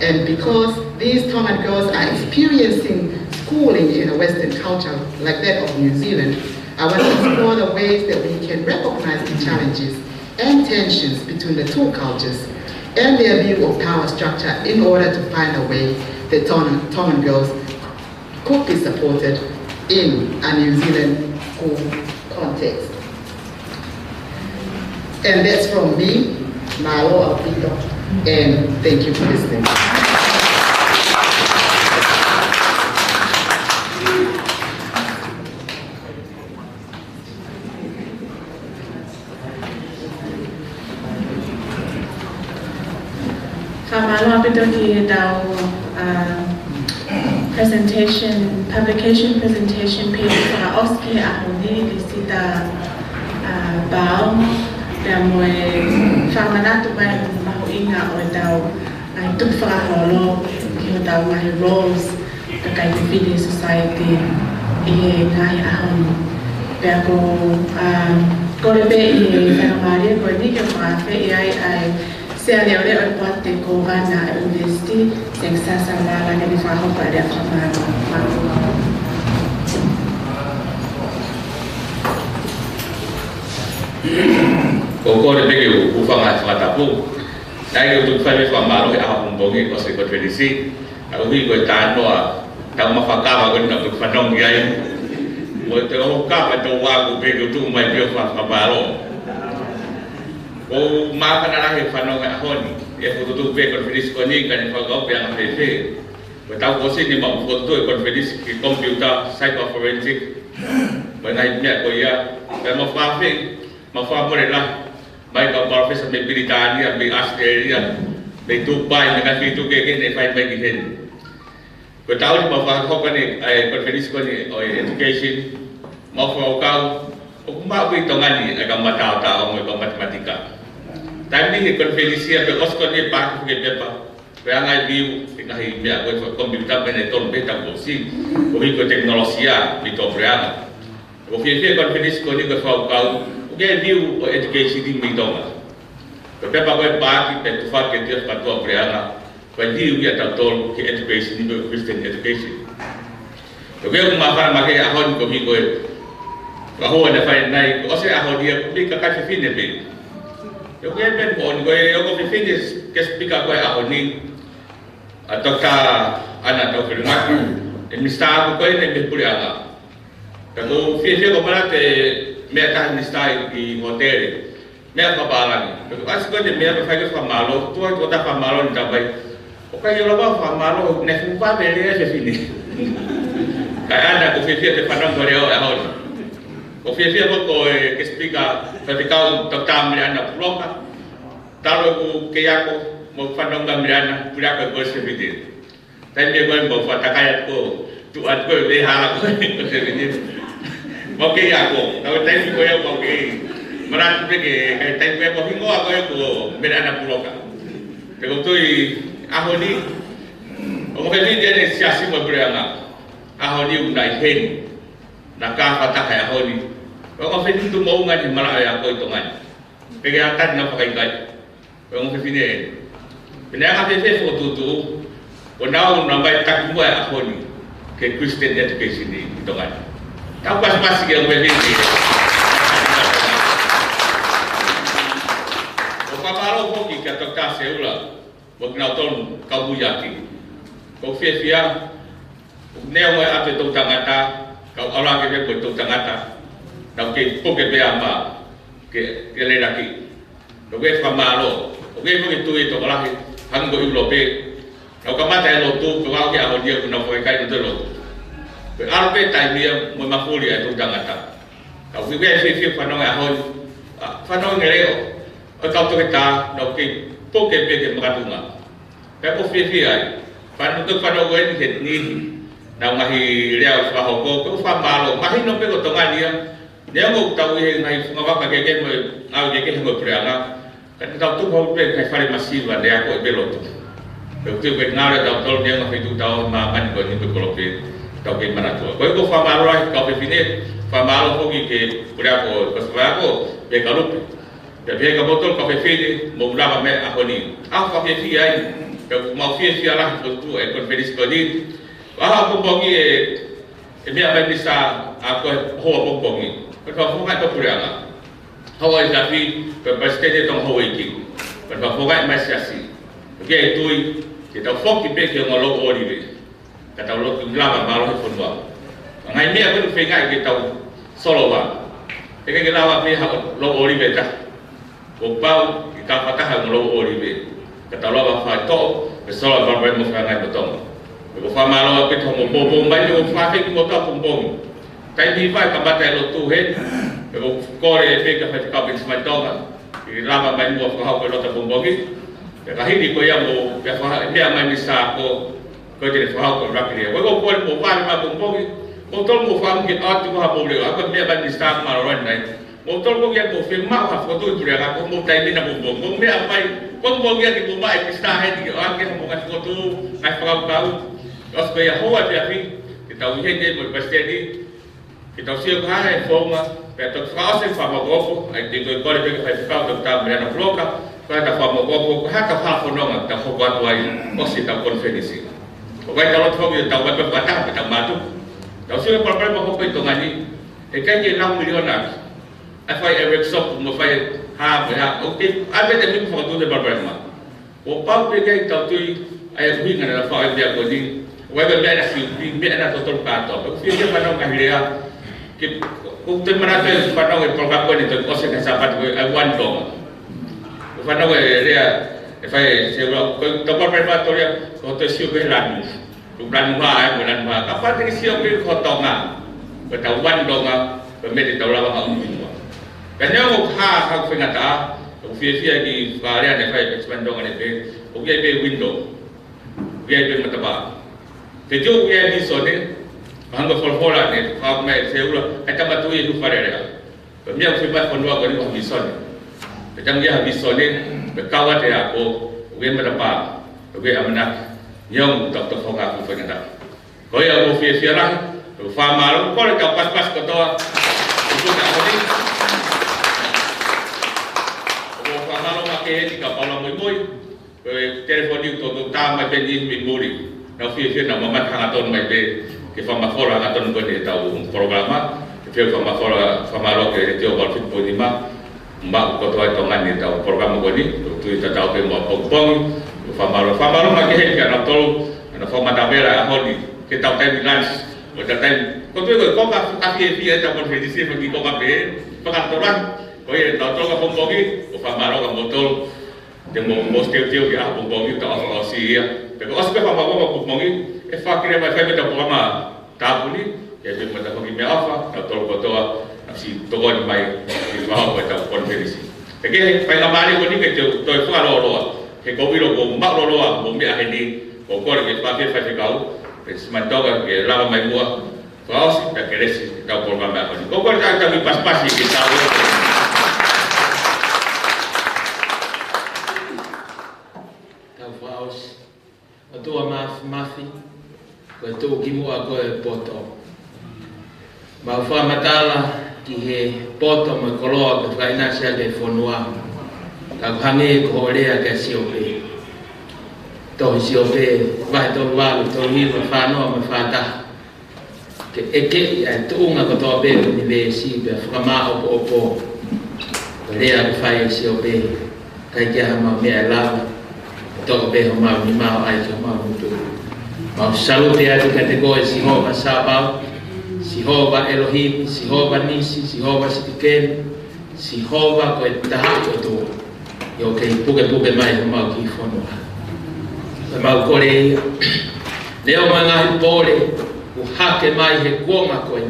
And because these Tongan girls are experiencing schooling in a Western culture like that of New Zealand, I want to explore the ways that we can recognize the challenges and tensions between the two cultures and their view of power structure in order to find a way that Tongan girls could be supported in a New Zealand school context. And that's from me, Malo Alpito, and thank you for listening. Malo Alpito ki dao presentation, publication presentation page para oski ahoni disita bao. Damoy whamanatu mai mahuinga o dau ai tuwhakaholo ki o dau mai roles ka kai te society e ngai ahon pia ko korebe i whanamaria ko ni ke whawhe i ai se alea ole o poate ko wana university seng sasa lala ni whahopa rea whamaro Koko de pege ufanga whatapu. Nai ke tu whai whamaro e aha pumbongi ko se konferensi. Au hui ko tāno a tau mawhakawa ko na tu whanong iai. Mo te o kapa tau waku pege tu mai pio whamaro. O makana rahe whanong e ahoni. E hututu pe konferensi ko ni ka ni whakau pe anga whewhe. Ko tau ko sini ma ufotu e konferensi ki computer psychoforensic. Mo nai mea ko ia. Pe mo whawhe. Mafamore lah, baik kalau profesor Britania, baik Australia, baik Dubai, dengan itu keke ni fight baik ini. Kau tahu ni mafam kau ni konferensi kau ni education, mafam kau, aku mahu itu ngani agak mata tahu agak matematika. Tapi ni konferensi apa kau ni pak kau apa? Perangai view, ngahi biar kau komputer beneton beta bosi, kau ikut teknologi ya, itu perangai. Kau fikir konferensi kau ni kau Oke, view education di Tonga. Tapi apa kau bagi petufar kita patu apriana, kau view dia tahu ke education di Christian education. Oke, aku maafkan makai ahon kau mikoi, kau ada fine naik, kau saya ahon dia beli kakak fifine be. Oke, ben kau fifine kes kau ahon ni, atau ka anak atau firman, misal kau ini berpuluh anak. Kalau fia ko mana te mea tahan ni stai I hotel mea kapalangi. Kalau asiko de mea pa fa malo, tua ko ta fa malo ni tabai. O ka yo lava fa malo ne fupa bele se fini. Kaya anda ko fia te panang ko reo ahon. Ko fia ko ke explica fa te kau tam ni anda bloka. Talo ko ke yako mo panang gamriana pura ko se fini. Tai me ko mo fa takaya ko tuan ko le hala ko se fini. Mau ke ako, tao tayo ko yung mau ke, marami ke kay tayo ko hingo ako yung beda na pulo ka. Pero to'y ako ni, o mo kaya din siya si mo beranga, ako ni yung naihen, nakakata kay ako ni. O mo kaya din tumaungan yung marami ako itongan. Kaya atad na pakinggan. O mo kaya din, pinaka kasi ko tutu, o na nambay takbo ako ni, kay Christian education ni itongan. Tahu pas yang begini. Opa malo hoki kata kase ula, bok nauton kau buyaki. Kau fia, neo apa tu tangata, kau orang ke betul tangata. Kau ke poke be amba, ke lelaki. Kau ke famalo, kau ke itu orang hanggo Europe. Kau kamata Latu, kau ke awal dia guna foi kai itu Latu. Arpe taimia mo mafuli atu tangata. Kau vive fi fanong ahon. Fanong ngeleo. O kau tu kita no ki poke peke makatunga. Kau fi ai. Fanong tu fanong wen het ni. Na mahi leo fa hoko ko fa malo. Mahi no pe ko tonga dia. Dia mo tau he ngai ngava ka ke mo au ke mo prianga. Kan kau tu ho pe kai fare masiva dia ko beloto. Kau tu ke ngare tau tol dia ngafi tu tau ma man ko ni ko lope. Kau ke mana tu? Kau itu famalo lah, kau define famalo pergi ke berapa persebaya ke kalup. Jadi kau betul kau define mau berapa me aku ni. Aku define ai, kau mau define lah tu konferensi kau ni. Aku pergi ini apa bisa aku hawa pergi. Kau fokus kau berapa? Hawa tapi berpasti tentang hawa ini. Kau fokus masih asing. Okey tu kita fokus ke ngolok orang kata Allah tu lama malu pun buat. Ngai ni aku fengai kita solo ba. Tengah kita awak ni lo ori beta. Opau kita patah lo ori be. Kata Allah ba to solo ba mo fengai betul. Ko fa malu aku tu mo bom ba ni fa fik mo ta bom. Tai ni fa ka bata lo tu he. Ko kore fe ka fa ka bin smai Tonga. Lama ba mo fa ko lo ta bom gi. Ka hidi ko ya mo ya fa dia mai misa ko kau jadi faham kau rapi dia. Kau boleh mufam macam bumbu, motor mufam kita tu kau boleh. Aku ni abang distam maluan naik. Motor kau yang mufam mak aku tu dia aku mau tanya ni nak bumbu. Bumbu apa? Kau mau dia di bumbu itu stah ni. Orang kita mau ngasih foto, ngasih faham kau. Terus kau yang hawa dia kita ujian dia berpasti ni. Kita siap hari forma. Kita faham faham gopo. Itu kau lebih kau faham tentang berana bloka. Kau ada faham gopo. Kau ada faham fonong. Kita fokus tuai. Kau kita konferensi. Okey kalau tu kita tahu apa kata kita matu. Tahu sih problem apa itu ngani. Ikan je 6 million nak. Afai workshop mo fai ha ya. Okey, ada demi foto de problem ma. O pau pe kai tahu tu ai hui ngana fa dia ko ni. Wa ga bela si bi ana total pato. Okey dia mana kan dia. Ke ukte mana tu pada we program ko ni tu ko se sapat we I want dong. Pada we dia fai sebab kapal preparator kau siap beran, bulan bulan kapal ini siap kau Tonga, bertawan Tonga, bermedi tahu lah orang ini. Kerana aku hak pengata, via di varian fai expand Tonga ni, ugai be window, ugai be mataba. Tujuh ugai di sini, hangga follow ni, hak mai seula, kita batu itu varian. Kami aku sebab pendua kau ni habis sini. Macam dia habis sini, berkawat dia aku. Ugen berapa? Ugen amanah yang doktor fokus aku pengetahuan. Kau yang mau via lah, faham malu. Kau lepas pas kau tahu, itu tak boleh. Kau faham malu makai di Paula Moimoi, telefon itu tu tak macam ni memori. Nak via nama mat hangaton macam ke faham mafola hangaton kau ni tahu program. Via faham malu ke dia berfit polima. Mbak kau tahu itu mana tahu program kau ni, tu kita tahu ke mau pong, famalo makai kan atau, ada format tabela ahoni, kita tahu time lunch, kita time Ko tu ko ka fi ta konferensi fa ki ko ka be pa ka toran ko ye ta to ka pompogi o fa maro ka botol de mo teu ya pompogi ta o si ya pe ko aspe fa ko pompogi e fa kire vai fa me ta programa ta puli ya be mata ko ki me afa ta to ko to si to ko mai ki fa ko ta konferensi pe ke fa na mari ko ni ke to fa lo ke ko biro ko ma lo mo me a ni ko ko ke fa ke fa ka pe smatoga ke lava mai mua Faos ta keresi ta por mama ko ko ko ta mi pas-pas ki ta ta faos o tu mafi ko tu ki mo ko poto ma fa matala ki he poto mo kolo ko faina sia ke fonua ka hange ko lea ke siope to siope vai to va to hi fa no ma fa ta ke eke ya tunga ko to be ni be si be frama opo le a fai si obe kai ja ma me la to be ma ni ma ai to ma mutu ma salute a te go si ho ma saba si ho ba Elohim si ho ba nisi si ho ba siken si ho ba ko ta ko to yo ke puke mai ma ki fono ma ko le leo ma ngai pole o hake mai he kuonga koe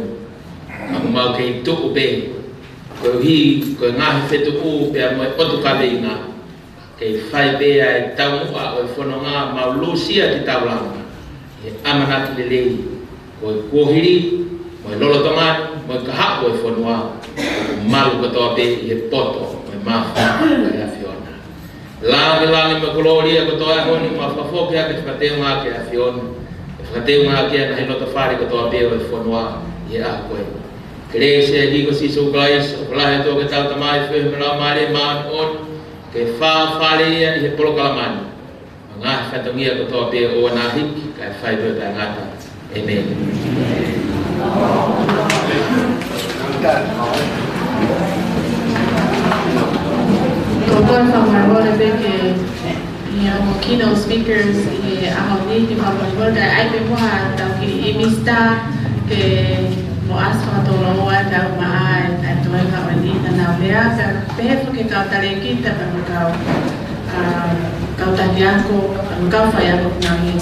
a mau kei tuku be ko hi ko ngā whetu u pe a moe otu kawe inga kei whai bea e tau mua o e whono ngā mau lusia ki tau langa e amanaki le lei ko e kuohiri mo e lolo tongani mo e kaha o e whonoa ko malu katoa be i he poto mo e mawha e a whiona langi me koloria katoa e honi ma whafoke ake whakateo ngā ke a whiona Kateu nga kia na hino tafari ko toa beo e whanua i a koe. Kere se hiko si so guys, o lahe tō ke tau tamai whi me lau maare maani on, ke whawhare ia i he polo kalamani. Ma ngā whatongia ko toa beo o ana hiki, ka e whai beo ta ngata. Amen. Tōkoi whamarore beke keynote speakers ahoni ki papagoda ai pe moa tau ki imista ke mo asfa to lo wa tau mai ai to ka wani na vea pe pe ke ka tare ki ta pa ka ta dianko ka fa ya ko na mi